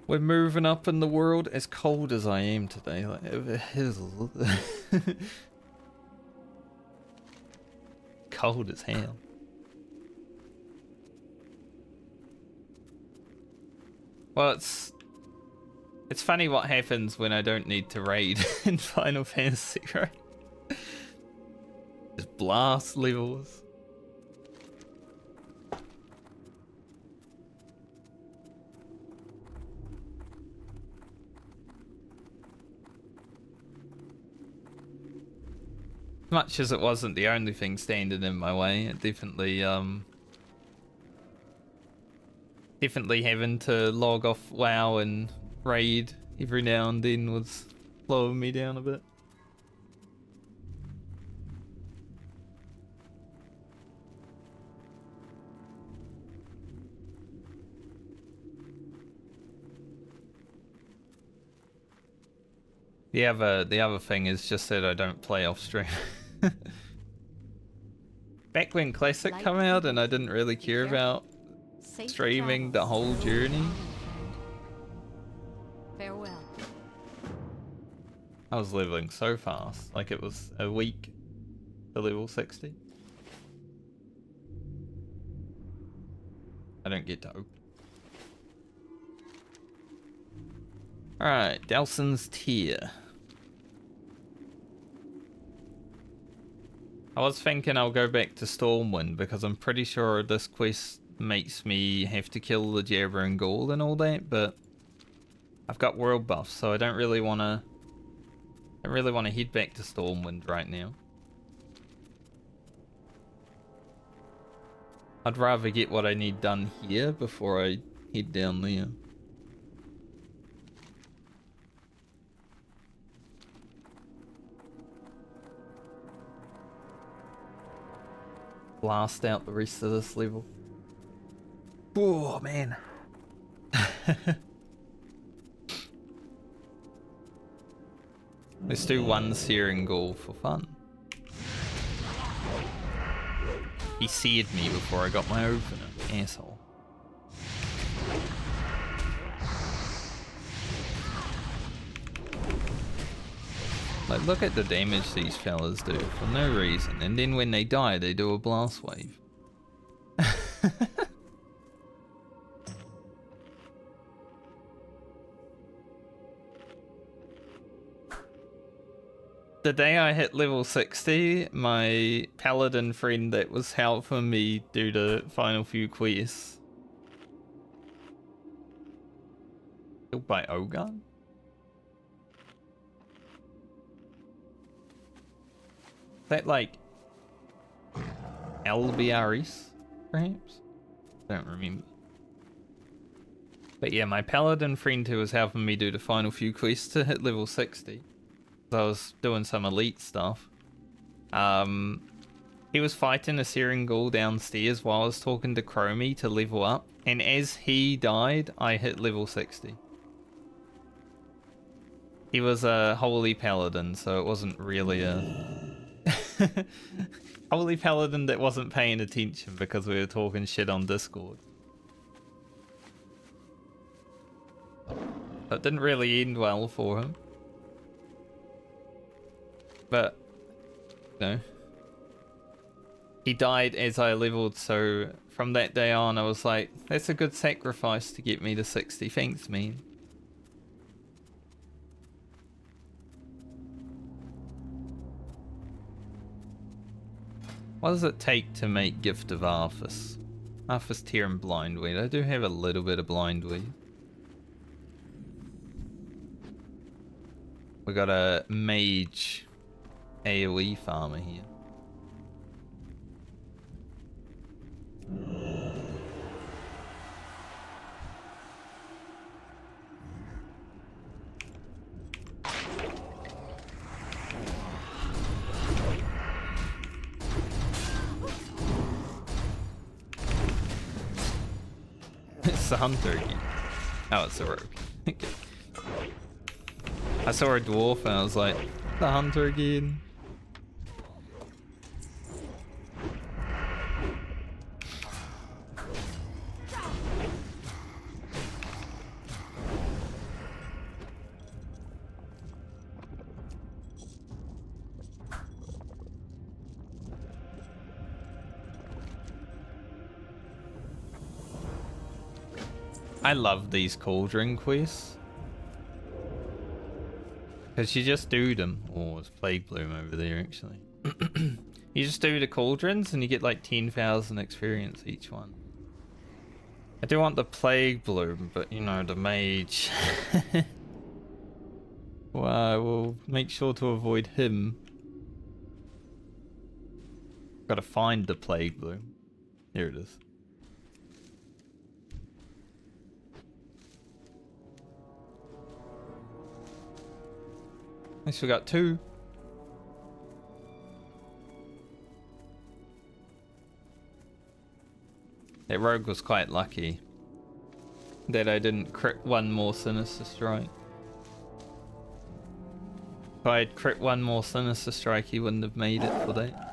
We're moving up in the world. As cold as I am today, like cold as hell. Well, it's funny what happens when I don't need to raid in Final Fantasy, right? Just blast levels. much as it wasn't the only thing standing in my way, it definitely definitely having to log off WoW and raid every now and then was slowing me down a bit. The other thing is just that I don't play off stream. Back when Classic come out and I didn't really care about streaming the whole journey. Farewell. I was leveling so fast, like it was a week to level 60. I don't get to open. Alright, Delson's Tier. I was thinking I'll go back to Stormwind because I'm pretty sure this quest makes me have to kill the Jabber and Ghoul and all that, but I've got world buffs, so I don't really want to head back to Stormwind right now. I'd rather get what I need done here before I head down there. Blast out the rest of this level. Oh man. Let's do one Searing Ghoul for fun. He seared me before I got my opener, asshole. Like, look at the damage these fellas do for no reason, and then when they die, they do a blast wave. The day I hit level 60, my paladin friend that was helping me do the final few quests killed by Ogun? Is that like LBRS, perhaps? I don't remember. But yeah, my paladin friend who was helping me do the final few quests to hit level 60. I was doing some elite stuff. He was fighting a Searing Ghoul downstairs while I was talking to Chromie to level up, and as he died, I hit level 60. He was a holy paladin, so it wasn't really a holy paladin that wasn't paying attention because we were talking shit on Discord. That didn't really end well for him. But, no. He died as I leveled, so from that day on I was like, that's a good sacrifice to get me to 60, thanks man. What does it take to make Gift of Arthas? Arthas Tear and Blindweed. I do have a little bit of Blindweed. We got a mage AoE farmer here. It's the hunter again. Oh, it's a rogue. Okay. I saw a dwarf and I was like, the hunter again. I love these cauldron quests. Because you just do them. Oh, it's Plague Bloom over there actually. You just do the cauldrons and you get like 10,000 experience each one. I do want the Plague Bloom, but you know, the mage. Well, I will make sure to avoid him. Gotta find the plague bloom. Here it is. At least we got 2. That rogue was quite lucky that I didn't crit 1 more Sinister Strike. If I had crit 1 more Sinister Strike, he wouldn't have made it for that.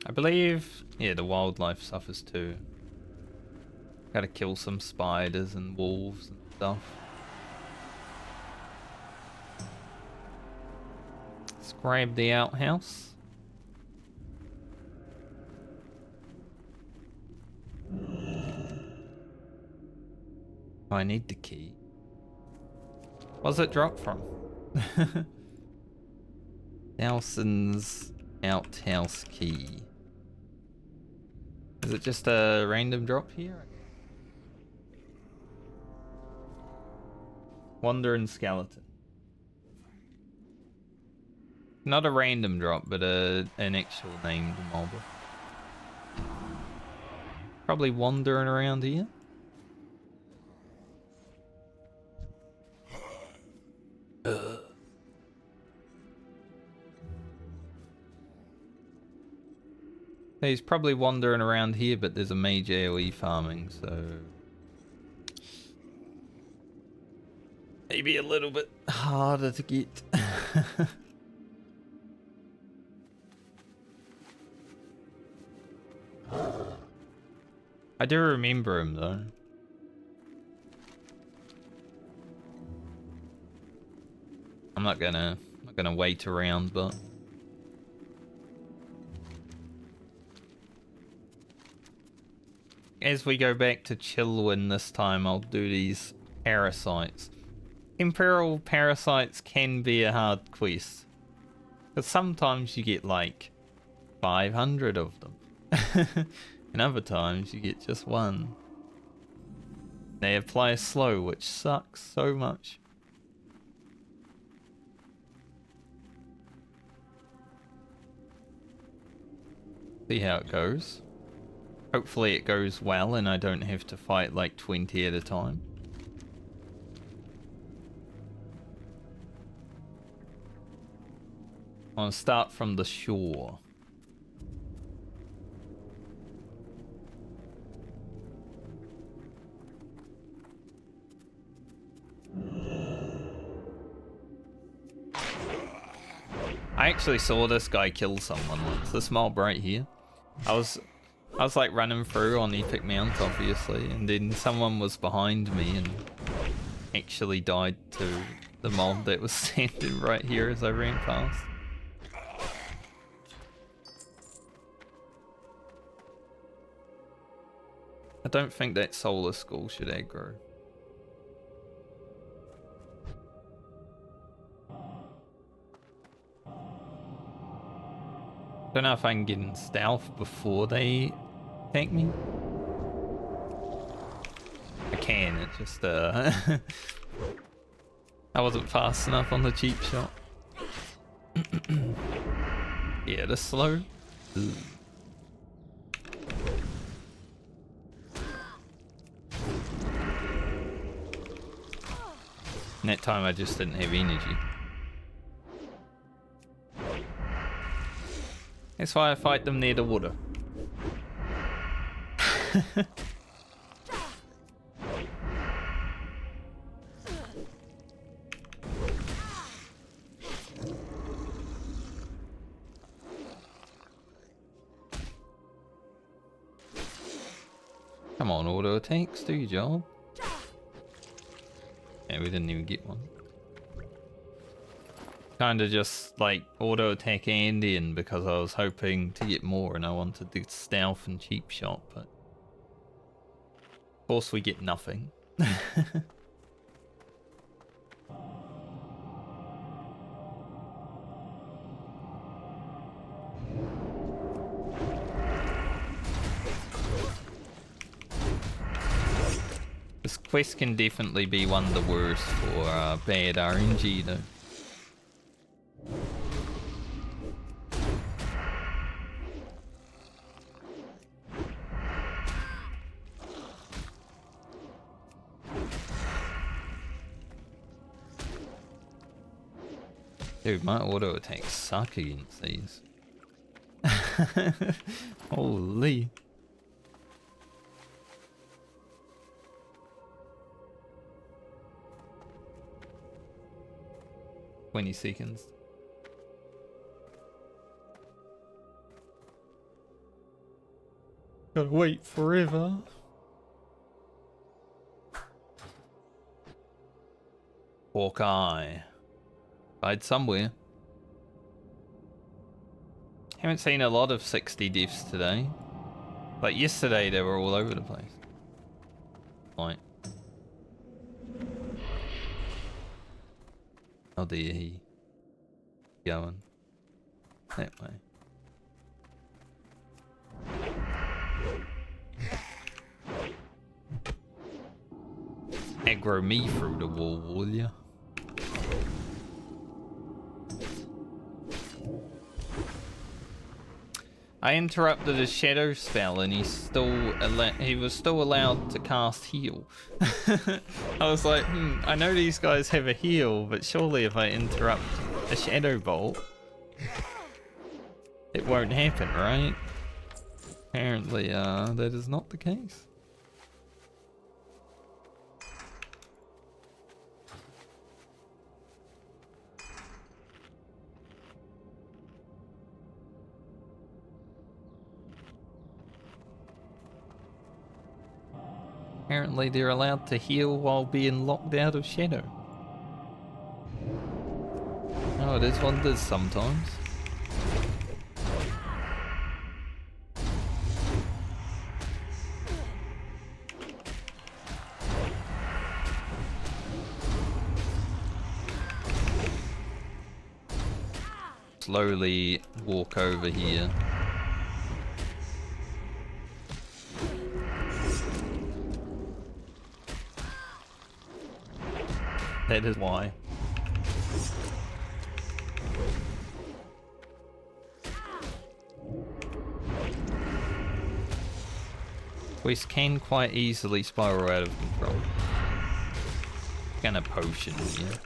I believe, yeah, the wildlife suffers too. Gotta kill some spiders and wolves and stuff. Let's grab the outhouse. Oh, I need the key. What's it drop from? Nelson's outhouse key. Is it just a random drop here? Wandering skeleton. Not a random drop, but an actual named mob. Probably wandering around here. He's probably wandering around here, but there's a mage AoE farming, so maybe a little bit harder to get. I do remember him though. I'm not gonna wait around, but as we go back to Chillwyn this time, I'll do these parasites. Imperial parasites can be a hard quest, because sometimes you get like 500 of them, and other times you get just 1. They apply slow, which sucks so much. See how it goes. Hopefully it goes well and I don't have to fight like 20 at a time. I'll start from the shore. I actually saw this guy kill someone once. This mob right here. I was like running through on Epic Mount, obviously, and then someone was behind me and actually died to the mob that was standing right here as I ran past. I don't think that Solar Skull should aggro. Don't know if I can get in stealth before they attack me. I can, it's just I wasn't fast enough on the cheap shot. Yeah, the slow. Ooh. And that time I just didn't have energy. That's why I fight them near the water. Come on, auto attacks, do your job. Yeah, we didn't even get one. Kinda just like auto attack Andean because I was hoping to get more and I wanted the stealth and cheap shot, but of course we get nothing. This quest can definitely be one of the worst for bad RNG though. Dude, my auto attacks suck against these. Holy. "20 seconds. Gotta wait forever. Hawkeye. Died somewhere. Haven't seen a lot of 60 deaths today. Like yesterday they were all over the place. Like. How dare he going that way? Aggro me through the wall, will ya? I interrupted his shadow spell and he was still allowed to cast heal. I was like, I know these guys have a heal, but surely if I interrupt a shadow bolt, it won't happen, right? Apparently, that is not the case. Apparently they're allowed to heal while being locked out of shadow. Oh, it is what it is sometimes. Slowly walk over here. That is why. Quest can quite easily spiral out of control. Gonna potion here.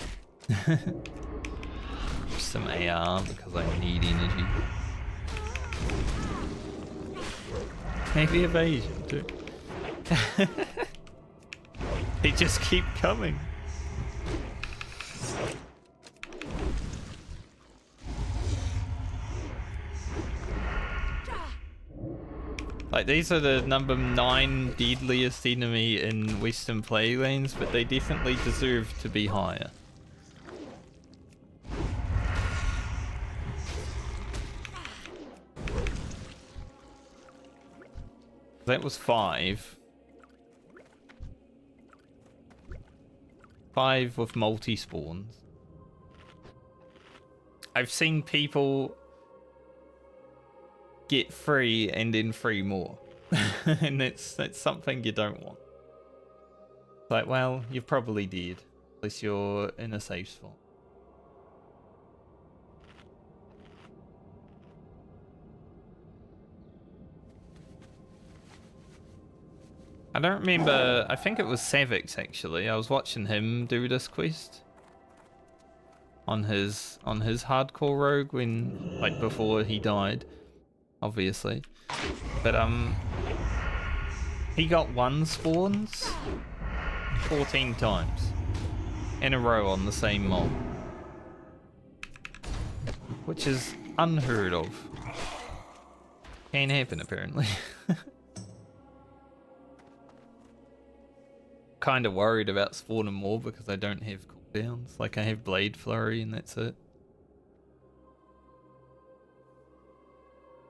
Some AR because I need energy. Maybe evasion too. They just keep coming. Like, these are the number 9 deadliest enemy in Western play lanes, but they definitely deserve to be higher. That was 5. 5 with multi-spawns. I've seen people get 3 and then 3 more. And that's something you don't want. Like, well, you're probably dead. Unless you're in a safe spot. I don't remember, I think it was Savix actually. I was watching him do this quest. On his hardcore rogue when, like, before he died. Obviously. But he got 1 spawns 14 times in a row on the same mob, which is unheard of. Can't happen apparently. Kind of worried about spawning more because I don't have cooldowns. Like, I have Blade Flurry and that's it.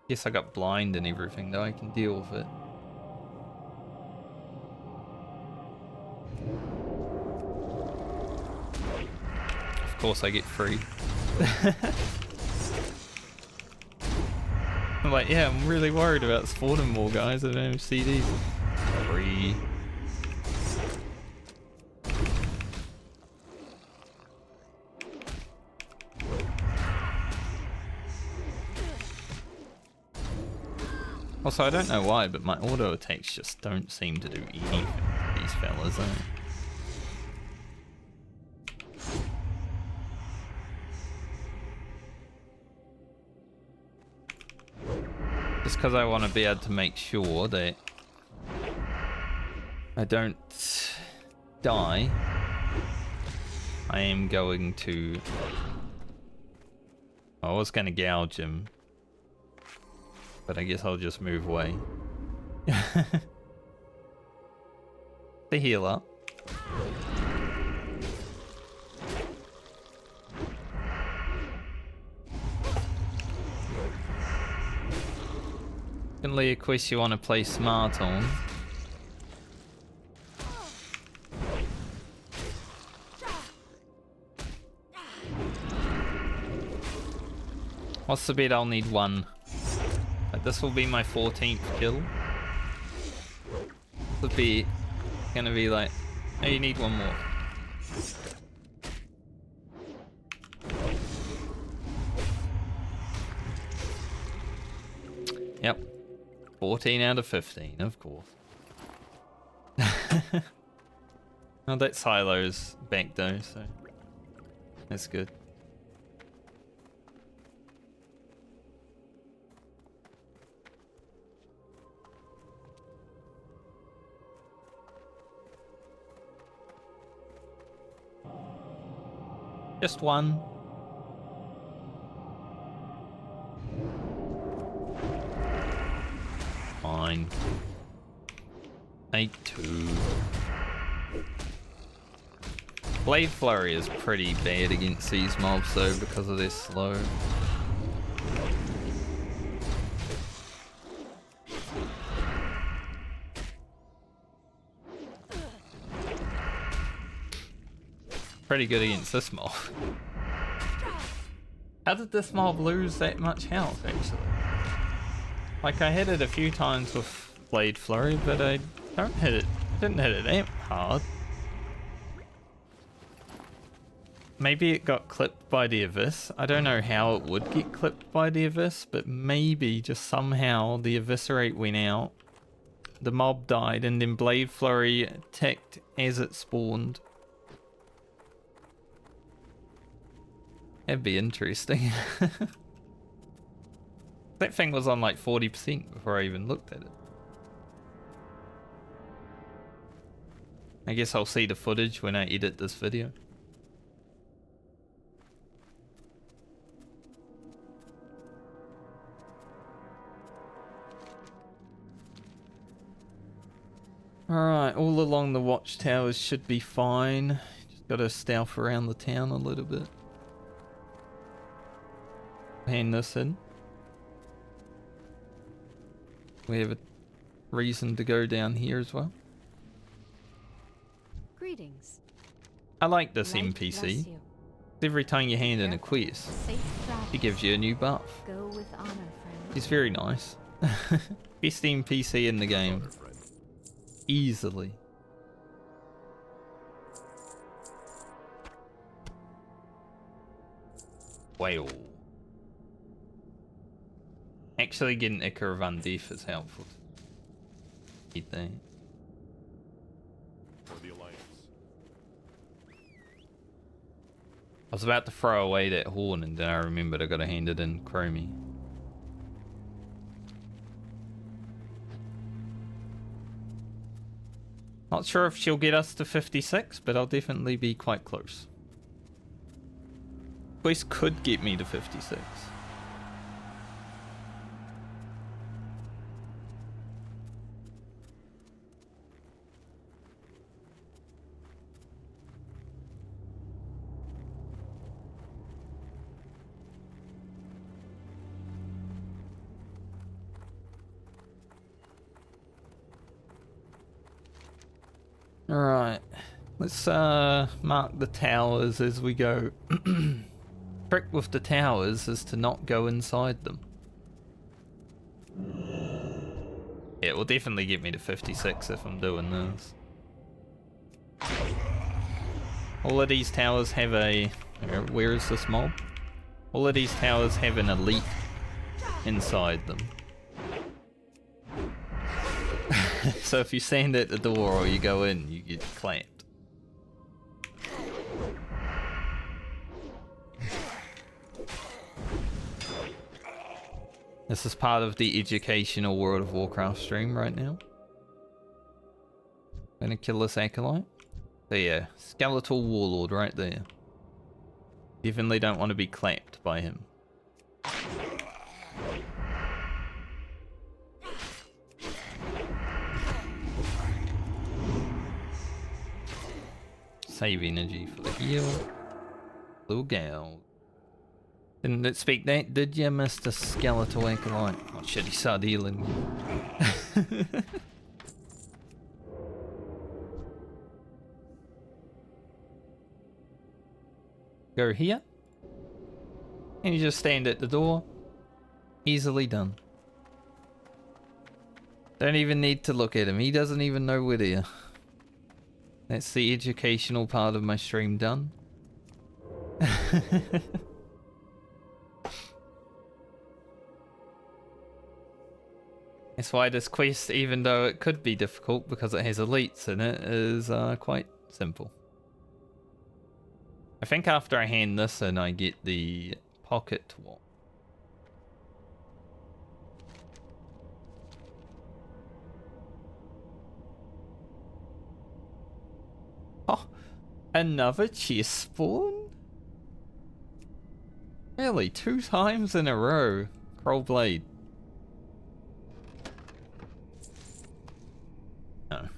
Yes, I got blind and everything, though. I can deal with it. Of course, I get free. I'm like, yeah, I'm really worried about spawning more guys. I don't have CDs. Free. Also, I don't know why, but my auto attacks just don't seem to do anything with these fellas, eh? Just because I want to be able to make sure that I don't die, I am going to... I was going to gouge him, but I guess I'll just move away. The healer. Definitely a quest you want to play smart on. What's the bet I'll need one? Like, this will be my 14th kill. The bet gonna be like, oh, you need one more. Yep. 14 out of 15, of course. Oh, that silo's back though, so that's good. Just one. Fine. 8-2. Blade Flurry is pretty bad against these mobs though because of their slow. Pretty good against this mob. How did this mob lose that much health actually? Like, I hit it a few times with Blade Flurry, but I didn't hit it that hard. Maybe it got clipped by the Abyss. I don't know how it would get clipped by the Abyss, but maybe just somehow the Eviscerate went out, the mob died, and then Blade Flurry attacked as it spawned. That'd be interesting. That thing was on like 40% before I even looked at it. I guess I'll see the footage when I edit this video. Alright, all along the watchtowers should be fine. Just gotta stealth around the town a little bit. Hand this in. We have a reason to go down here as well. Greetings. I like this Light NPC. bless you. Every time you hand in a quest, Safe travel. he gives you a new buff. Go with honor, friend. He's very nice. Best NPC in the game. Easily. Whale. Actually getting Icar of Undeath is helpful. Eat that. For the Alliance. I was about to throw away that horn and then I remembered I gotta hand it in Chromie. Not sure if she'll get us to 56, but I'll definitely be quite close. Quest could get me to 56. Alright, let's mark the towers as we go. Trick with the towers is to not go inside them. Yeah, it will definitely get me to 56 if I'm doing this. All of these towers have a... Where is this mob? All of these towers have an elite inside them. So if you stand at the door or you go in, you get clamped. This is part of the educational World of Warcraft stream right now. Gonna kill this acolyte. There, skeletal warlord right there. Definitely don't want to be clapped by him. Save energy for the heal. Little gal. Didn't expect that, did you, Mr. Skeletal Acolyte? Oh shit, he started healing. Go here. And you just stand at the door. Easily done. Don't even need to look at him. He doesn't even know we're there. That's the educational part of my stream done. That's why this quest, even though it could be difficult because it has elites in it, is quite simple. I think after I hand this in, I get the pocket watch. Oh, another chest spawn? Really, 2 times in a row. Kroll Blade. No.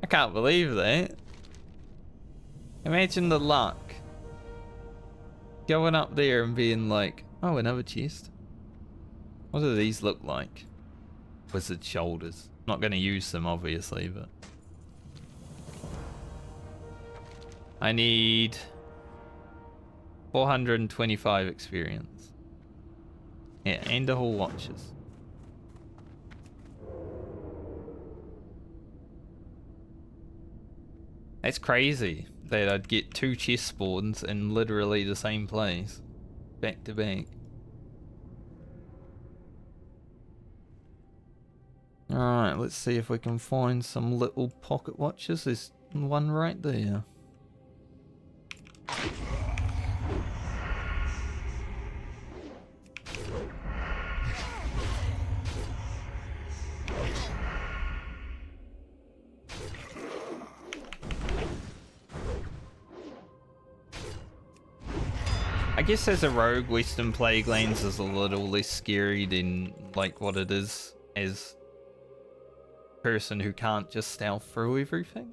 I can't believe that. Imagine the luck. Going up there and being like, oh, another chest. What do these look like? Wizard shoulders. Not going to use them, obviously, but... I need 425 experience. Yeah, and the whole watches. That's crazy that I'd get 2 chest spawns in literally the same place. Back to back. Alright, let's see if we can find some little pocket watches. There's one right there. I guess as a rogue, Western Plaguelands is a little less scary than like what it is as a person who can't just stealth through everything.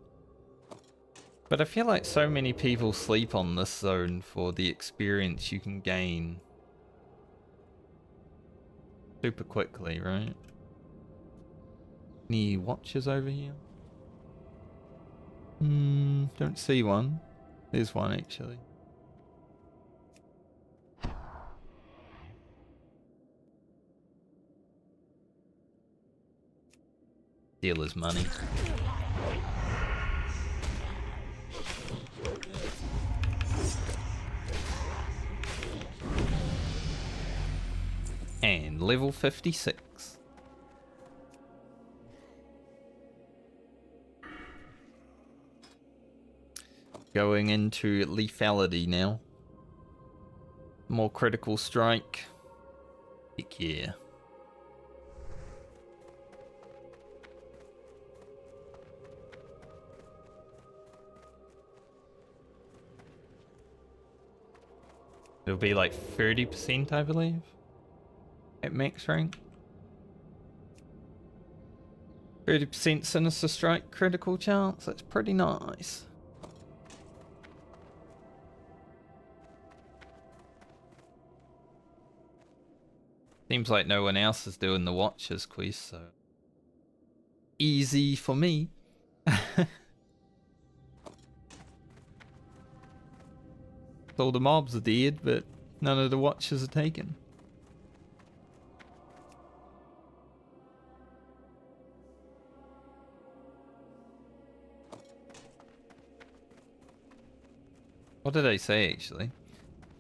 But I feel like so many people sleep on this zone for the experience you can gain super quickly, right? Any watches over here? Don't see one. There's one actually. Dealer's money. And level 56. Going into lethality now. More critical strike. Heck yeah. It'll be like 30%, I believe, at max rank. 30% Sinister Strike critical chance, that's pretty nice. Seems like no one else is doing the Watchers quest, so easy for me. All the mobs are dead, but none of the Watchers are taken. What did they say actually?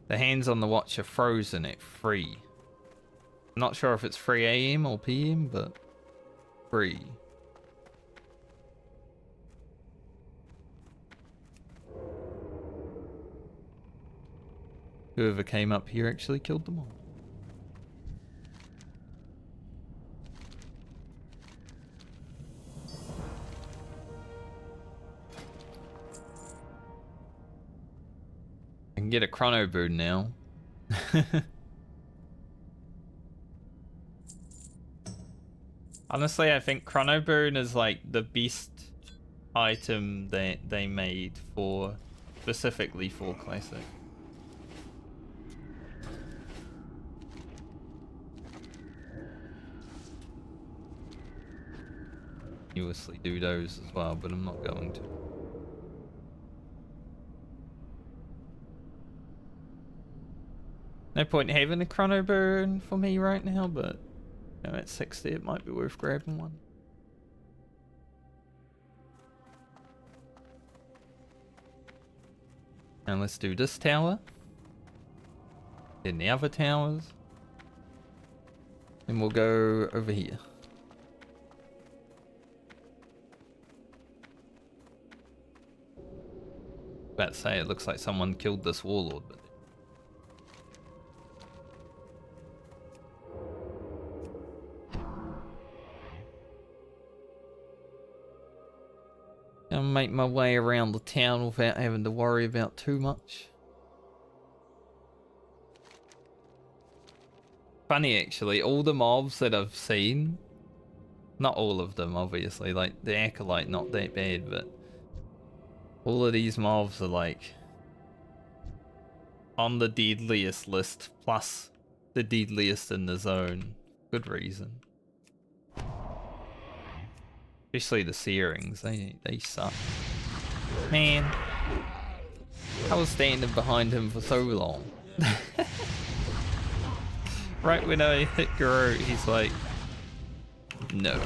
The hands on the watch are frozen at 3. I'm not sure if it's 3 AM or PM, but 3. Whoever came up here actually killed them all. I can get a chrono boon now. Honestly, I think chrono boon is like the best item that they made for specifically for classic. Continuously do those as well, but I'm not going to. No point having a chrono burn for me right now, but you know, at 60 it might be worth grabbing one. And let's do this tower. Then the other towers. And we'll go over here. About to say, it looks like someone killed this warlord, but I'll make my way around the town without having to worry about too much. Funny actually, all the mobs that I've seen, not all of them obviously, like the Acolyte not that bad, but all of these mobs are like on the deadliest list, plus the deadliest in the zone. Good reason. Especially the Searings, they suck. Man, I was standing behind him for so long. Right when I hit Guru, he's like, no.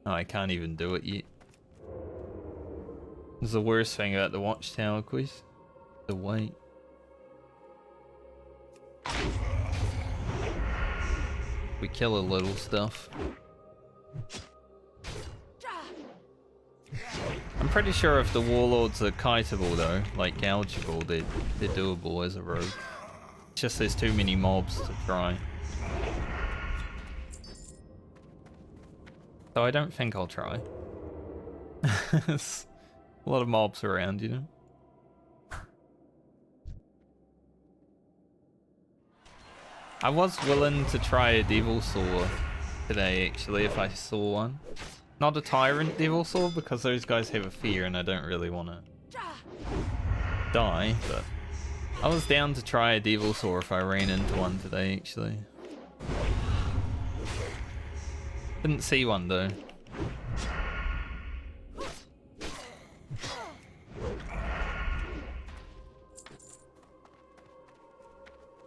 Oh, I can't even do it yet. It's the worst thing about the Watchtower quest. The wait. We kill a little stuff. I'm pretty sure if the warlords are kiteable though, like gougeable, they're doable as a rogue. It's just there's too many mobs to try. So I don't think I'll try. There's a lot of mobs around, you know? I was willing to try a Devil Saw today, actually, if I saw one. Not a Tyrant Devil Saw, because those guys have a fear and I don't really want to die, but I was down to try a Devil Saw if I ran into one today, actually. Didn't see one, though.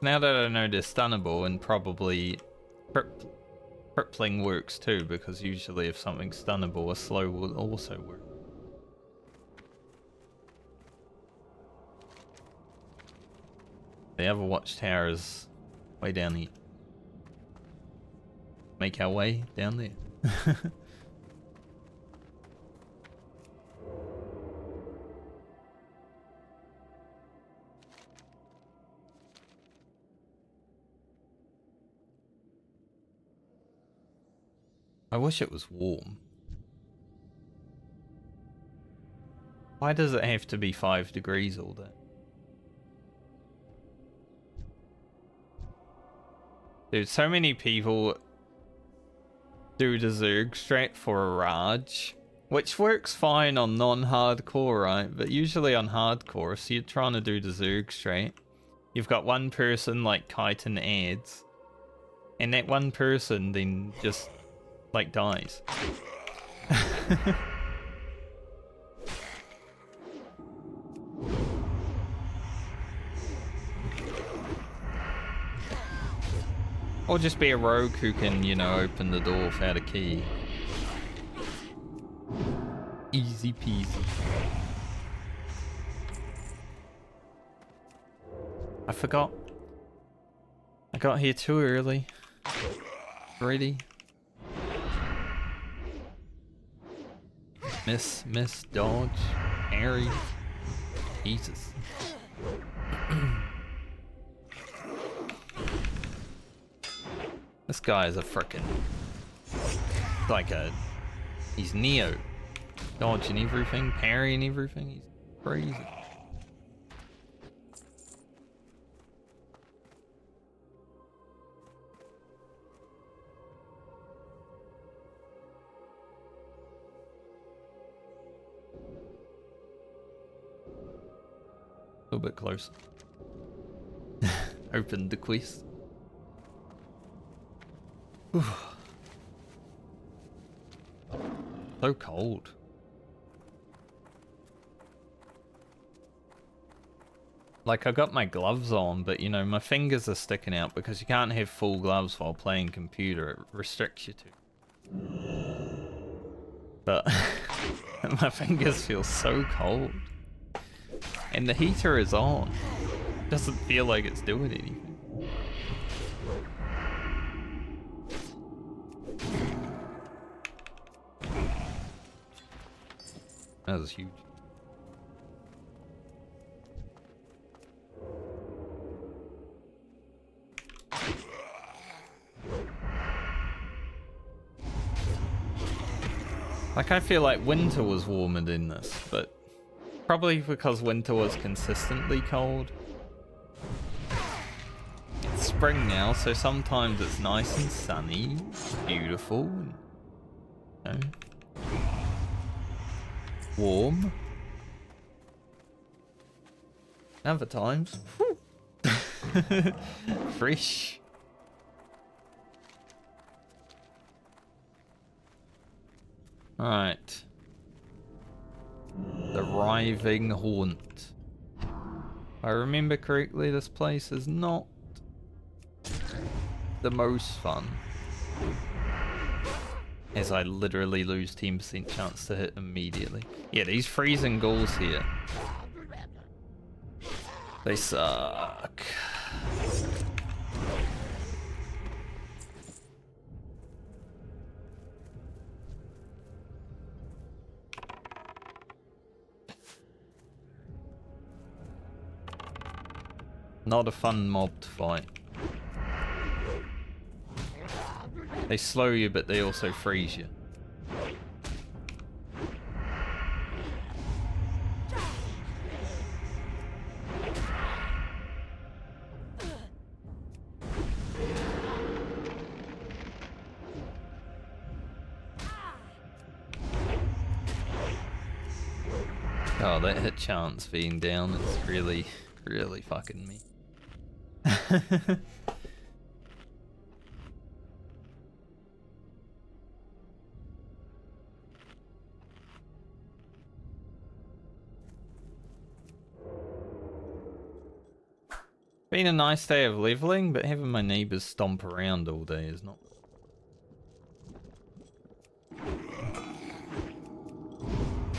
Now that I know they're stunnable, and probably crippling works too, because usually if something's stunnable, a slow will also work. The other watchtower is way down here. Make our way down there. I wish it was warm. Why does it have to be 5 degrees all day? Dude, so many people do the Zerg strat for a Raj, which works fine on non-hardcore, right? But usually on hardcore, so you're trying to do the Zerg strat. You've got one person like Chitin adds, and that one person then just like dies. Or just be a rogue who can, you know, open the door without a key. Easy peasy. I forgot. I got here too early. Ready. Miss, dodge, parry. Jesus. This guy is a frickin' he's Neo. Dodging everything, parrying everything, he's crazy. A little bit close. Opened the quest. So cold. Like, I got my gloves on, but you know, my fingers are sticking out because you can't have full gloves while playing computer. It restricts you to. But my fingers feel so cold. And the heater is on. It doesn't feel like it's doing anything. That was huge. Like, I feel like winter was warmer than this, but probably because winter was consistently cold. It's spring now, so sometimes it's nice and sunny, beautiful, and, you know, warm. Other times, fresh. Alright. The Writhing Haunt. If I remember correctly, this place is not the most fun. As I literally lose 10% chance to hit immediately. Yeah, these freezing ghouls here. They suck. Not a fun mob to fight. They slow you, but they also freeze you. Oh, that hit chance being down is really, really fucking me. Been a nice day of leveling, but having my neighbors stomp around all day is not.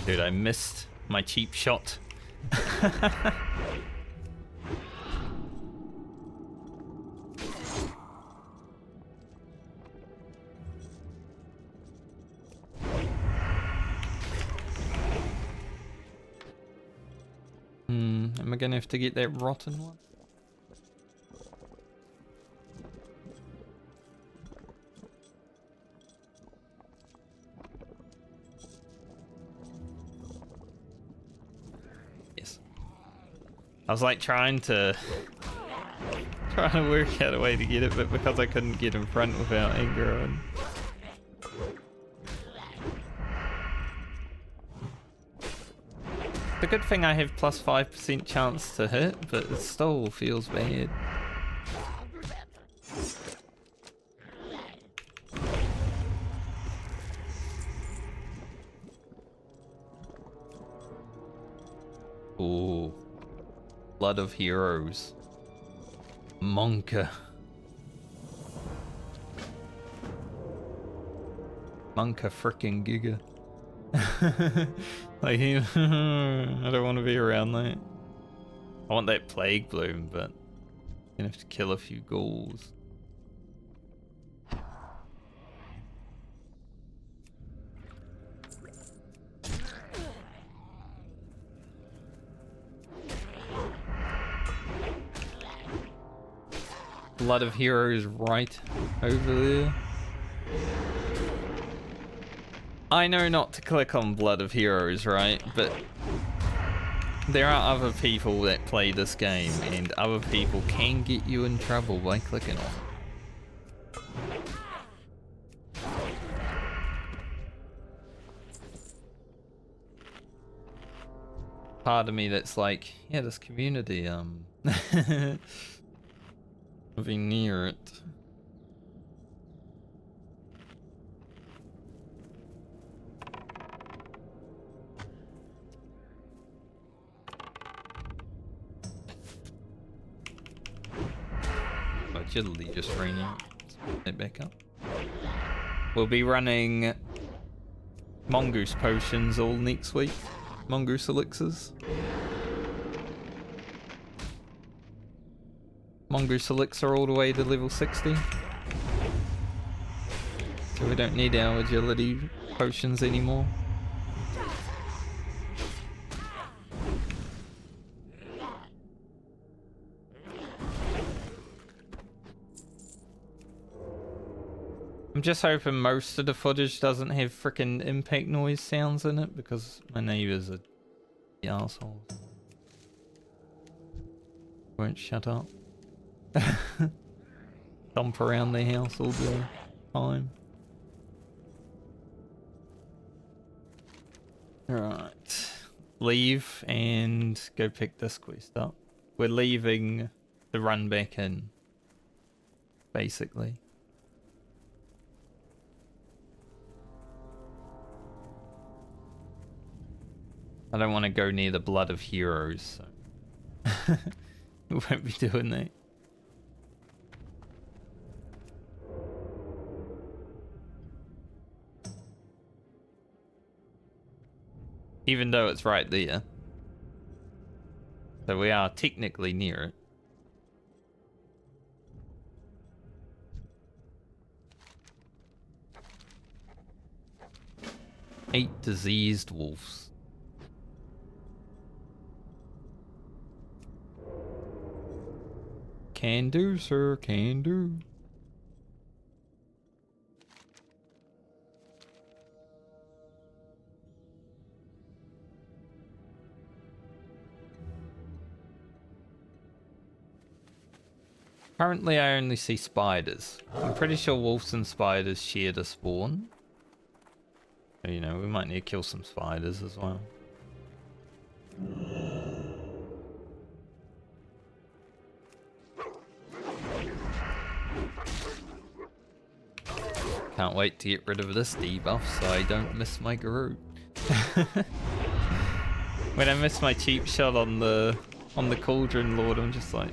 Dude, I missed my cheap shot. Am I gonna have to get that rotten one? Yes. I was like trying to work out a way to get it, but because I couldn't get in front without anger on. It's a good thing I have plus 5% chance to hit, but it still feels bad. Ooh. Blood of Heroes. Monka. Monka frickin' Giga. Like, I don't want to be around that. I want that Plague Bloom, but I'm gonna have to kill a few ghouls. Blood of Heroes right over there. I know not to click on Blood of Heroes, right? But there are other people that play this game, and other people can get you in trouble by clicking on it. Part of me that's like, yeah, this community, living near it. Agility just ran out. Let's put it back up. We'll be running mongoose potions all next week. Mongoose elixirs. Mongoose elixir all the way to level 60. So we don't need our agility potions anymore. I'm just hoping most of the footage doesn't have frickin' impact noise sounds in it because my neighbors are the assholes. Won't shut up. Thump around their house all the time. Alright. Leave and go pick this quest up. We're leaving to run back in. Basically. I don't want to go near the Blood of Heroes, so we won't be doing that. Even though it's right there. So we are technically near it. 8 diseased wolves. Can do, sir, can do. Currently I only see spiders. I'm pretty sure wolves and spiders share the spawn. So, you know, we might need to kill some spiders as well. Can't wait to get rid of this debuff so I don't miss my Groot. When I miss my cheap shot on the Cauldron Lord, I'm just like...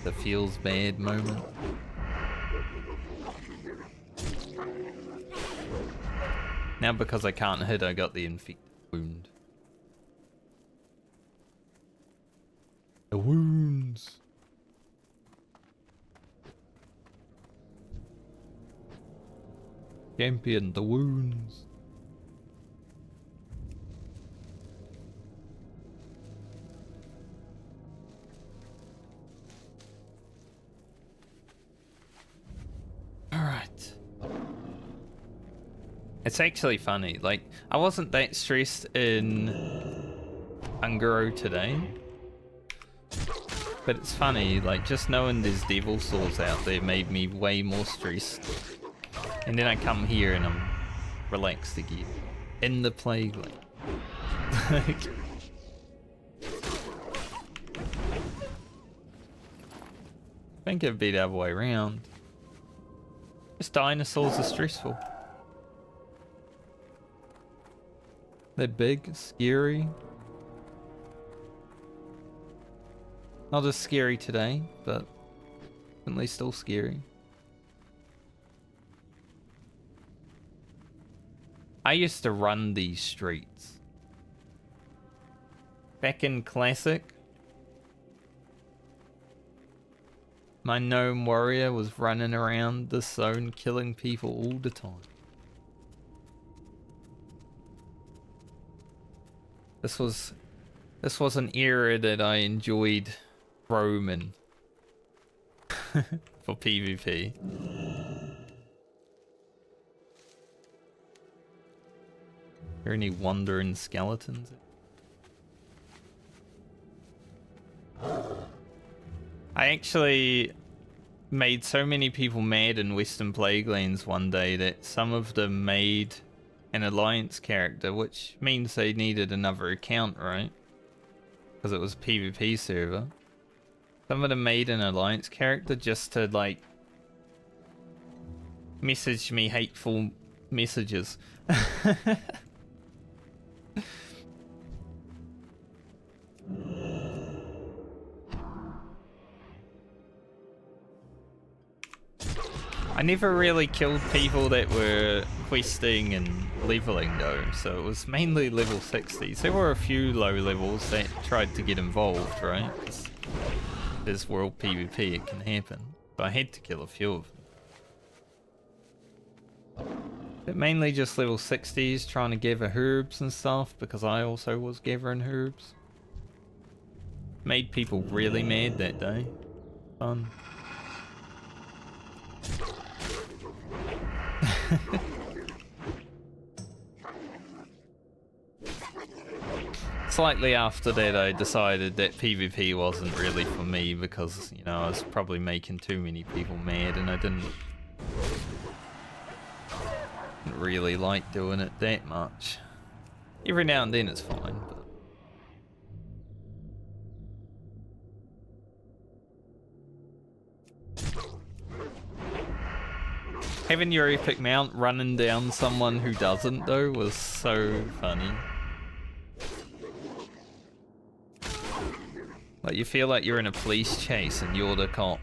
the feels bad moment. Now because I can't hit, I got the infected wound. The wounds! Champion, the wounds. Alright. It's actually funny, like, I wasn't that stressed in Unguro today. But it's funny, like, just knowing there's devil swords out there made me way more stressed. And then I come here and I'm relaxed again. In the plague lane. I think it'd be the other way around. Just dinosaurs are stressful. They're big, scary. Not as scary today, but definitely still scary. I used to run these streets. Back in Classic, my gnome warrior was running around this zone killing people all the time. This was This was an era that I enjoyed roaming for PvP. Are there any wandering skeletons? I actually made so many people mad in Western Plaguelands one day that some of them made an alliance character, which means they needed another account, right? Because it was a PvP server. Some of them made an alliance character just to like message me hateful messages. I never really killed people that were questing and leveling though, so it was mainly level 60s. There were a few low levels that tried to get involved, right? There's world PvP, it can happen. So I had to kill a few of them. But mainly just level 60s, trying to gather herbs and stuff, because I also was gathering herbs. Made people really mad that day. Fun. Slightly after that, I decided that PvP wasn't really for me because, you know, I was probably making too many people mad and I didn't really like doing it that much. Every now and then it's fine, but... Having your epic mount running down someone who doesn't, though, was so funny. Like, you feel like you're in a police chase and you're the cop.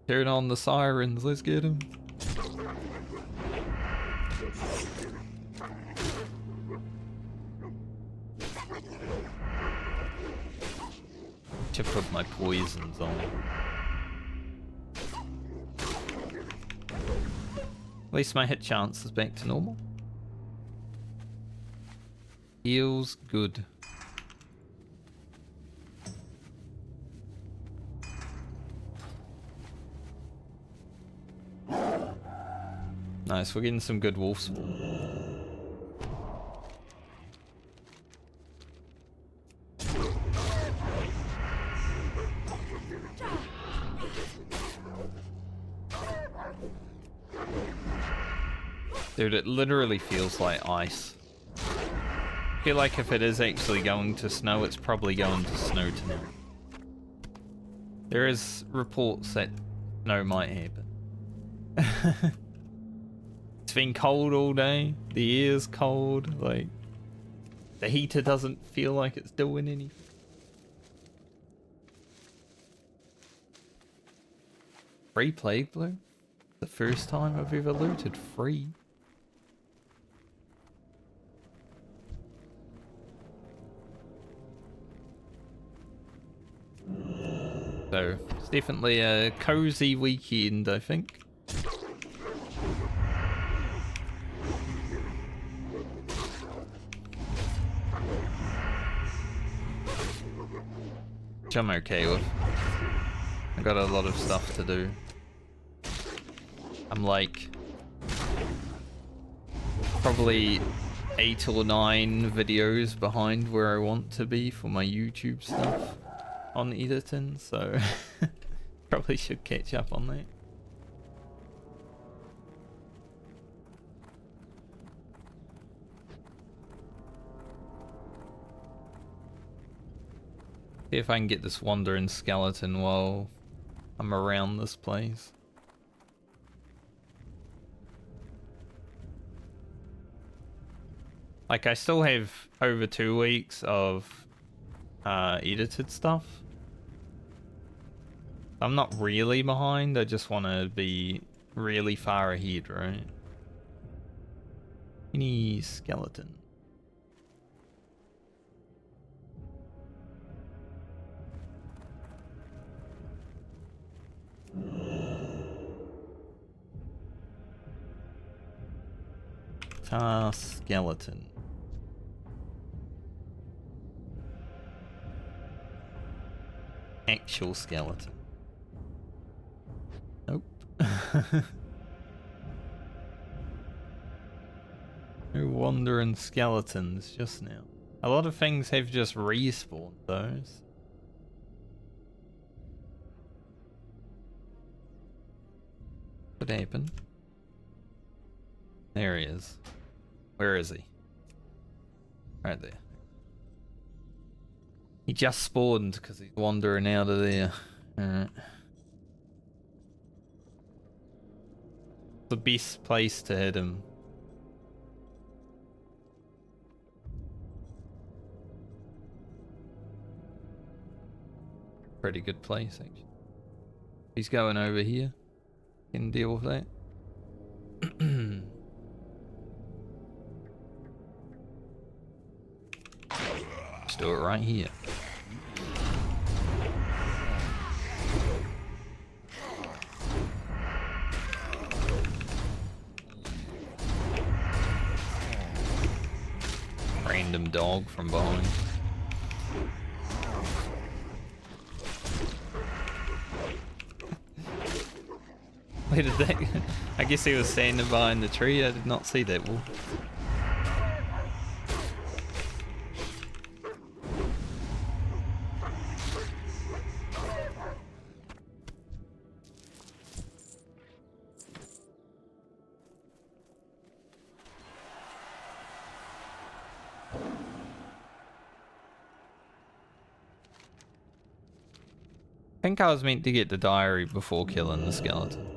Turn on the sirens, let's get him. Should put my poisons on. At least my hit chance is back to normal. Feels good. Nice, we're getting some good wolf spawn. Dude, it literally feels like ice. I feel like if it is actually going to snow, it's probably going to snow tonight. There is reports that snow might happen. It's been cold all day. The air's cold. Like, the heater doesn't feel like it's doing anything. Free Plague Blue? The first time I've ever looted free. So, it's definitely a cozy weekend, I think. Which I'm okay with. I got a lot of stuff to do. I'm like probably 8 or 9 videos behind where I want to be for my YouTube stuff on editing, so probably should catch up on that. See if I can get this wandering skeleton while I'm around this place. Like, I still have over 2 weeks of edited stuff. I'm not really behind, I just want to be really far ahead, right? Any skeleton. Tar skeleton. Actual skeleton. Nope. No wandering skeletons just now. A lot of things have just respawned those. What happened? There he is. Where is he? Right there. He just spawned because he's wandering out of there. Alright. The best place to hit him. Pretty good place, actually. He's going over here. Can deal with that. Just do it right here. Random dog from behind. Where did that go? I guess he was standing behind the tree. I did not see that wolf. I think I was meant to get the diary before killing the skeleton.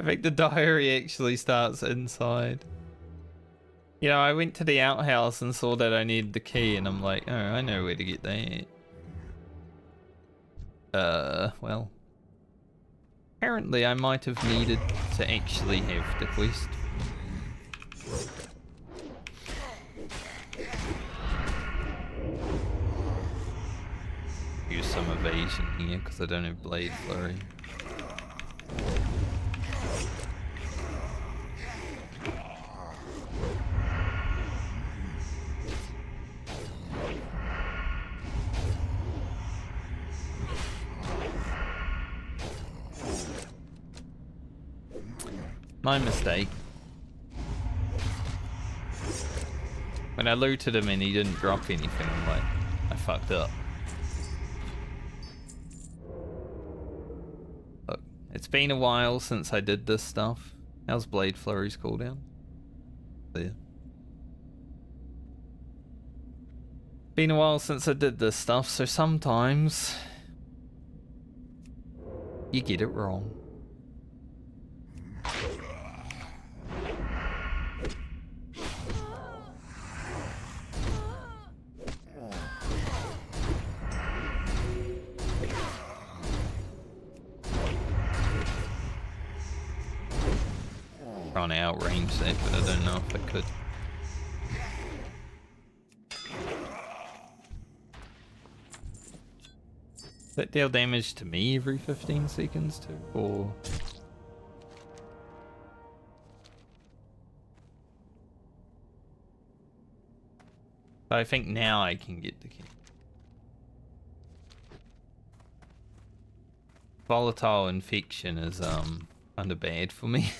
I think the diary actually starts inside. You know, I went to the outhouse and saw that I needed the key, and I'm like, oh, I know where to get that. Well. Apparently I might have needed to actually have the quest. Use some evasion here, because I don't have Blade Flurry. My mistake. When I looted him and he didn't drop anything, I'm like, I fucked up. Look, it's been a while since I did this stuff. How's Blade Flurry's cooldown? There. Been a while since I did this stuff, so sometimes you get it wrong. Trying to outrange that, but I don't know if I could. Does that deal damage to me every 15 seconds too, or? I think now I can get the key. Volatile infection is kinda bad for me.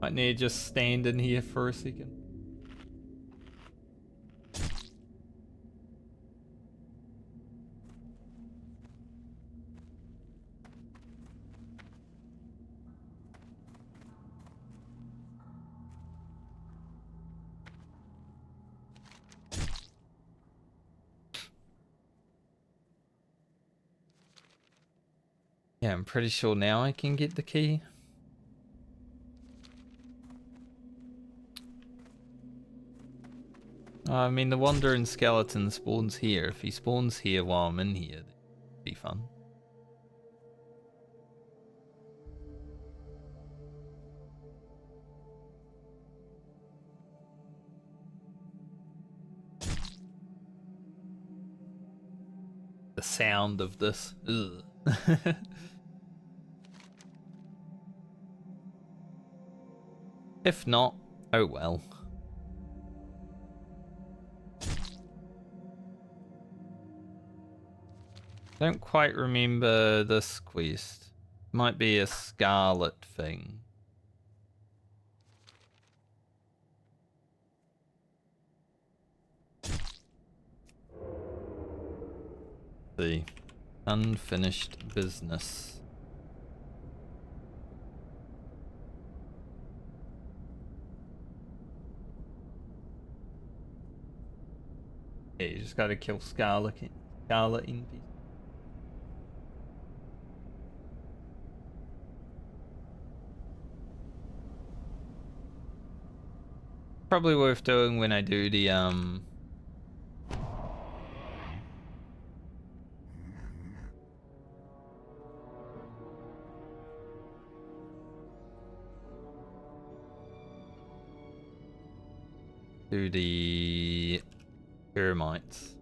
Might need to just stand in here for a second. Yeah, I'm pretty sure now I can get the key. I mean, the wandering skeleton spawns here. If he spawns here while I'm in here, that'd be fun. The sound of this. Ugh. If not, oh well. Don't quite remember this quest. Might be a Scarlet thing. The unfinished business. Yeah, you just gotta kill Scarlet in peace. Probably worth doing when I do the termites.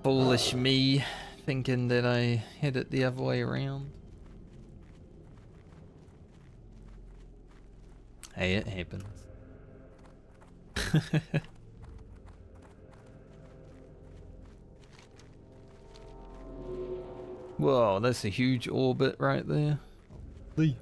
Foolish me, thinking that I had it the other way around. Hey, it happens. Whoa, that's a huge orbit right there. Lee.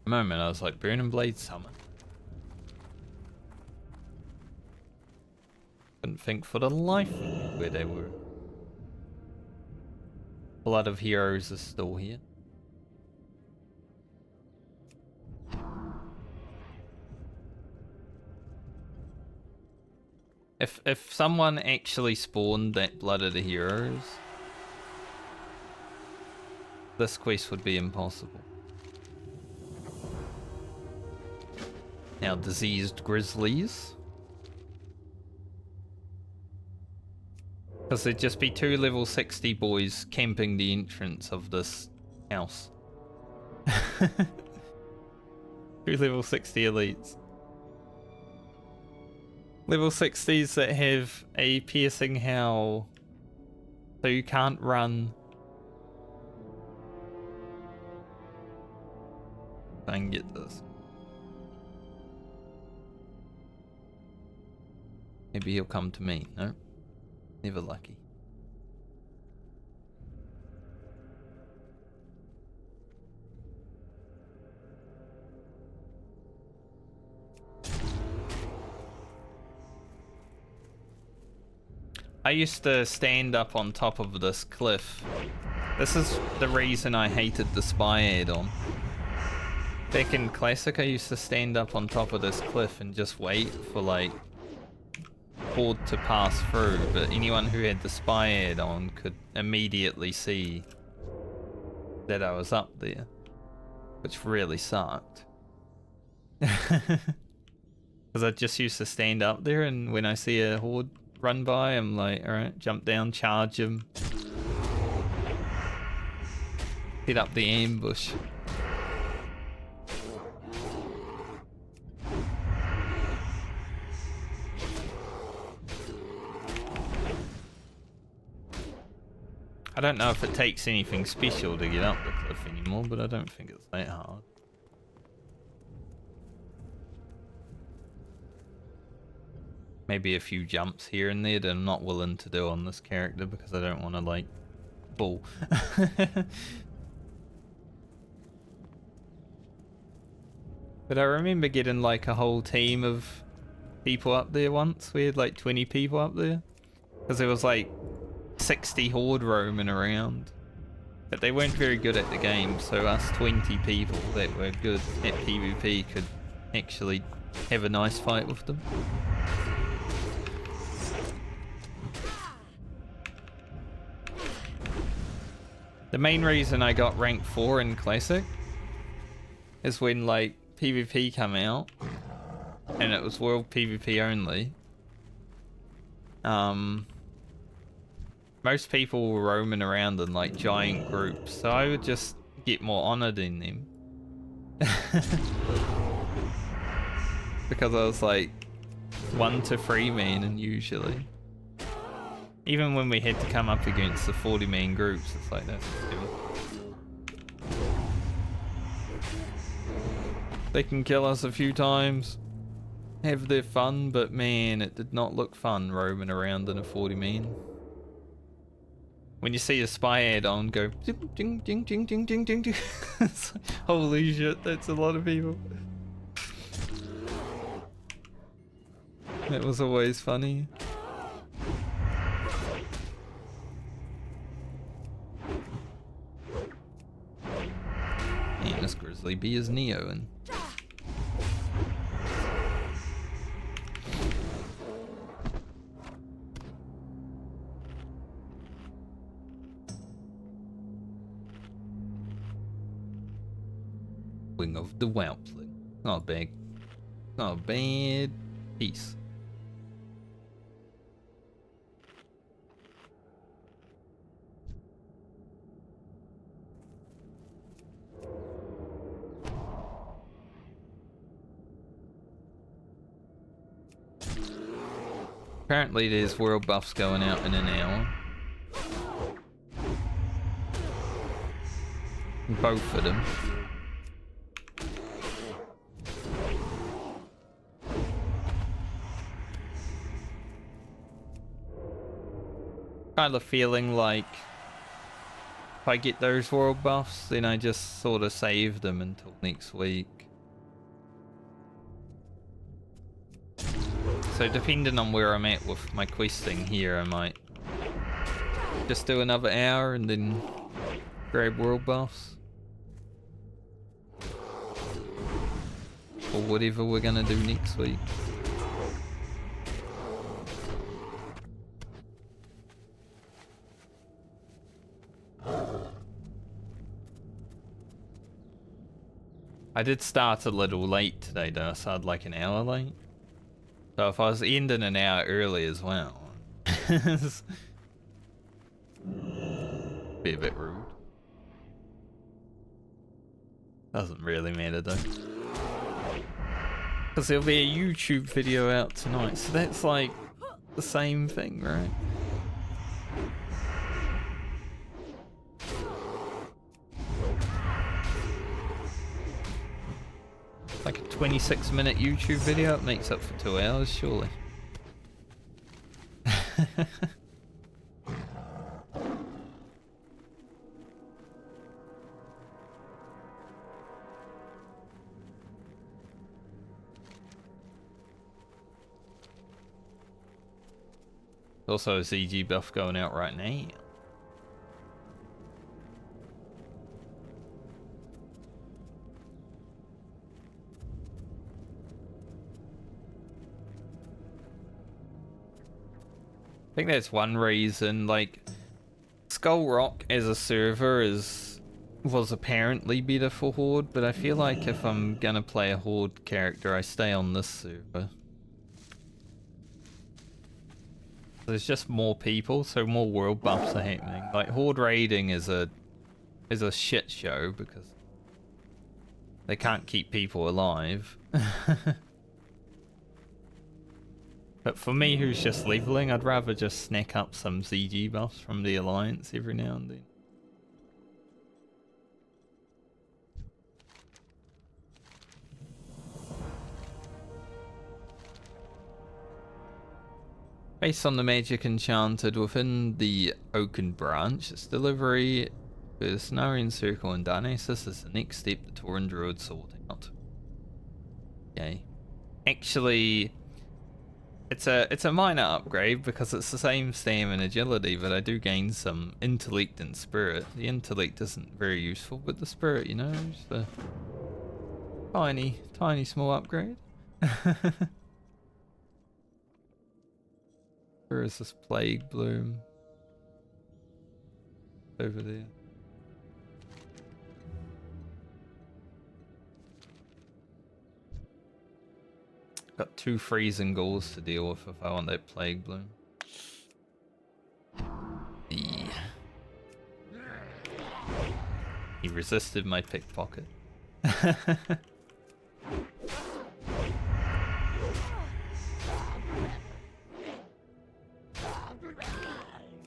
A moment, I was like, Burning Blade summon. Couldn't think for the life of me where they were. Blood of Heroes is still here. If someone actually spawned that Blood of the Heroes, this quest would be impossible. Now, diseased grizzlies. Because there'd just be 2 level 60 boys camping the entrance of this house. 2 level 60 elites. Level 60s that have a piercing howl, so you can't run. I can get this. Maybe he'll come to me. No? Never lucky. I used to stand up on top of this cliff. This is the reason I hated the spy add-on. Back in Classic, I used to stand up on top of this cliff and just wait for like horde to pass through, but anyone who had the spy add-on could immediately see that I was up there, which really sucked. Because I just used to stand up there, and when I see a horde run by, I'm like, alright, jump down, charge him, hit up the ambush. I don't know if it takes anything special to get up the cliff anymore, but I don't think it's that hard. Maybe a few jumps here and there that I'm not willing to do on this character because I don't want to, like, bull. But I remember getting, like, a whole team of people up there once. We had, like, 20 people up there. Because there was, like, 60 horde roaming around, but they weren't very good at the game, so us 20 people that were good at PvP could actually have a nice fight with them. The main reason I got rank 4 in Classic is when like PvP come out and it was world PvP only. Most people were roaming around in like giant groups, so I would just get more honored in them. Because I was like 1 to 3 man, and usually even when we had to come up against the 40 man groups, it's like that's cool. They can kill us a few times, have their fun, but man, it did not look fun roaming around in a 40 man. When you see a spy add-on go ding ding ding ding ding ding ding ding, it's like, holy shit, that's a lot of people. That was always funny. Man, this Grizzly Bee is Neo and Wing of the Whelpling. Not bad. Not a bad piece. Apparently there's world buffs going out in an hour. Both of them. Kind of feeling like if I get those world buffs, then I just sort of save them until next week. So depending on where I'm at with my questing here, I might just do another hour and then grab world buffs. Or whatever we're gonna do next week. I did start a little late today though, I started like an hour late. So if I was ending an hour early as well, be a bit rude. Doesn't really matter though. Because there'll be a YouTube video out tonight, so that's like the same thing, right? Like a 26-minute YouTube video, it makes up for 2 hours, surely. Also a ZG buff going out right now. I think that's one reason, like, Skull Rock as a server was apparently better for Horde, but I feel like if I'm gonna play a Horde character, I stay on this server. There's just more people, so more world buffs are happening. Like, Horde raiding is a shit show because they can't keep people alive. But for me, who's just leveling, I'd rather just snack up some ZG buffs from the Alliance every now and then. Based on the magic enchanted within the Oaken Branch, its delivery to the Cenarian Circle and Darnassus is the next step the Tauren Druid sought out. Okay. Actually, it's a minor upgrade because it's the same stam and agility, but I do gain some intellect and spirit. The intellect isn't very useful, but the spirit, you know, just a tiny small upgrade. Where is this plague bloom? Over there. Got 2 freezing ghouls to deal with if I want that plague bloom. Yeah. He resisted my pickpocket.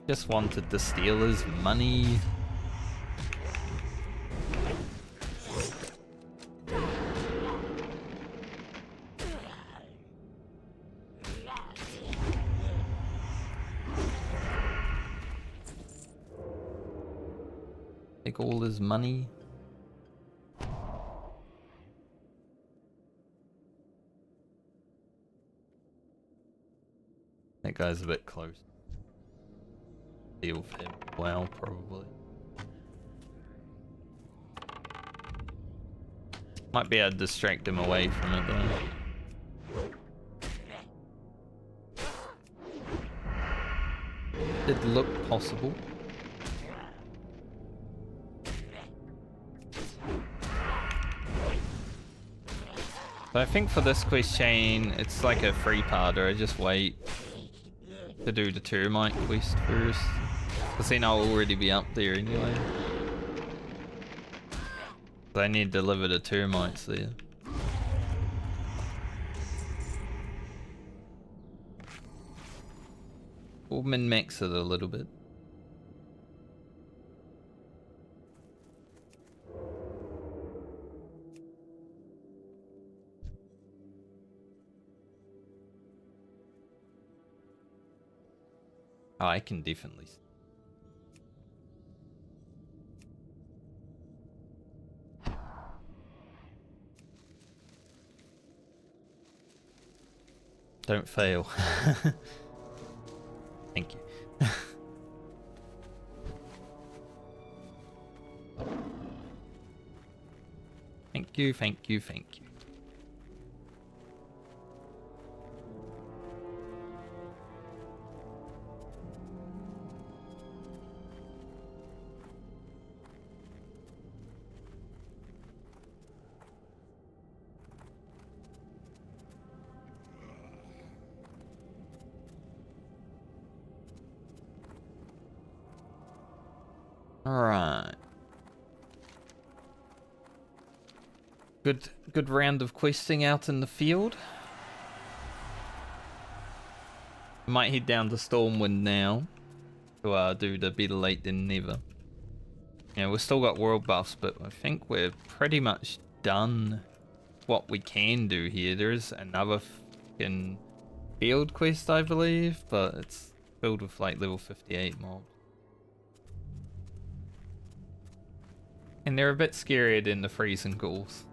Just wanted to steal his money. Take all his money. That guy's a bit close. Deal with him. Well, probably. Might be able to distract him away from it though. Did look possible. So I think for this quest chain, it's like a free parter. I just wait to do the termite quest first, because then I'll already be up there anyway. So I need to deliver the termites there. We'll min-max it a little bit. Oh, I can definitely. Don't fail. Thank you. Thank you, thank you, thank you. Alright. Good round of questing out in the field. Might head down to Stormwind now to do the better late than never. Yeah, we've still got world buffs, but I think we're pretty much done what we can do here. There is another fucking field quest, I believe, but it's filled with like level 58 mobs. And they're a bit scarier than the freezing ghouls.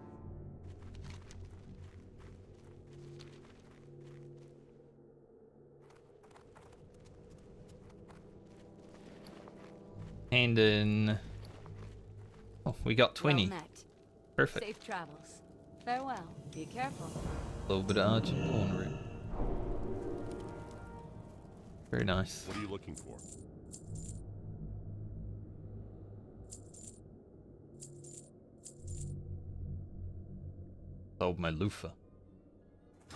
And in... Oh, we got 20. Well met. Perfect. Safe travels. Farewell. Be careful. A little bit of Argent Pawn route. Very nice. What are you looking for? Sold my loofah.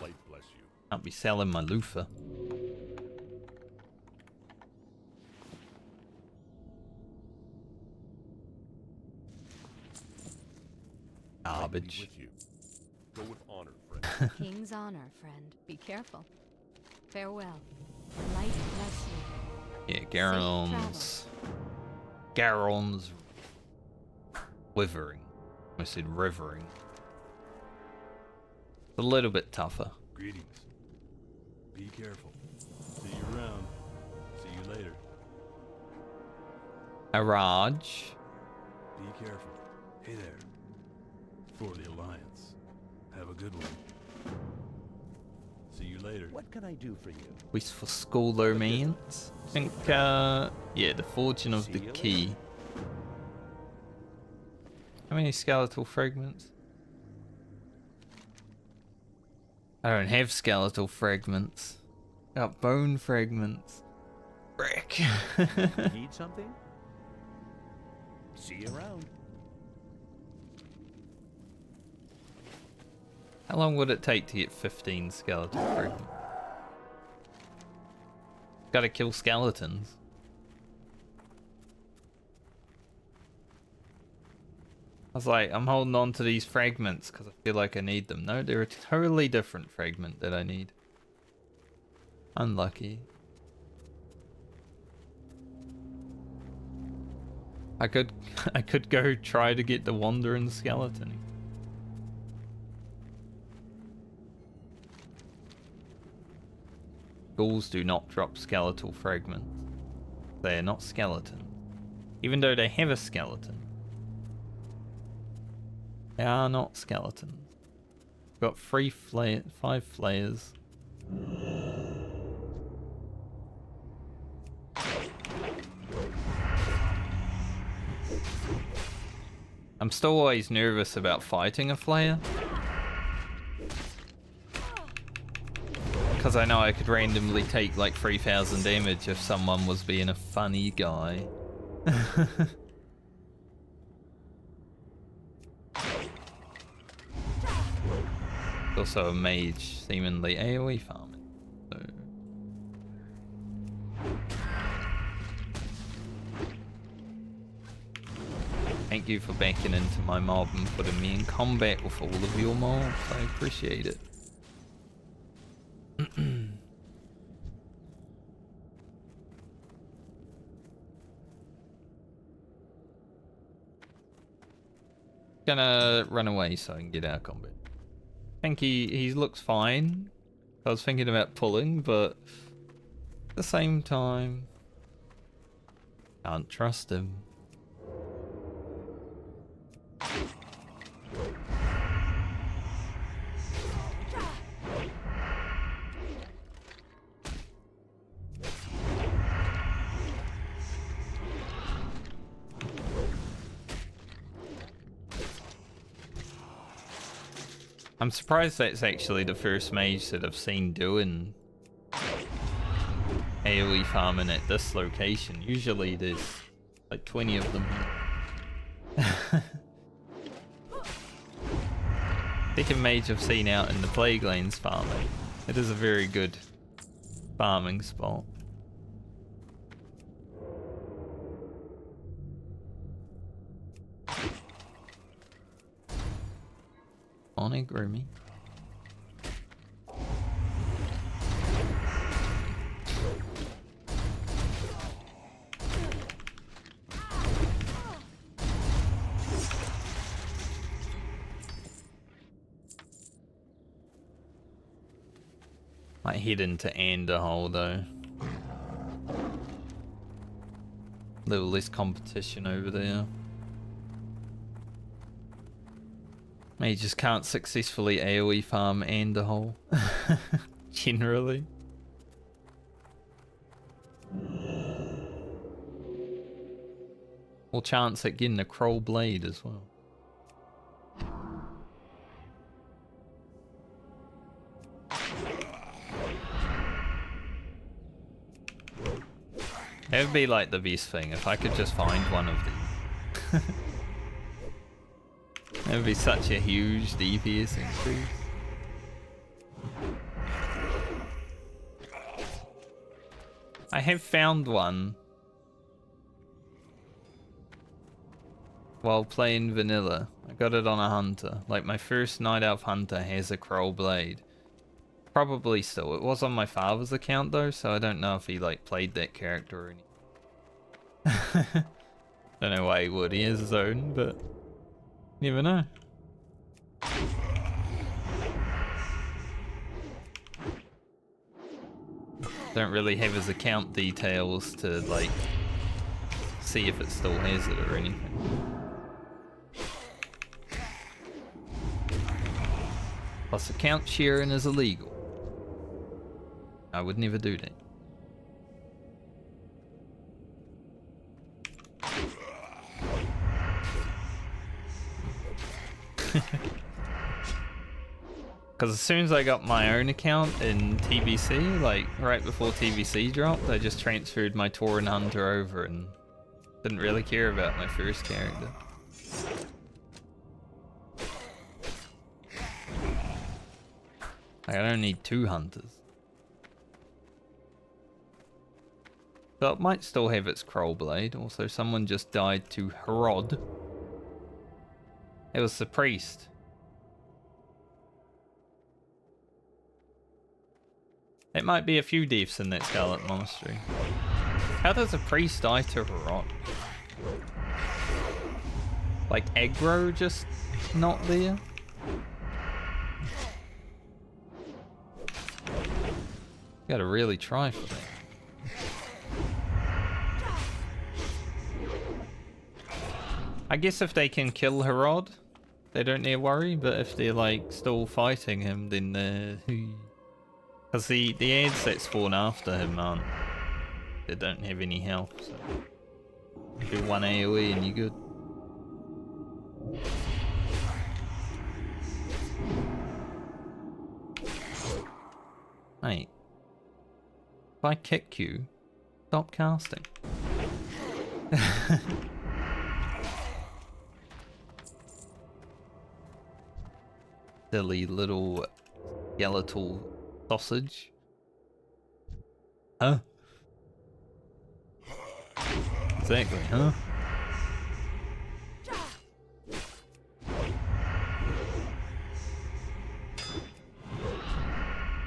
Light bless you. I'll be selling my loofah. Light be Garbage. with you. Go with honor, friend. King's honor, friend. Be careful. Farewell. Light bless you. Yeah, Garon's... Garon's... Withering. I said rivering. A little bit tougher. Greetings. Be careful. See you around. See you later. Araj. Be careful. Hey there. For the Alliance. Have a good one. See you later. What can I do for you? Quest for Scholar means. I think, yeah, the Fortune of the Key. How many skeletal fragments? I don't have skeletal fragments. I got bone fragments. Frick. Need something? See you around. How long would it take to get 15 skeleton fragments? Gotta kill skeletons. I was like, I'm holding on to these fragments because I feel like I need them. No, they're a totally different fragment that I need. Unlucky. I could go try to get the wandering skeleton. Ghouls do not drop skeletal fragments. They are not skeleton. Even though they have a skeleton. They are not skeletons. Got 5 flayers. I'm still always nervous about fighting a flayer. Because I know I could randomly take like 3000 damage if someone was being a funny guy. Also a mage, seemingly AoE farming. So. Thank you for backing into my mob and putting me in combat with all of your mobs. I appreciate it. Gonna run away so I can get out of combat. I think he looks fine. I was thinking about pulling, but at the same time, can't trust him. I'm surprised that's actually the first mage that I've seen doing AoE farming at this location. Usually there's like 20 of them here. Second mage I've seen out in the Plague Lanes farming. It is a very good farming spot. On it, Grimmy. Might head into Anderhole though. A little less competition over there. You just can't successfully AoE farm Anderhole. Generally. Or chance at getting a Kroll Blade as well. That would be like the best thing if I could just find one of these. That would be such a huge DPS increase. I have found one while playing vanilla. I got it on a hunter. Like my first Night Elf hunter has a Kroll Blade. Probably still. It was on my father's account though, so I don't know if he like played that character or anything. Don't know why he would. He has his own, but you never know. Don't really have his account details to like see if it still has it or anything. Plus account sharing is illegal. I would never do that. Because as soon as I got my own account in TBC, like right before TBC dropped, I just transferred my Tauren Hunter over and didn't really care about my first character. Like, I don't need 2 hunters. So it might still have its Kroll Blade. Also, someone just died to Herod. It was the priest. It might be a few deaths in that Scarlet Monastery. How does a priest die to Herod? Like aggro just not there? Gotta really try for that. I guess if they can kill Herod, they don't need to worry, but if they're like still fighting him, then because the ads that spawn after him aren't, they don't have any health, so do 1 AoE and you're good. Mate, if I kick you, stop casting. Silly little skeletal sausage. Huh? Exactly, huh?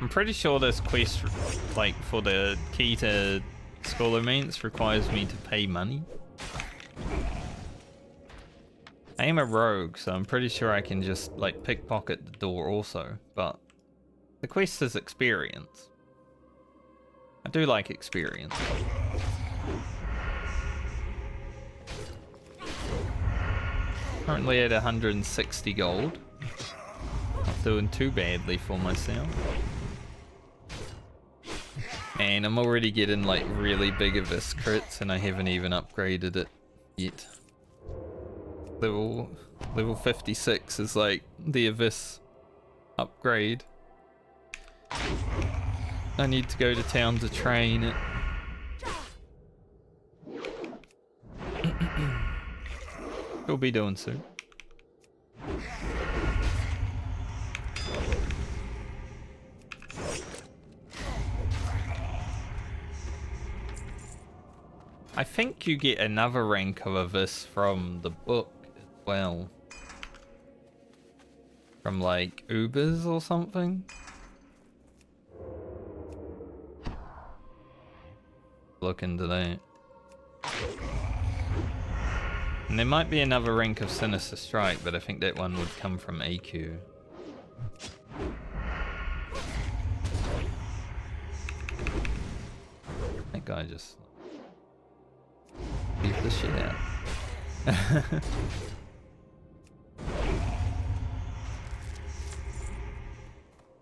I'm pretty sure this quest, like, for the key to Scholar Mains requires me to pay money. I am a rogue, so I'm pretty sure I can just, like, pickpocket the door also, but the quest is experience. I do like experience. Currently at 160 gold. Not doing too badly for myself. And I'm already getting like really big Abyss crits and I haven't even upgraded it yet. Level 56 is like the Abyss upgrade. I need to go to town to train it. We'll be doing soon. I think you get another rank of Abyss from the book as well. From like Ubers or something. Look into that. And there might be another rank of Sinister Strike, but I think that one would come from AQ. That guy just beat the shit out.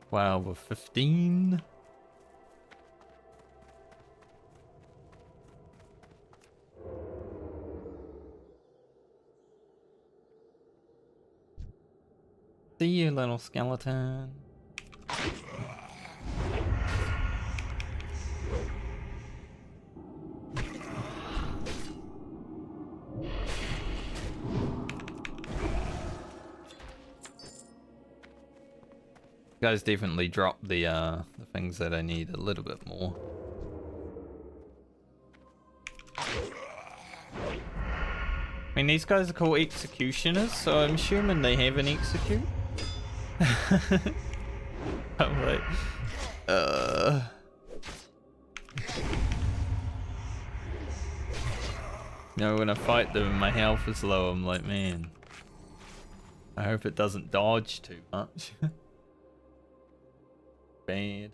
Wow, we're 15. See you, little skeleton. You guys definitely dropped the things that I need a little bit more. I mean, these guys are called executioners, so I'm assuming they have an execute. I'm like, You know, when I fight them and my health is low, I'm like, man, I hope it doesn't dodge too much. Bad.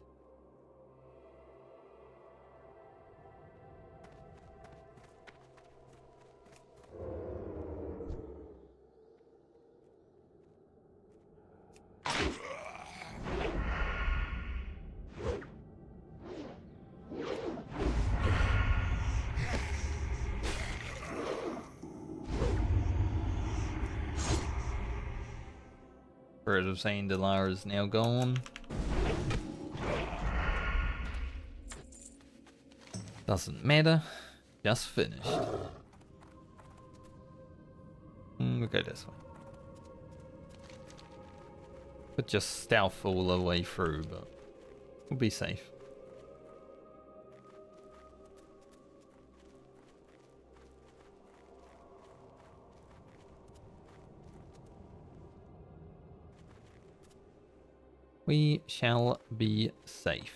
Bird of Saint Delar is now gone. Doesn't matter. Just finished. We'll go this way. Could just stealth all the way through, but we'll be safe. We shall be safe.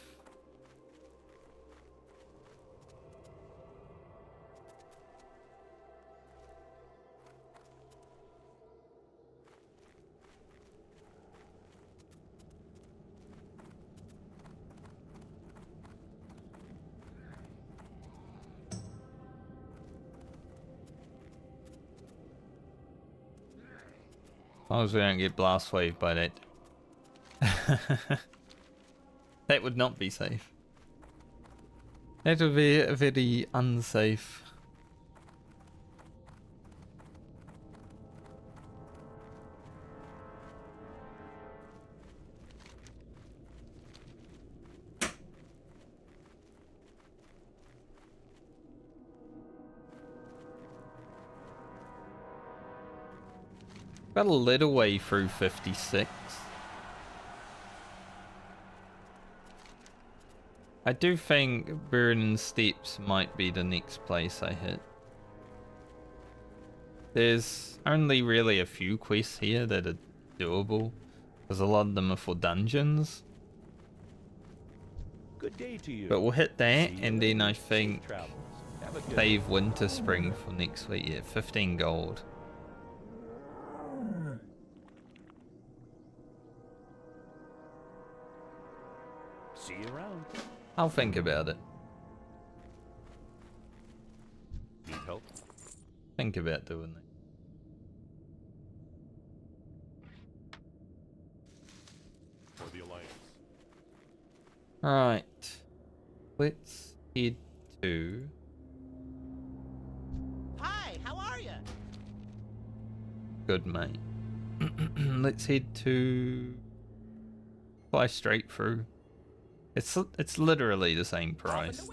As long as we don't get blast waved by that. That would not be safe. That would be very unsafe. Got a little way through 56. I do think Burning Steps might be the next place I hit. There's only really a few quests here that are doable, because a lot of them are for dungeons. Good day to you. But we'll hit that, See you and then I later. think Safe travels. Have a good save Winter Spring for next week. Yeah, 15 gold. See you around. I'll think about it. Need help? Think about doing that. For the Alliance. Alright. Let's head to... Hi, how are you? Good, mate. Let's head to... Fly straight through. It's literally the same price.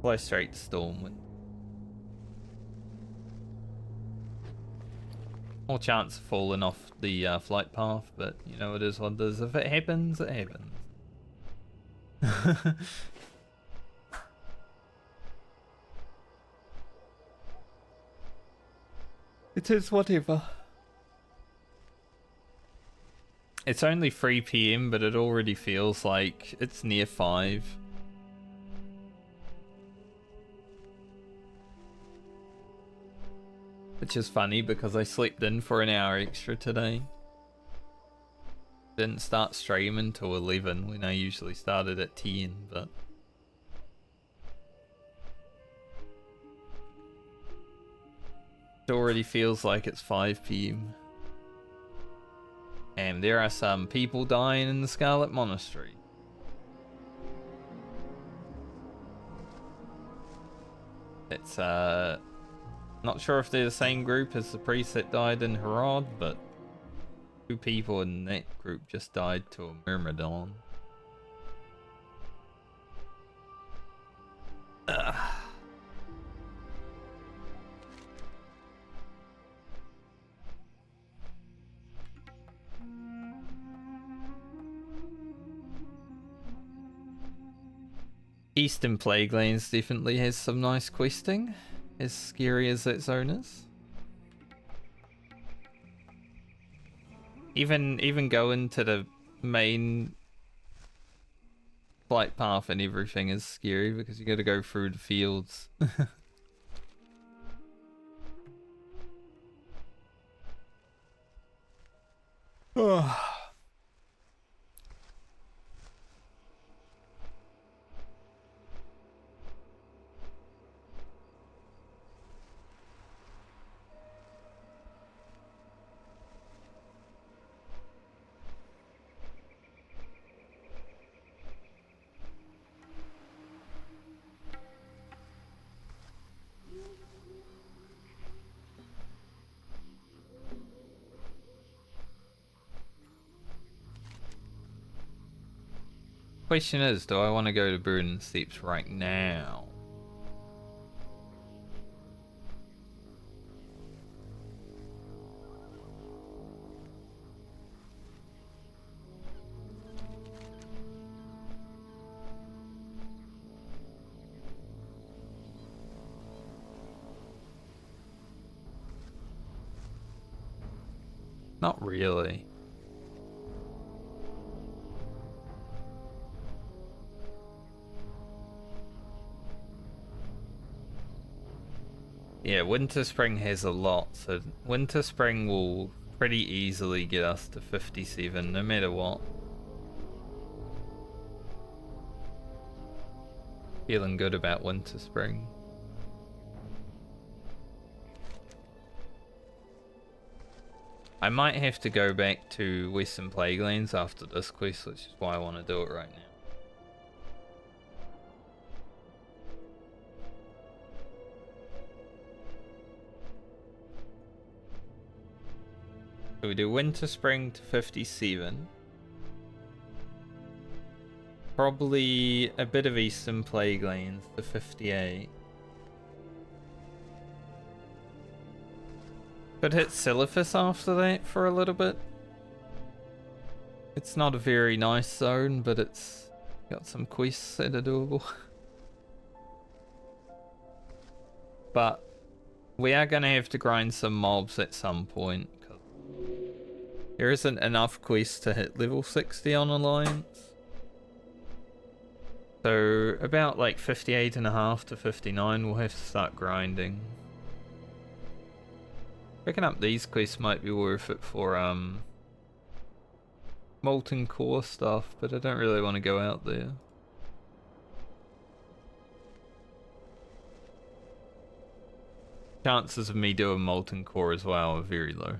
Fly straight to Stormwind. More chance of falling off the flight path, but you know, it is what it is. If it happens, it happens. It is whatever. It's only 3 PM, but it already feels like it's near 5. Which is funny because I slept in for an hour extra today. Didn't start streaming till 11 when I usually started at 10, but... It already feels like it's 5 PM. And there are some people dying in the Scarlet Monastery. It's not sure if they're the same group as the priest that died in Harad, but 2 people in that group just died to a Myrmidon. Ugh. Eastern Plaguelands definitely has some nice questing, as scary as its own is. Even going to the main flight path and everything is scary because you got to go through the fields. Oh. Question is, do I want to go to Burden Steps right now? Not really. Yeah, Winter Spring has a lot, so Winter Spring will pretty easily get us to 57 no matter what. Feeling good about Winter Spring. I might have to go back to Western Plaguelands after this quest, which is why I want to do it right now. So we do Winter Spring to 57. Probably a bit of Eastern Plaguelands to 58. Could hit Silithus after that for a little bit. It's not a very nice zone, but it's got some quests that are doable. But we are going to have to grind some mobs at some point. There isn't enough quests to hit level 60 on Alliance. So about like 58.5 to 59 we'll have to start grinding. Picking up these quests might be worth it for Molten Core stuff, but I don't really want to go out there. Chances of me doing Molten Core as well are very low.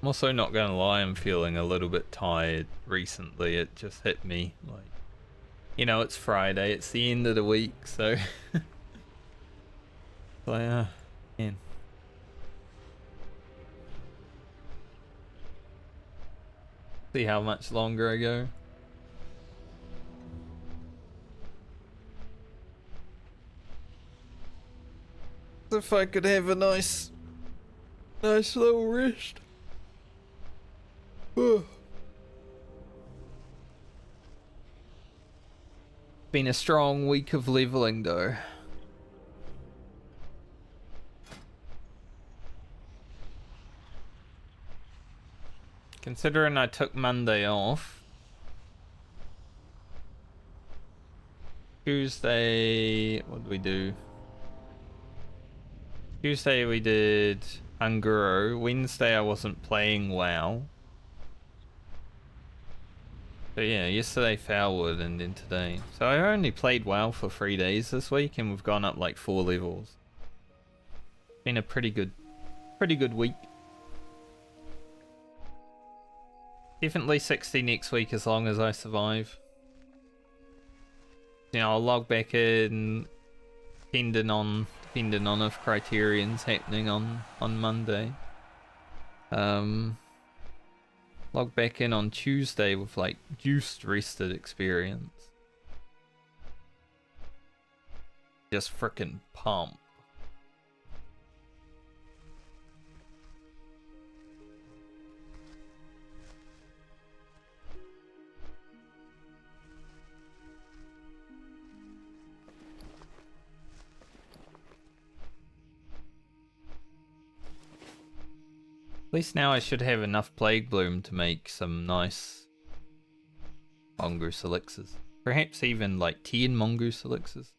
I'm also not gonna lie, I'm feeling a little bit tired recently. It just hit me, like, you know, it's Friday, it's the end of the week, so man. See how much longer I go. If I could have a nice little rest. Been a strong week of leveling though. Considering I took Monday off. Tuesday, what did we do? Tuesday we did Unguro. Wednesday I wasn't playing WoW. So yeah, yesterday Foulwood and then today. So I only played WoW for 3 days this week and we've gone up like 4 levels. Been a pretty good week. Definitely 60 next week as long as I survive. You know, I'll log back in depending on if Criterion's happening on Monday. Log back in on Tuesday with like juiced rested experience. Just frickin' pump. At least now I should have enough Plague Bloom to make some nice Mongoose elixirs. Perhaps even like 10 Mongoose elixirs.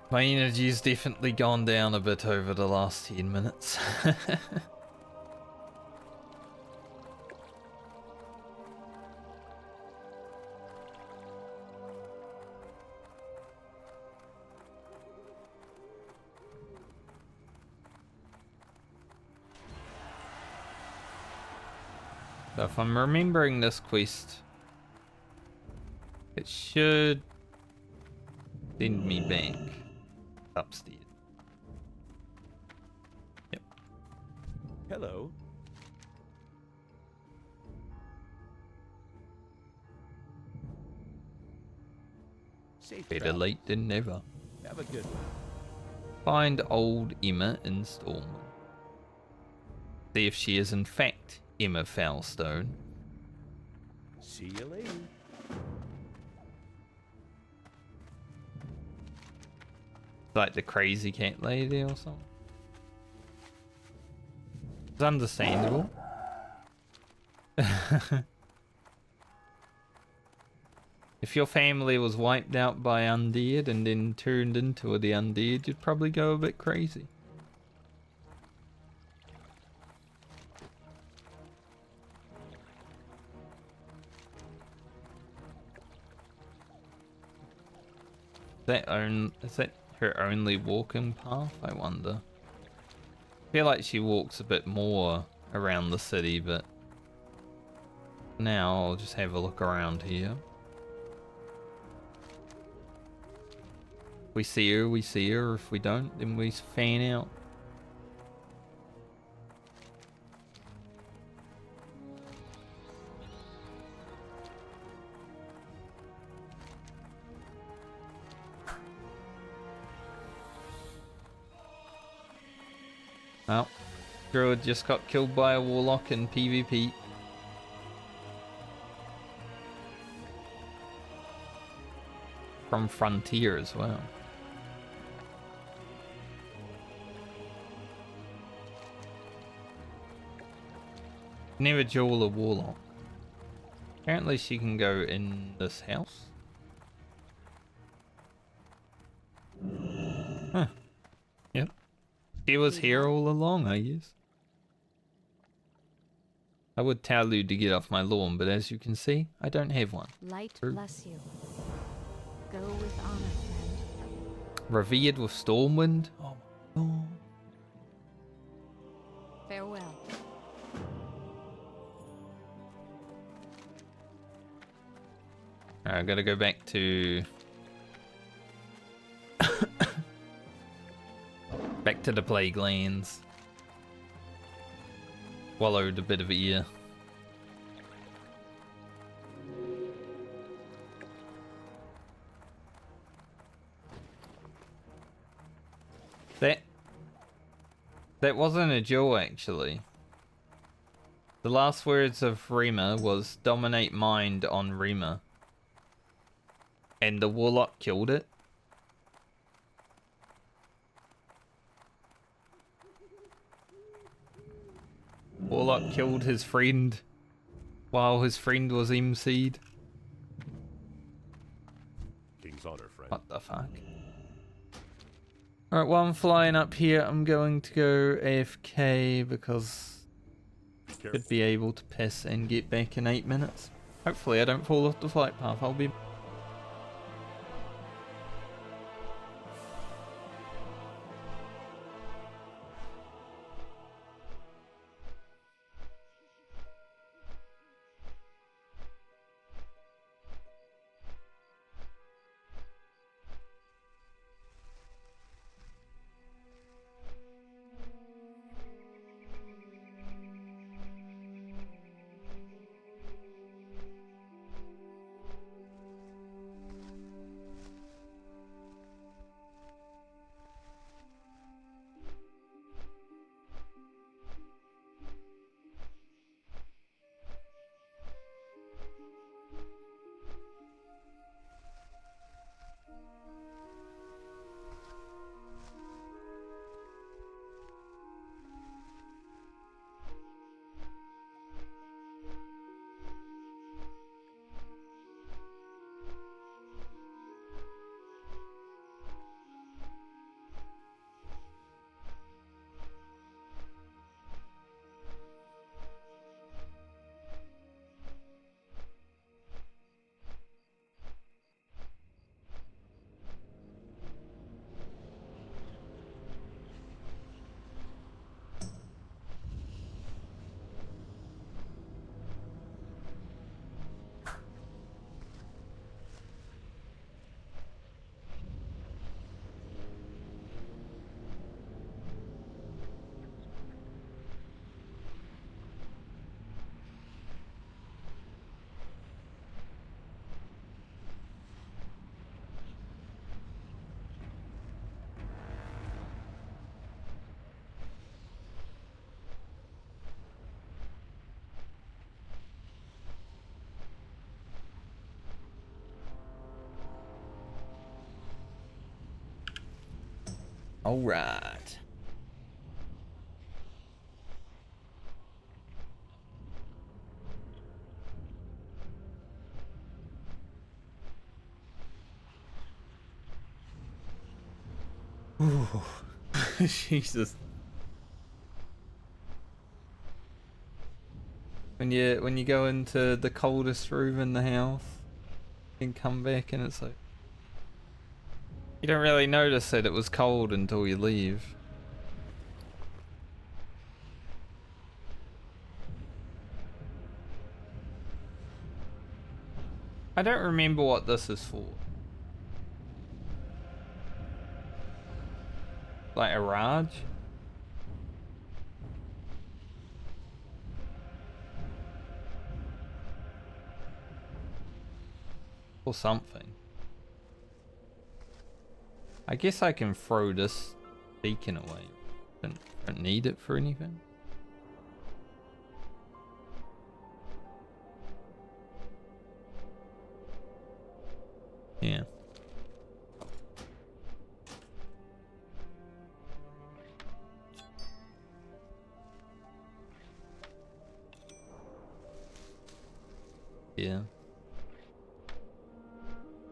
My energy's definitely gone down a bit over the last 10 minutes. So if I'm remembering this quest, it should send me back upstairs. Yep. Hello. Safe Better travels. late than never. Have a good one. Find old Emma in Stormwind. See if she is in fact Emma Foulstone. See you later. Like the crazy cat lady or something. It's understandable. If your family was wiped out by undead and then turned into the undead, you'd probably go a bit crazy. Is that her only walking path, I wonder? I feel like she walks a bit more around the city, but now I'll just have a look around here. We see her, we see her. If we don't, then we fan out. Oh, Druid just got killed by a warlock in PvP. From Frontier as well. Never duel a warlock. Apparently she can go in this house. Huh. Yep. She was here all along, I guess. I would tell you to get off my lawn, but as you can see, I don't have one. Light True. bless you. Go with honor, friend. Revered with Stormwind? Oh my god. Farewell. Alright, I gotta go back to... back to the Plague Lands. Swallowed a bit of ear. That wasn't a duel, actually. The last words of Rima was dominate mind on Rima. And the warlock killed it. Warlock killed his friend while his friend was MC'd. King's honor, friend. What the fuck? Alright, while I'm flying up here, I'm going to go AFK because I should be able to piss and get back in 8 minutes. Hopefully I don't fall off the flight path. I'll be... All right. Ooh. Jesus. When you go into the coldest room in the house and come back and it's like you don't really notice that it was cold until you leave. I don't remember what this is for. Like a Raj? Or something. I guess I can throw this beacon away. Don't need it for anything. Yeah. Yeah.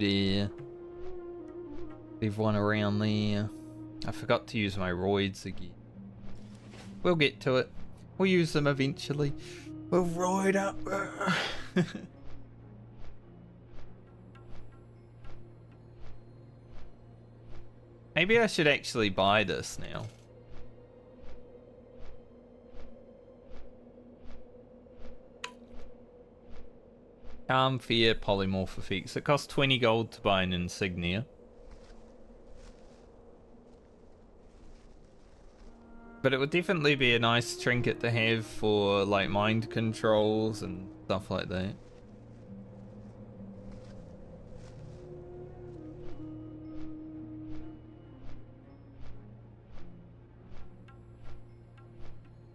Yeah. Leave one around there. I forgot to use my roids again. We'll get to it. We'll use them eventually. We'll roid up. Maybe I should actually buy this now. Calm, Fear, Polymorph Effects. It costs 20 gold to buy an insignia. But it would definitely be a nice trinket to have for like mind controls and stuff like that.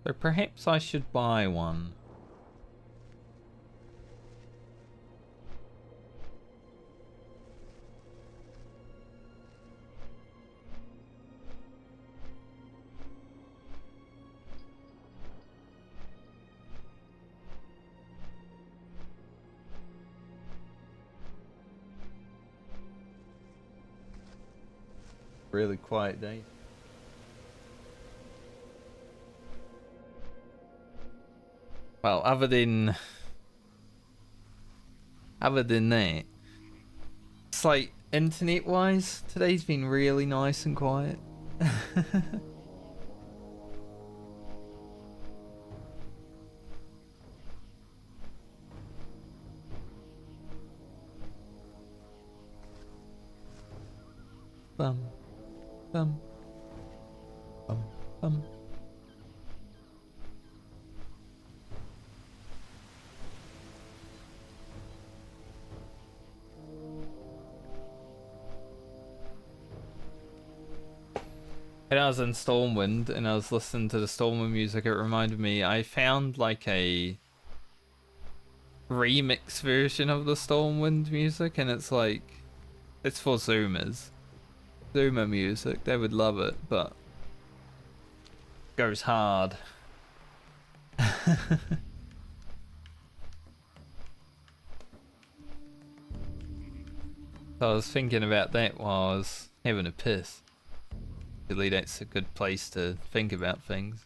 So perhaps I should buy one. Really quiet day. Well, other than that, it's like internet-wise, today's been really nice and quiet. Bum, bum, bum, bum. And I was in Stormwind and I was listening to the Stormwind music, it reminded me, I found like a remix version of the Stormwind music and it's like, it's for Zoomers. Zoomer music, they would love it, but goes hard. So I was thinking about that while I was having a piss. Really, that's a good place to think about things.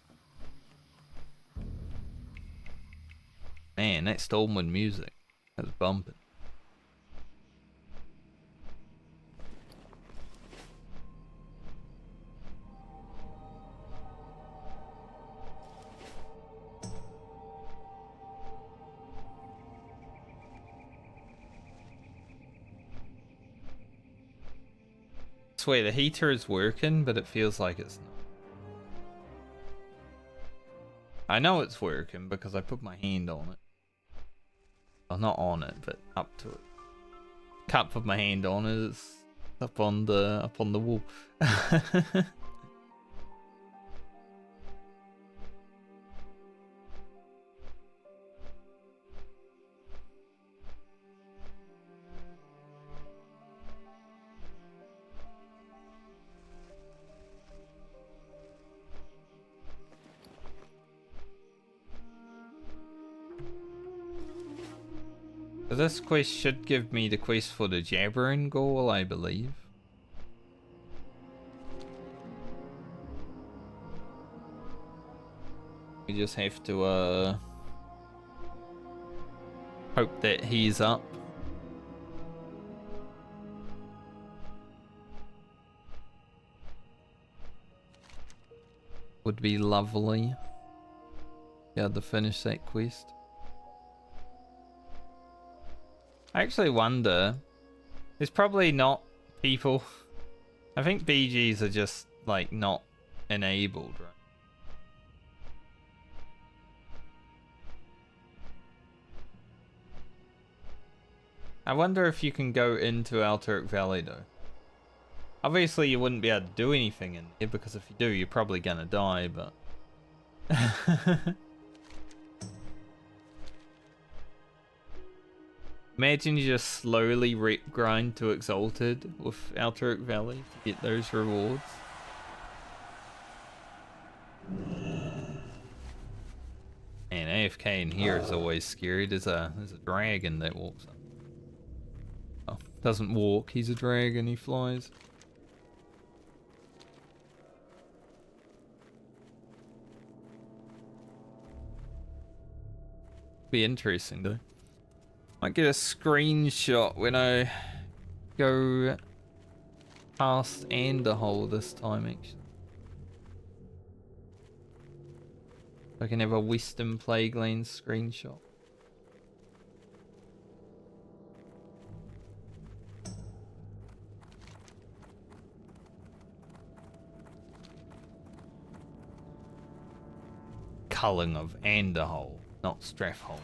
Man, that Stormwind music, that was bumping. I swear, the heater is working, but it feels like it's not. I know it's working because I put my hand on it. Well, not on it, but up to it. Can't put my hand on it. It's up on the wall. So this quest should give me the quest for the Jabbering Ghoul, I believe. We just have to hope that he's up. Would be lovely. Yeah, to finish that quest. I actually wonder, there's probably not people. I think BGs are just like not enabled, right? I wonder if you can go into Alterac Valley though. Obviously you wouldn't be able to do anything in here because if you do you're probably gonna die, but imagine you just slowly grind to Exalted with Alterac Valley to get those rewards. And AFK in here is always scary. There's a dragon that walks up. Oh, doesn't walk, he's a dragon, he flies. Be interesting though. Might get a screenshot when I go past Anderhole this time actually. I can have a Western Plagueland screenshot. Culling of Anderhole, not Strathhole.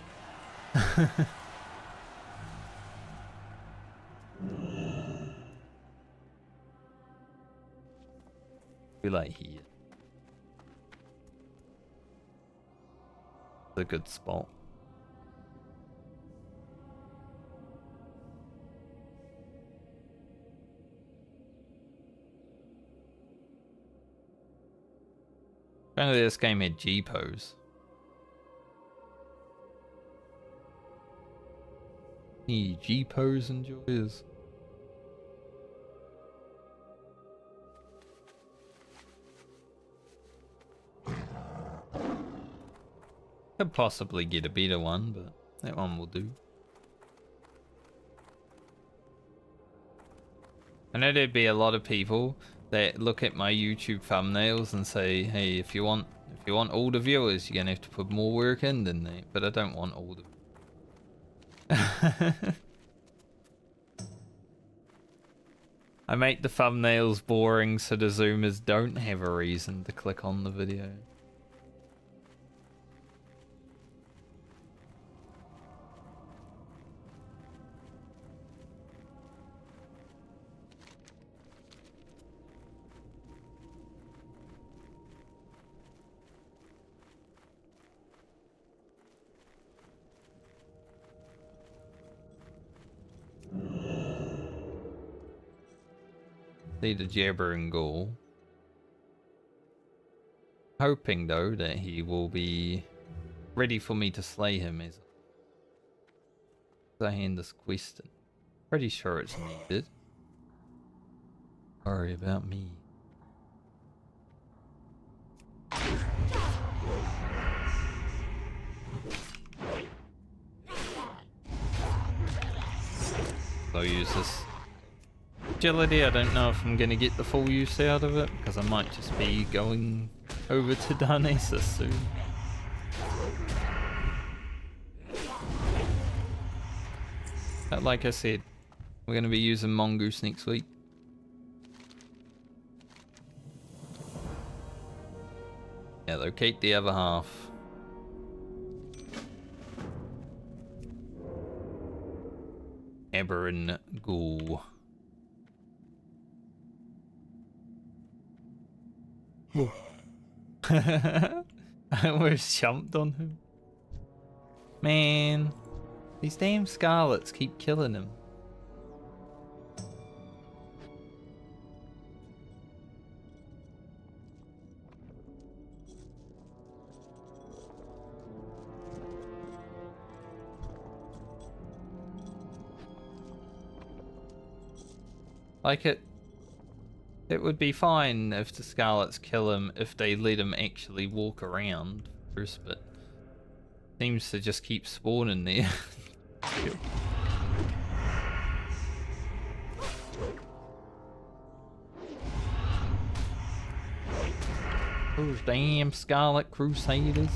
We like here. It's a good spot. Apparently this game had G-pose. G-pose enjoyers. Could possibly get a better one, but that one will do. I know there'd be a lot of people that look at my YouTube thumbnails and say, "Hey, if you want all the viewers, you're gonna have to put more work in than that." But I don't want all the. I make the thumbnails boring so the Zoomers don't have a reason to click on the video. See the Jabbering Ghoul. Hoping though that he will be ready for me to slay him as I hand this quest in. Pretty sure it's needed. Worry about me. I'll use this agility. I don't know if I'm gonna get the full use out of it because I might just be going over to Darnassus soon. But like I said, we're gonna be using Mongoose next week. Yeah, locate the other half. Aberrin Ghoul. I almost jumped on him. Man, these damn Scarlets keep killing him. Like it would be fine if the Scarlets kill him if they let him actually walk around first, but seems to just keep spawning there. Those damn Scarlet Crusaders.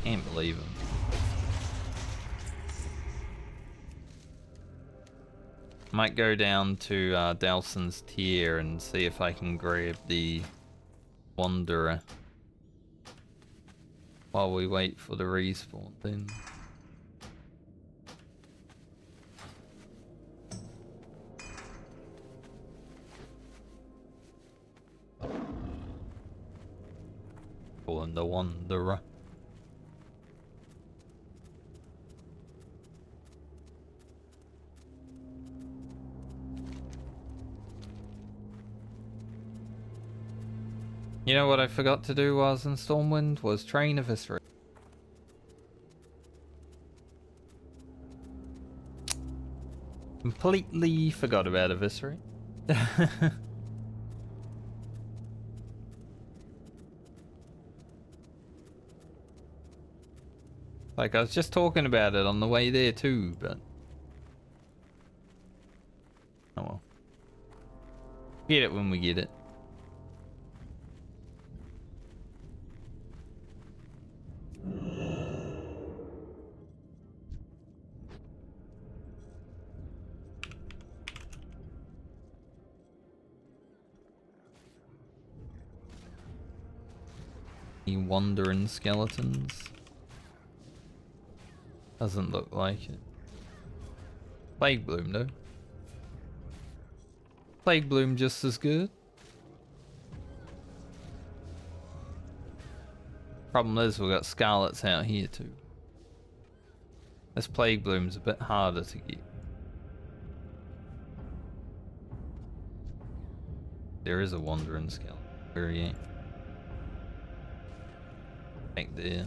Can't believe him. Might go down to Delson's tier and see if I can grab the Wanderer while we wait for the respawn then. Call him the Wanderer. You know what I forgot to do while I was in Stormwind was train Eviscerate. Completely forgot about Eviscerate. Like I was just talking about it on the way there too, but oh well. Get it when we get it. Any wandering skeletons? Doesn't look like it. Plague Bloom though. Plague Bloom just as good. Problem is we've got Scarlets out here too. This Plague Bloom's a bit harder to get. There is a wandering skeleton. Where are you? Back there.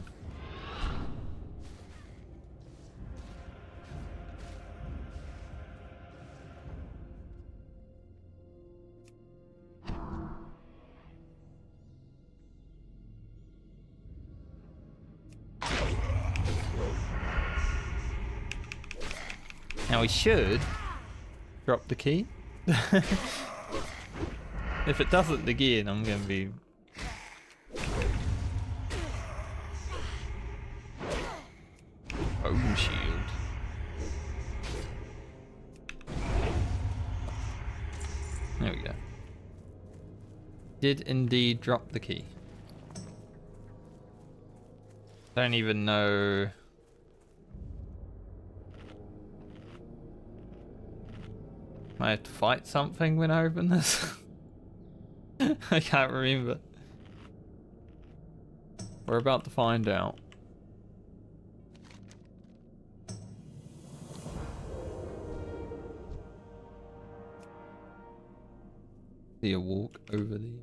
Now we should drop the key. If it doesn't again, I'm gonna be... Bone shield. There we go. Did indeed drop the key. Don't even know... I have to fight something when I open this? I can't remember. We're about to find out. See a walk over there.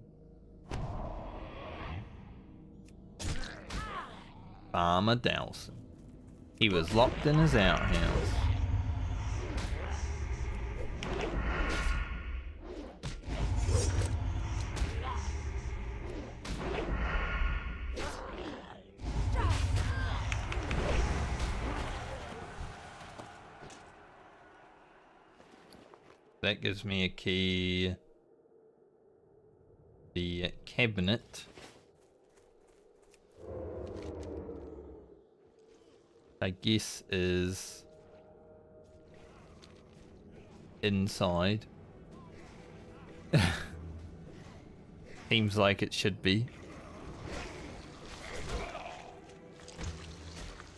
Farmer Dowson. He was locked in his outhouse. That gives me a key. The cabinet. I guess is inside. Seems like it should be.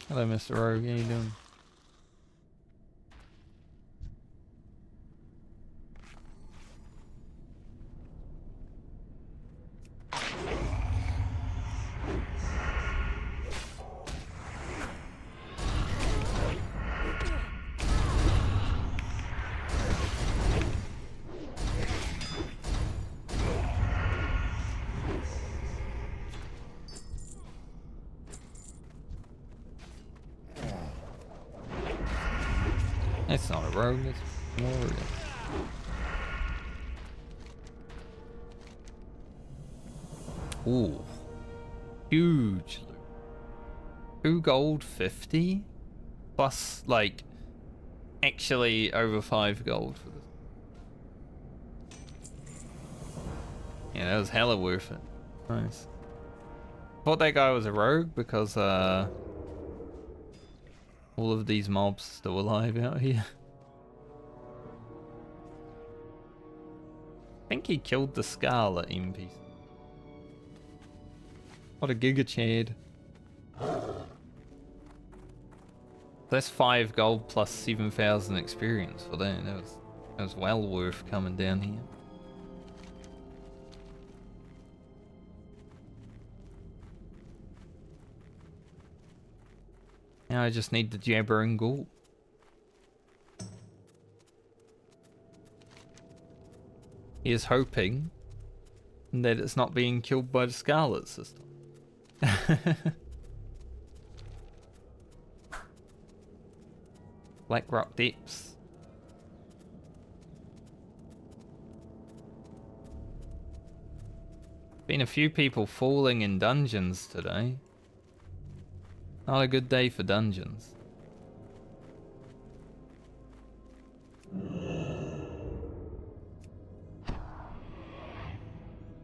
Hello, Mr. Rogue. How you doing? That's not a rogue, that's a warrior. Ooh. Huge loot. 2 gold, 50? Plus, like, actually over 5 gold for this. Yeah, that was hella worth it. Nice. Thought that guy was a rogue because, all of these mobs still alive out here. I think he killed the Scarlet NPC. What a Giga Chad. That's 5 gold plus 7,000 experience for that. That was well worth coming down here. Now I just need the Jabber and Ghoul. He is hoping that it's not being killed by the Scarlet system. Black Rock Depths. Been a few people falling in dungeons today. Not a good day for dungeons.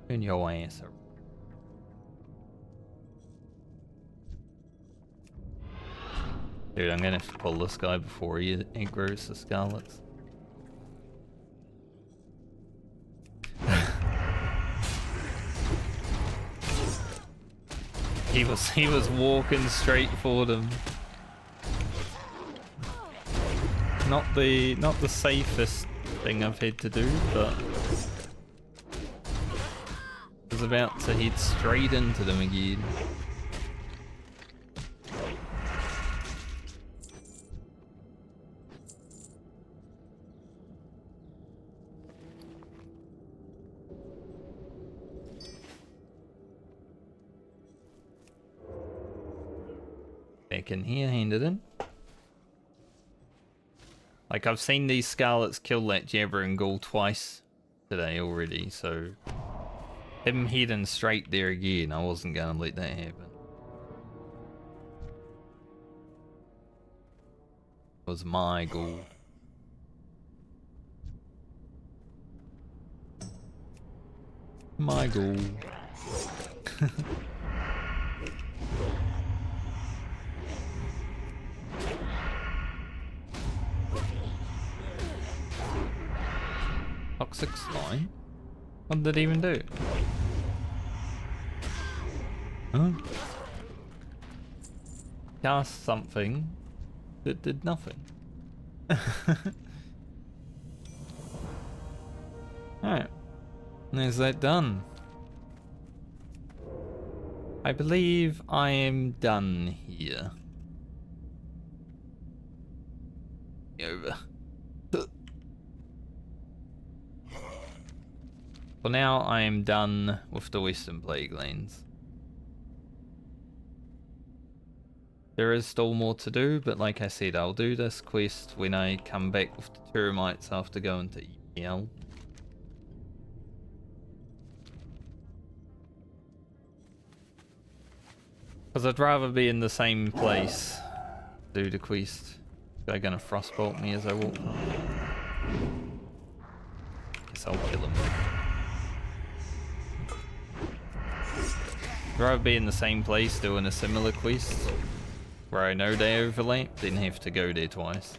Turn your ass around. Dude, I'm gonna have to pull this guy before he aggroes the Scarlets. he was walking straight for them. Not the safest thing I've had to do, but I was about to head straight into them again. Back in here, handed in. Like, I've seen these Scarlets kill that Jabber and Ghoul twice today already, so him heading straight there again, I wasn't gonna let that happen. It was my Ghoul. My Ghoul. Toxic slime? What did it even do? Huh? Cast something that did nothing. Alright. Is that done? I believe I am done here. Over. For now, I am done with the Western Plague Lands. There is still more to do, but like I said, I'll do this quest when I come back with the termites after going to EPL. Because I'd rather be in the same place, do the quest. They're gonna frostbolt me as I walk past. Guess I'll kill him. I'd rather be in the same place doing a similar quest, where I know they overlap, than have to go there twice.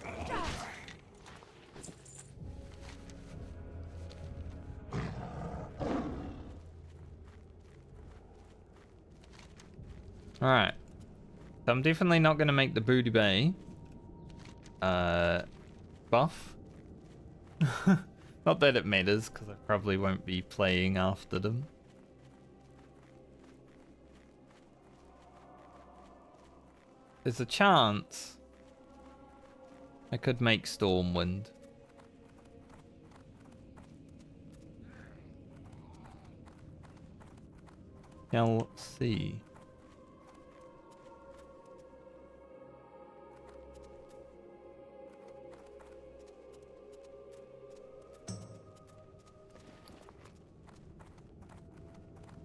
Alright. So I'm definitely not going to make the Booty Bay buff. Not that it matters, because I probably won't be playing after them. There's a chance I could make Stormwind. Now let's see.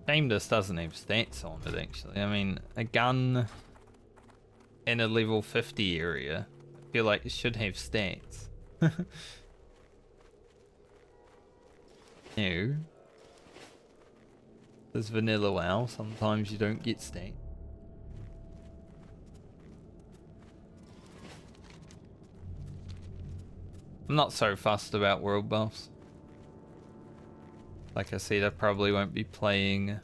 Shame this doesn't have stats on it actually. I mean, a gun in a level 50 area, I feel like it should have stats. No. There's vanilla WoW, sometimes you don't get stats. I'm not so fussed about world buffs. Like I said, I probably won't be playing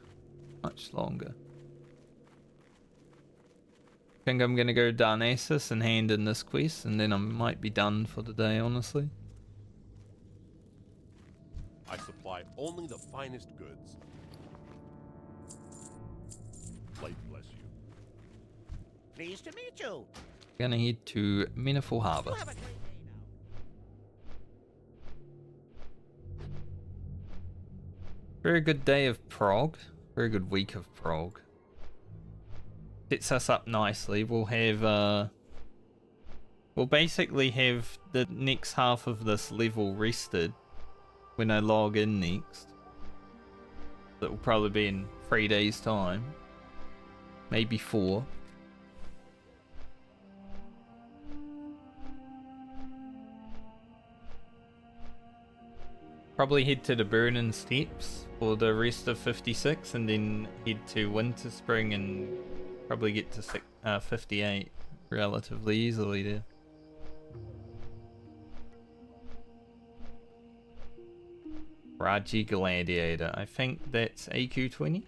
much longer. I think I'm gonna go Darnassus and hand in this quest, and then I might be done for the day, honestly. I supply only the finest goods. Light bless you. Pleased to meet you. Gonna head to Meniful Harbour. You have a great day now. Very good day of prog. Very good week of prog. Sets us up nicely. We'll have we'll basically have the next half of this level rested when I log in next. That will probably be in 3 days time. Maybe 4. Probably head to the Burning Steps for the rest of 56 and then head to Winter Spring and probably get to 58 relatively easily there. Raji Gladiator, I think that's AQ20.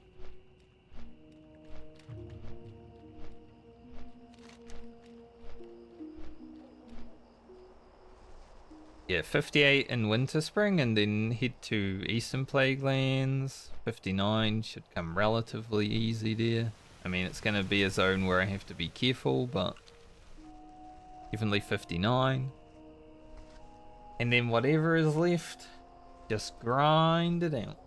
Yeah, 58 in Winter Spring and then head to Eastern Plague Lands. 59 should come relatively easy there. I mean, it's going to be a zone where I have to be careful, but definitely 59. And then whatever is left, just grind it out.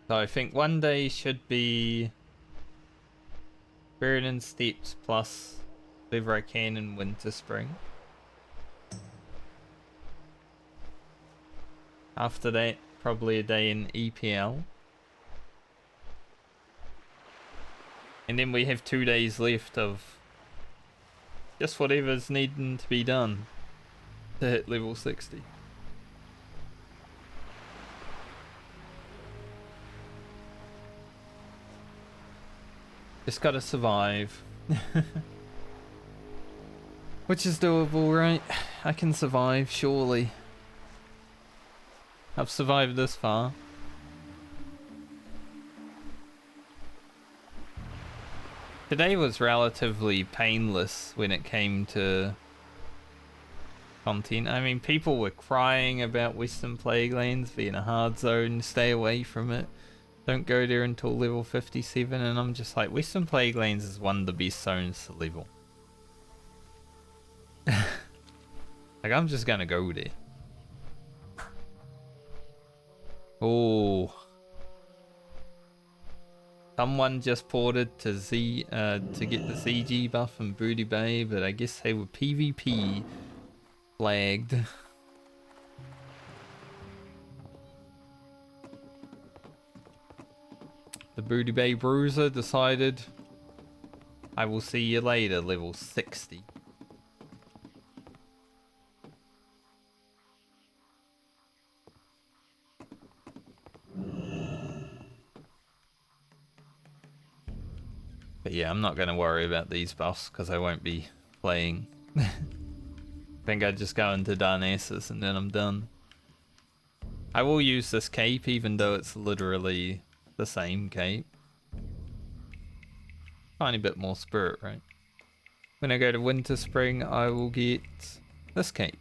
So I think one day should be Burning Steps plus whatever I can in Winter Spring. After that, probably a day in EPL. And then we have 2 days left of just whatever's needing to be done to hit level 60. Just gotta survive. Which is doable, right? I can survive, surely. I've survived this far. Today was relatively painless when it came to content. I mean, people were crying about Western Plague Lands being a hard zone, stay away from it. Don't go there until level 57, and I'm just like, Western Plague Lands is one of the best zones to level. Like, I'm just gonna go there. Oh. Someone just ported to to get the CG buff in Booty Bay, but I guess they were PvP flagged. The Booty Bay Bruiser decided, I will see you later, level 60. But yeah, I'm not going to worry about these buffs because I won't be playing. I think I just go into Darnassus and then I'm done. I will use this cape even though it's literally the same cape. Tiny bit more spirit, right? When I go to Winter Spring, I will get this cape.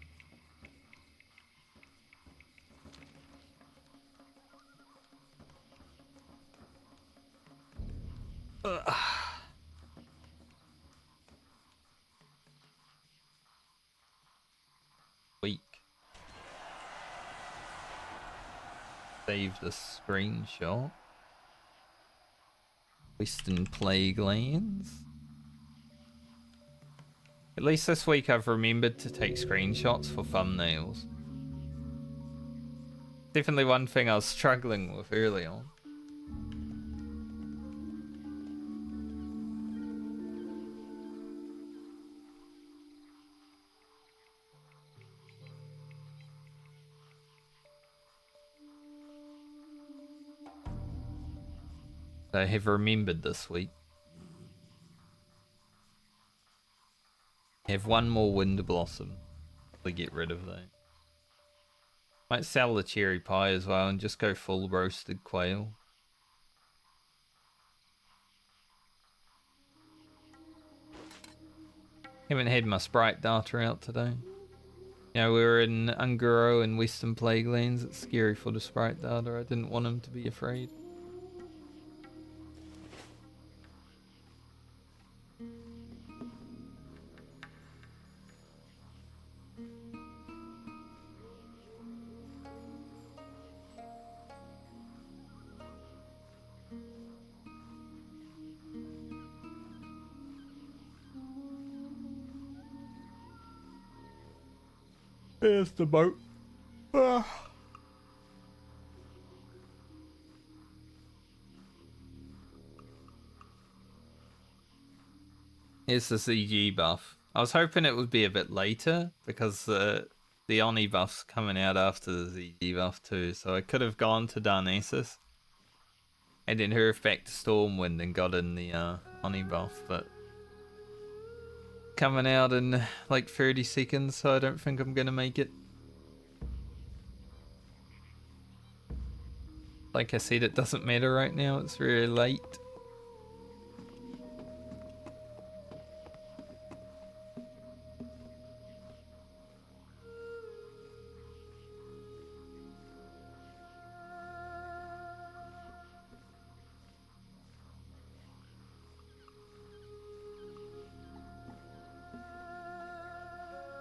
Ugh. Weak. Save the screenshot. Western Plague Lands. At least this week I've remembered to take screenshots for thumbnails. Definitely one thing I was struggling with early on. I have remembered this week. Have one more Wind Blossom. We get rid of that. Might sell the cherry pie as well and just go full roasted quail. Haven't had my sprite data out today. You know, we were in Unguro and Western Plague Lands. It's scary for the sprite data. I didn't want him to be afraid. There's the boat. Here's the CG buff. I was hoping it would be a bit later because the Oni buff's coming out after the ZG buff too, so I could have gone to Darnassus and then hurried back to Stormwind and got in the Oni buff, but coming out in like 30 seconds, so I don't think I'm gonna make it. Like I said, it doesn't matter right now, it's very late.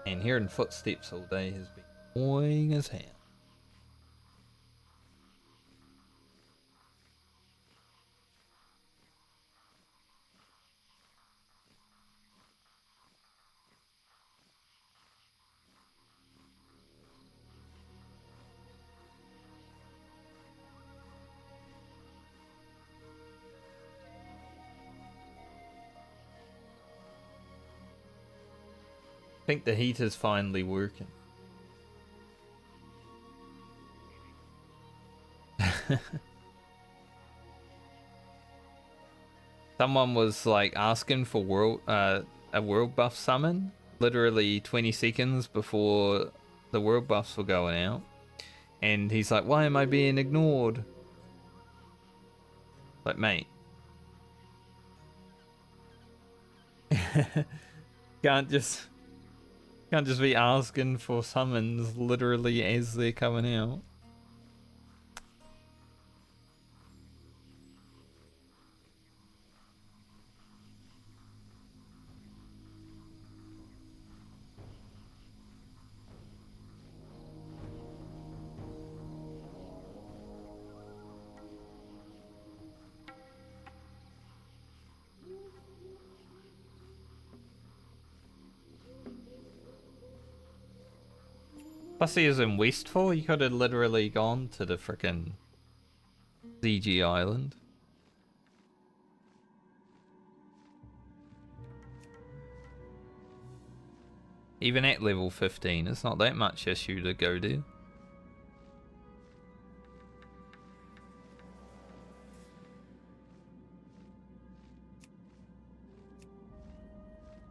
And hearing footsteps all day has been annoying as hell. I think the heater's finally working. Someone was like asking for a world buff summon literally 20 seconds before the world buffs were going out. And he's like, why am I being ignored? Like, mate. Can't just be asking for summons literally as they're coming out. Plus he is in Westfall, he could have literally gone to the frickin' ZG Island. Even at level 15, it's not that much issue to go there.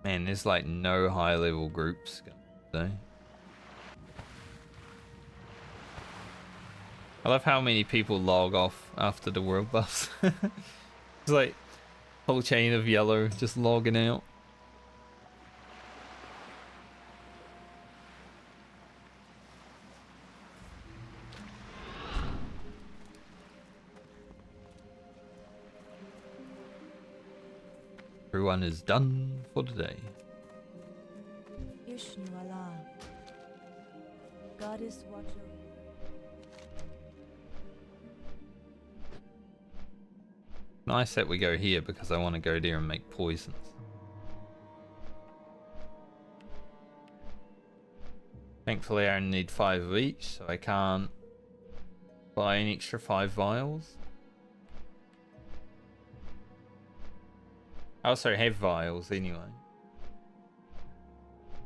Man, there's like no high level groups today. I love how many people log off after the world buffs. It's like whole chain of yellow just logging out. everyone is done for today. Ishnu Allah. Goddess watch over. Nice that we go here because I want to go there and make poisons. Thankfully I only need 5 of each, so I can't buy an extra 5 vials. I also have vials anyway.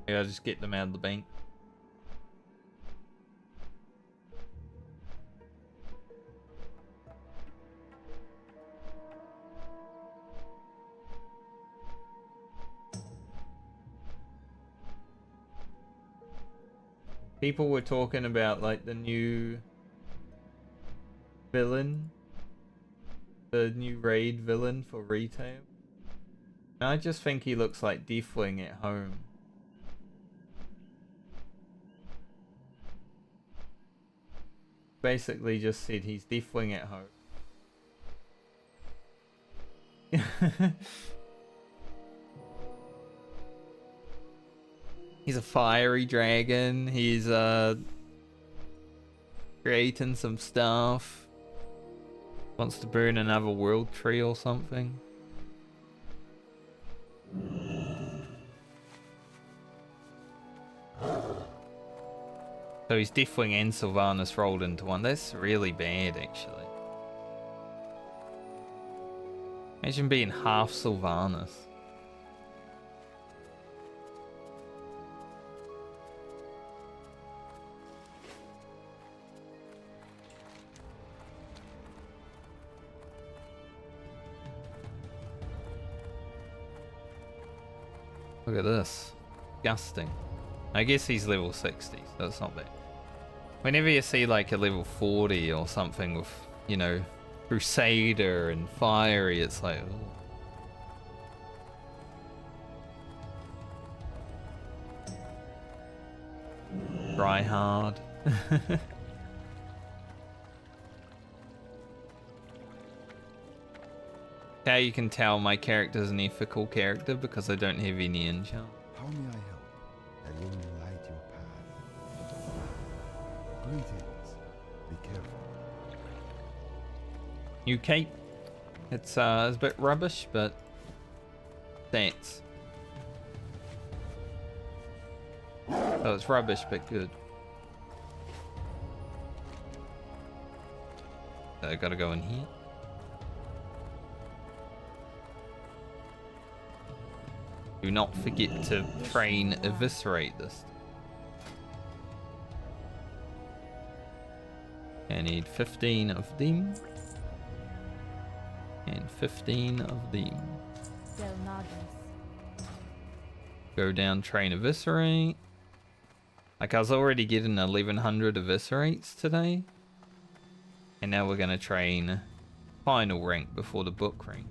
Maybe I'll just get them out of the bank. People were talking about like the new villain, the new raid villain for retail. And I just think he looks like Deathwing at home. Basically just said he's Deathwing at home. He's a fiery dragon. He's creating some stuff. Wants to burn another world tree or something. So he's Deathwing and Sylvanas rolled into one. That's really bad, actually. Imagine being half Sylvanas. Look at this. Disgusting. I guess he's level 60, so it's not bad. Whenever you see like a level 40 or something with, you know, Crusader and Fiery, it's like, oh. Try hard. How you can tell my character's an ethical character because I don't have any enchant. How may I help? I will light your path. Greetings. Be careful. New cape. It's a bit rubbish, but thanks. So it's rubbish, but good. So I gotta go in here. Do not forget to train Eviscerate this. I need 15 of them. And 15 of them. Go down, train Eviscerate. Like I was already getting 1100 Eviscerates today. And now we're going to train final rank before the book rank.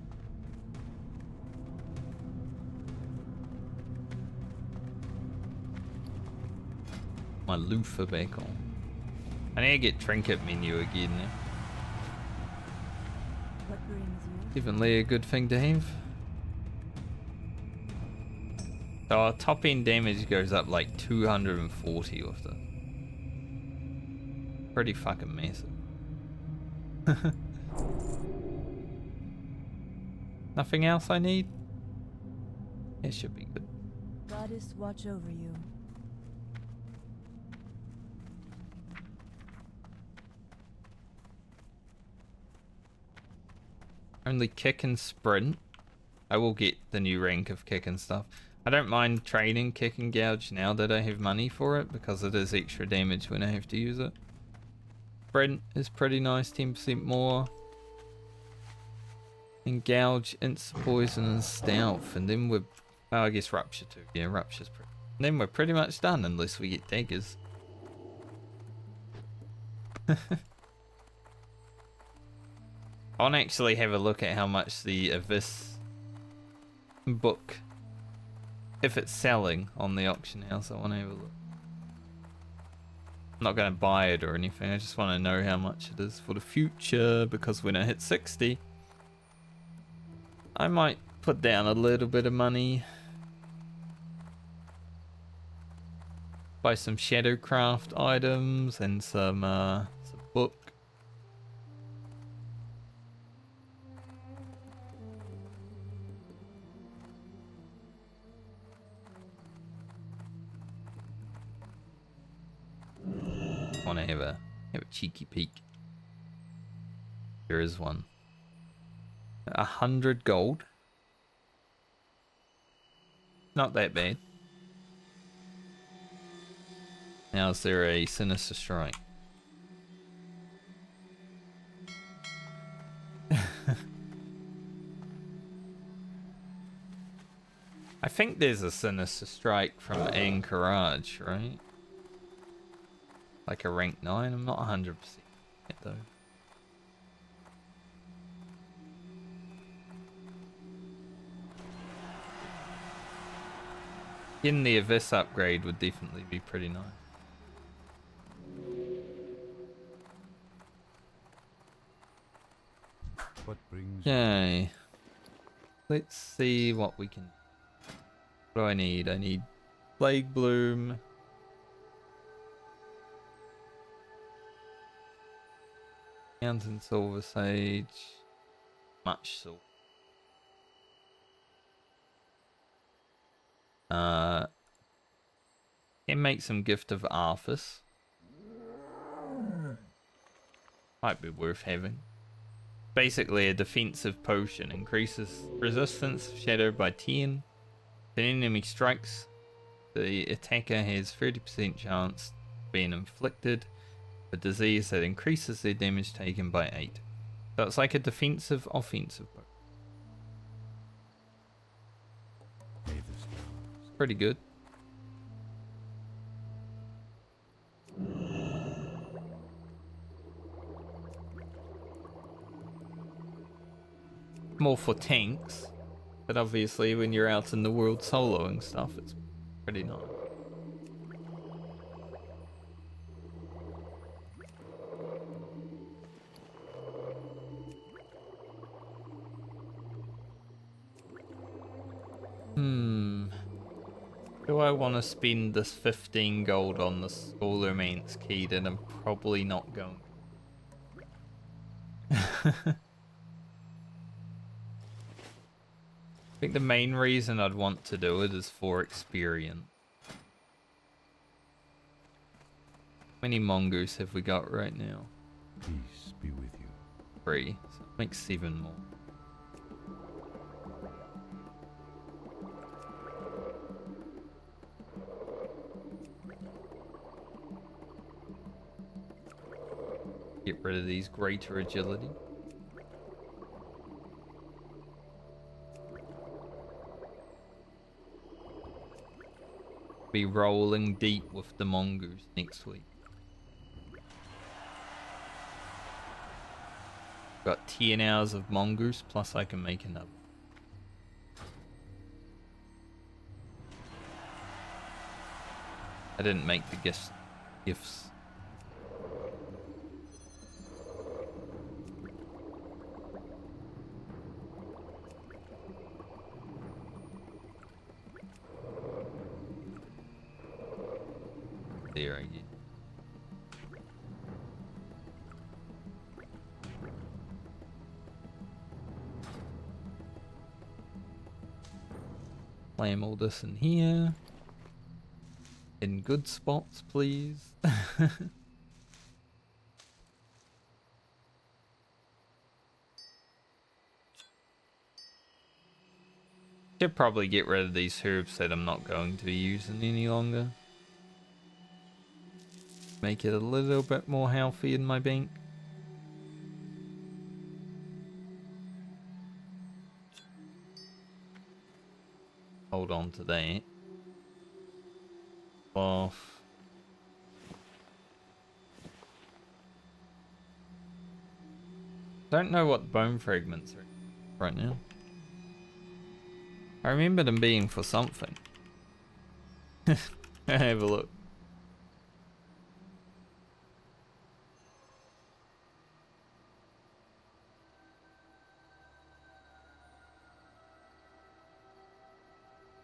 My loofah back on. I need to get trinket menu again now. What brings you? Definitely a good thing to have. So our top end damage goes up like 240 with this. Pretty fucking massive. Nothing else I need? It should be good. Goddess watch over you. Only kick and sprint. I will get the new rank of kick and stuff. I don't mind training kick and gouge now that I have money for it because it is extra damage when I have to use it. Sprint is pretty nice, 10% more. And gouge, instant poison and stealth. And then we're... Oh, I guess rupture too. Yeah, rupture's pretty... And then we're pretty much done unless we get daggers. I want to actually have a look at how much the Abyss book, if it's selling on the auction house. I want to have a look. I'm not going to buy it or anything. I just want to know how much it is for the future, because when I hit 60, I might Put down a little bit of money. Buy some Shadowcraft items and some book. Want to have a cheeky peek. There is one. 100 gold. Not that bad. Now is there a sinister strike? I think there's a sinister strike from Anchorage, right? Like a rank 9, I'm not 100% yet though. Getting the Abyss upgrade would definitely be pretty nice. What brings Okay. Let's see what we can... What do I need? I need Plague Bloom. Mountain Silver Sage. Much silver. Can make some Gift of Arthas. Might be worth having. Basically a defensive potion. Increases resistance of shadow by 10. If an enemy strikes, the attacker has 30% chance of being inflicted a disease that increases their damage taken by 8. So it's like a defensive offensive potion. Pretty good. More for tanks, but obviously when you're out in the world soloing stuff, it's pretty nice. Do I want to spend this 15 gold on the Scholarman's key that I'm probably not going I think the main reason I'd want to do it is for experience. How many mongoose have we got right now? Peace be with you. 3, so it makes 7 more. Get rid of these greater agility. Be rolling deep with the mongoose next week. Got 10 hours of mongoose, plus I can make another. I didn't make the gifts. There again. Slam all this in here. In good spots, please. Should probably get rid of these herbs that I'm not going to be using any longer. Make it a little bit more healthy in my bank. Hold on to that. Off. Don't know what bone fragments are right now. I remember them being for something. Have a look.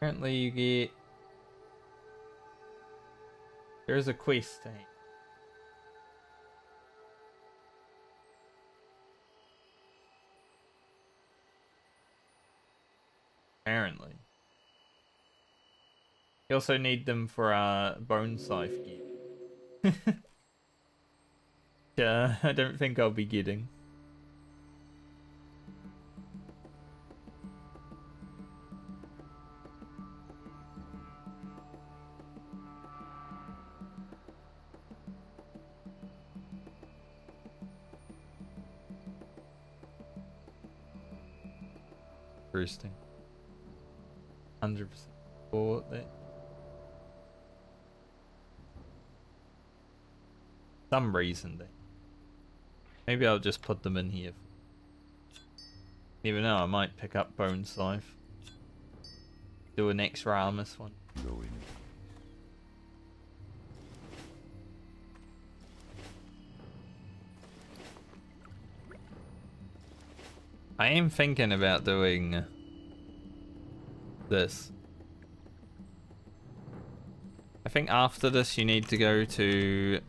Apparently you get... There is a quest thing. Apparently. You also need them for bone scythe gear. Yeah, I don't think I'll be getting. Interesting. 100% for that. Some reason they. Maybe I'll just put them in here. Even though I might pick up Bone Scythe. Do an extra Ramus one. No enemies. I am thinking about doing this. I think after this you need to go to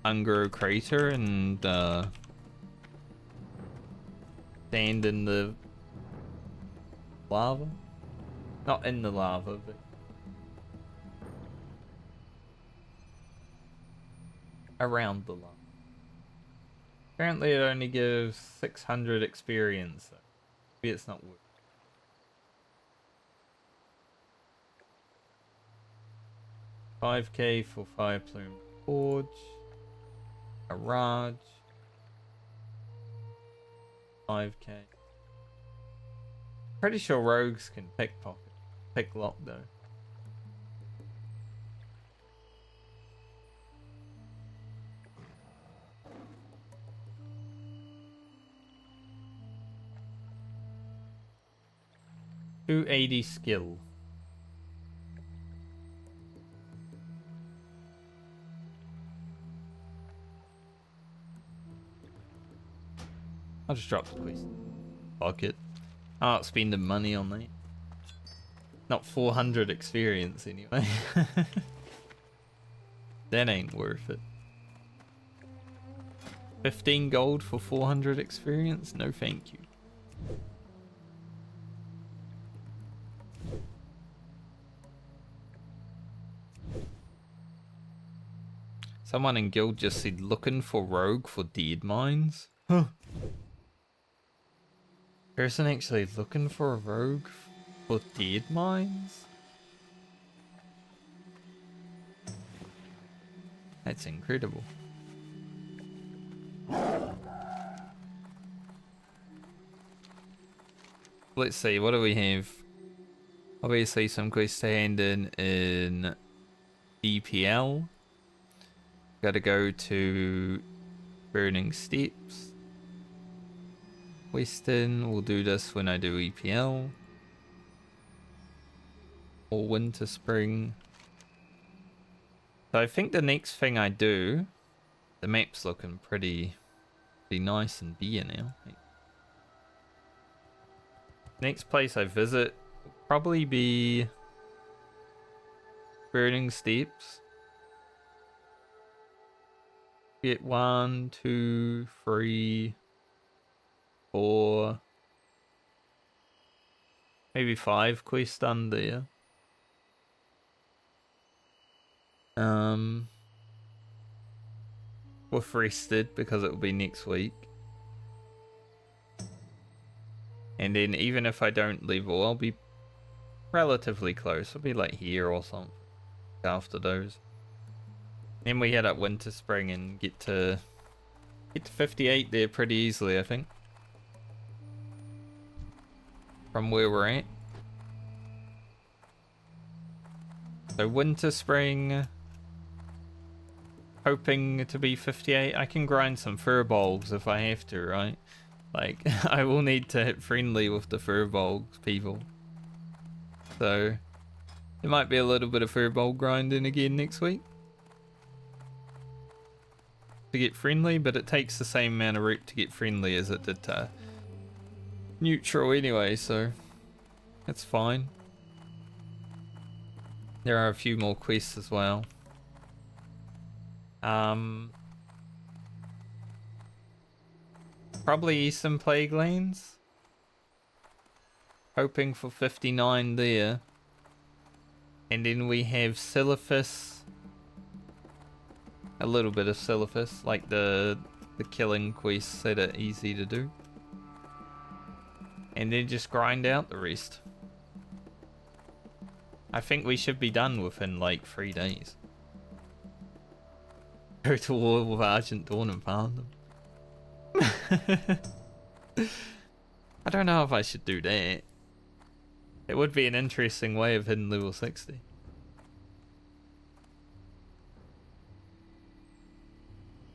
Ungro Crater and stand in the lava. Not in the lava, but around the lava. Apparently it only gives 600 experience, so maybe it's not worth it. 5k for Fire Plume Forge, a Raj, 5k. Pretty sure rogues can pick lock though. .280 skill. I'll just drop the quest. Fuck it. I'm not spending money on that. Not 400 experience anyway. That ain't worth it. 15 gold for 400 experience? No thank you. Someone in guild just said looking for rogue for dead mines. Huh. Person actually looking for a rogue for dead mines? That's incredible. Let's see, what do we have? Obviously some quests to hand in WPL. Gotta go to Burning Steps. Western, we'll do this when I do EPL. Or Winter Spring. So I think the next thing I do, the map's looking pretty nice and bare now. Next place I visit will probably be Burning Steps. Get 1, 2, 3, 4, maybe 5 quests done there. With rested because it will be next week. And then even if I don't level, I'll be relatively close. I'll be like here or something after those. Then we head up Winter Spring and get to 58 there pretty easily, I think. From where we're at. So Winter Spring, hoping to be 58. I can grind some furbolgs if I have to, right? Like, I will need to hit friendly with the furbolgs people. So, there might be a little bit of furbolg grinding again next week. To get friendly, but it takes the same amount of route to get friendly as it did to neutral anyway, so that's fine. There are a few more quests as well. Probably Eastern Plague Lanes. Hoping for 59 there. And then we have Silithus. A little bit of Silithus, like the killing quests that are easy to do. And then just grind out the rest. I think we should be done within like 3 days. Go to war with Argent Dawn and farm them. I don't know if I should do that. It would be an interesting way of hitting level 60.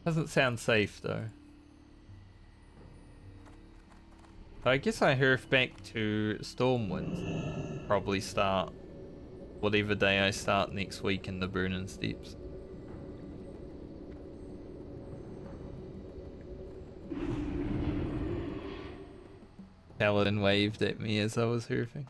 Doesn't sound safe though. I guess I hurf back to Stormwind. Probably start whatever day I start next week in the Burning Steeps. Paladin waved at me as I was hurfing.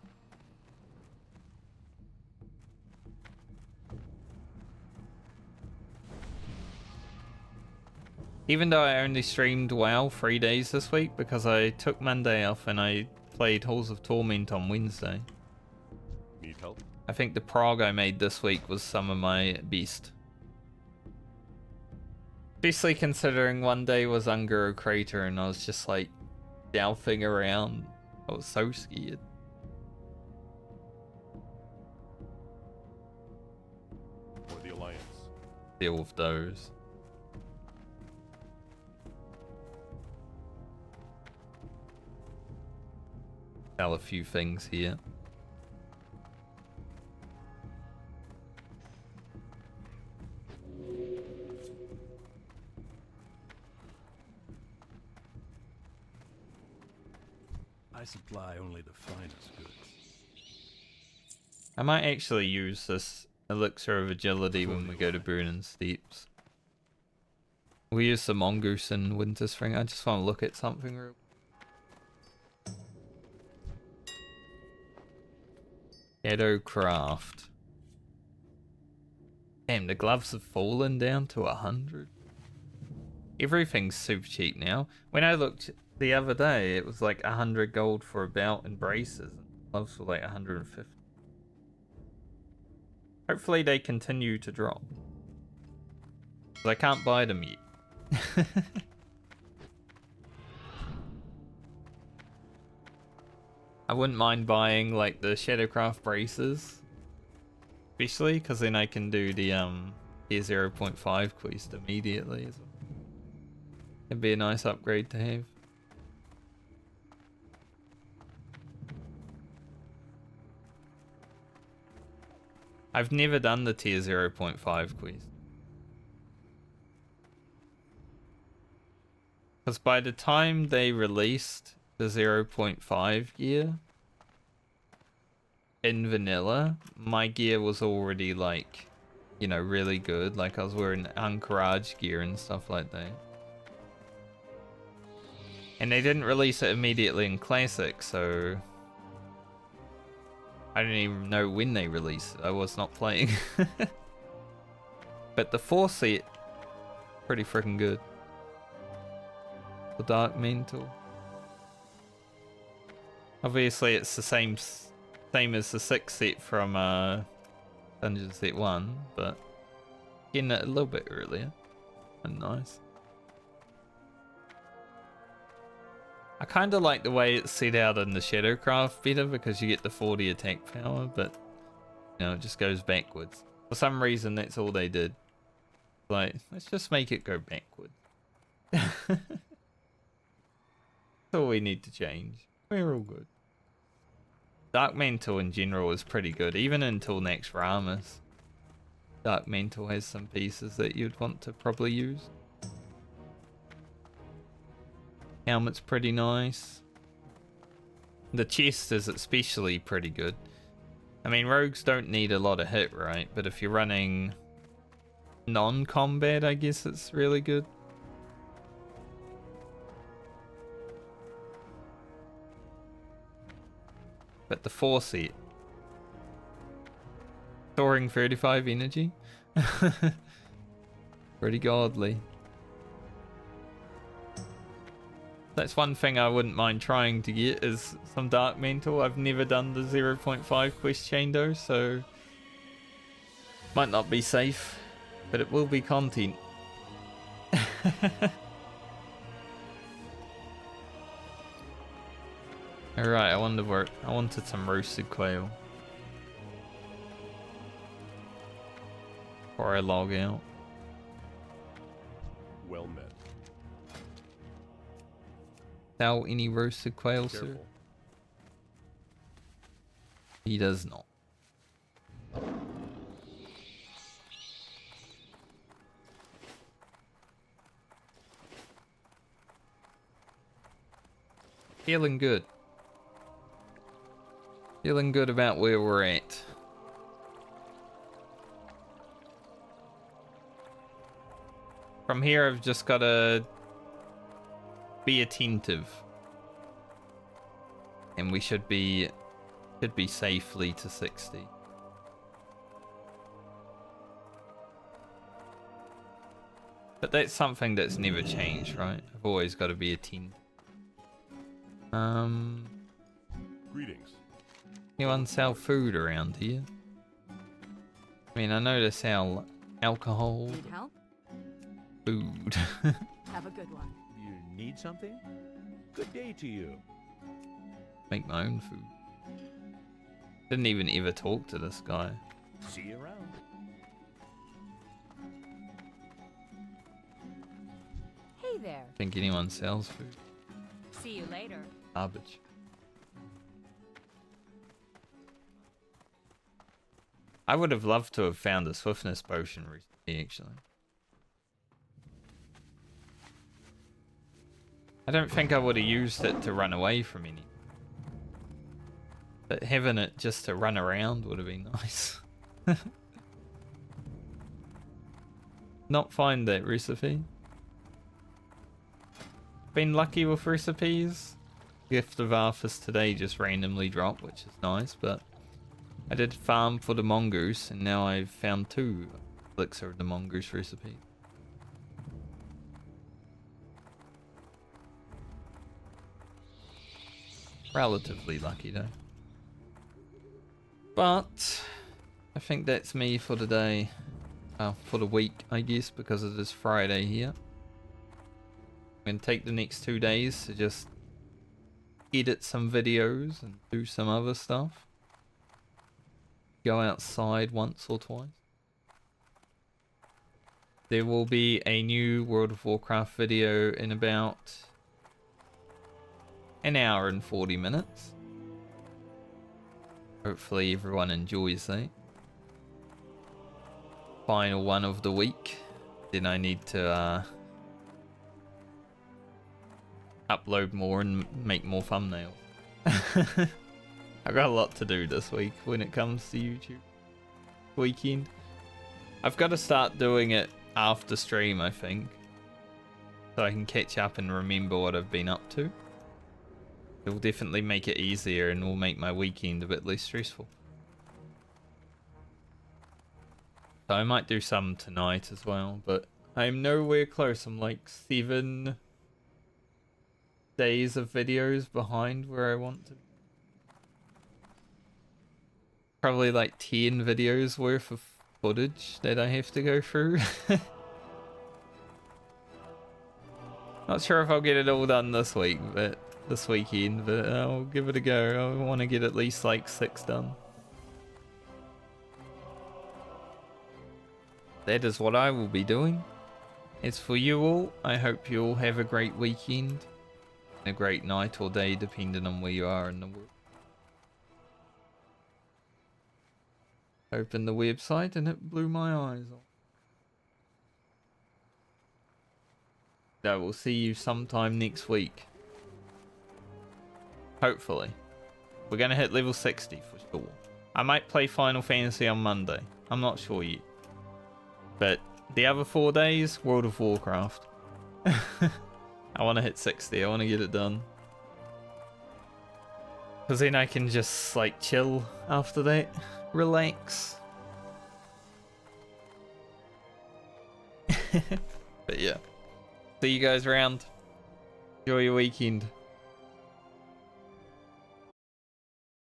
Even though I only streamed WoW 3 days this week because I took Monday off and I played Halls of Torment on Wednesday. Need help? I think the prog I made this week was some of my best. Especially considering one day was Unguro Crater and I was just like delving around. I was so scared. For the Alliance. Deal with those. Sell a few things here. I supply only the finest goods. I might actually use this elixir of agility when we go to Burning Steeps. We use the mongoose in Winter Spring. I just want to look at something real. Shadowcraft. Damn, the gloves have fallen down to 100. Everything's super cheap now. When I looked the other day, it was like 100 gold for a belt and braces. Gloves were like 150. Hopefully they continue to drop. But I can't buy them yet. I wouldn't mind buying like the Shadowcraft braces. Especially because then I can do the tier 0.5 quest immediately as well. It'd be a nice upgrade to have. I've never done the tier 0.5 quest. Because by the time they released the 0.5 gear in vanilla, my gear was already like, you know, really good. Like I was wearing Anchorage gear and stuff like that. And they didn't release it immediately in Classic, so I don't even know when they released it. I was not playing. But the 4 set, pretty freaking good. The Dark Mental. Obviously it's the same as the 6 set from Dungeon Set 1, but getting it a little bit earlier. And nice. I kind of like the way it's set out in the Shadowcraft better because you get the 40 attack power, but you know, it just goes backwards. For some reason, that's all they did. Like, let's just make it go backward. That's all we need to change. We're all good. Dark Mantle in general is pretty good, even until next Ramus. Dark Mantle has some pieces that you'd want to probably use. Helmet's pretty nice. The chest is especially pretty good. I mean, rogues don't need a lot of hit, right? But if you're running non-combat, I guess it's really good. But the 4 set. Storing 35 energy. Pretty godly. That's one thing I wouldn't mind trying to get is some Dark Mental. I've never done the 0.5 quest chain though, so might not be safe, but it will be content. Alright, I wanted some roasted quail. Before I log out. Well met. Sell any roasted quail, sir? Careful. He does not. Feeling good. Feeling good about where we're at. From here, I've just got to be attentive, and we should be safely to 60. But that's something that's never changed, right? I've always got to be attentive. Greetings. Anyone sell food around here? I mean, I know they sell alcohol, Need help? food. Have a good one. You need something? Good day to you. Make my own food. Didn't even ever talk to this guy. See you around. Hey there. Think anyone sells food? See you later. Garbage. I would have loved to have found a swiftness potion recently, actually. I don't think I would have used it to run away from any. But having it just to run around would have been nice. Not find that recipe. Been lucky with recipes. Gift of Arthas today just randomly dropped, which is nice, but I did farm for the mongoose and now I've found 2 elixir of the mongoose recipe. Relatively lucky though. But I think that's me for the day. For the week, I guess, because it is Friday here. I'm going to take the next 2 days to just edit some videos and do some other stuff. Go outside once or twice. There will be a new World of Warcraft video in about an hour and 40 minutes. Hopefully everyone enjoys that. Final one of the week. Then I need to upload more and make more thumbnails. I've got a lot to do this week when it comes to YouTube. Weekend. I've got to start doing it after stream, I think. So I can catch up and remember what I've been up to. It will definitely make it easier and will make my weekend a bit less stressful. So I might do some tonight as well, but I'm nowhere close. I'm like 7 days of videos behind where I want to be. Probably like 10 videos worth of footage that I have to go through. Not sure if I'll get it all done this week, but this weekend, but I'll give it a go. I want to get at least like 6 done. That is what I will be doing. As for you all, I hope you all have a great weekend. And a great night or day, depending on where you are in the world. Opened the website and it blew my eyes off. I will see you sometime next week. Hopefully. We're going to hit level 60 for sure. I might play Final Fantasy on Monday. I'm not sure yet. But the other 4 days, World of Warcraft. I want to hit 60. I want to get it done. Because then I can just like chill after that. Relax. But yeah. See you guys around. Enjoy your weekend.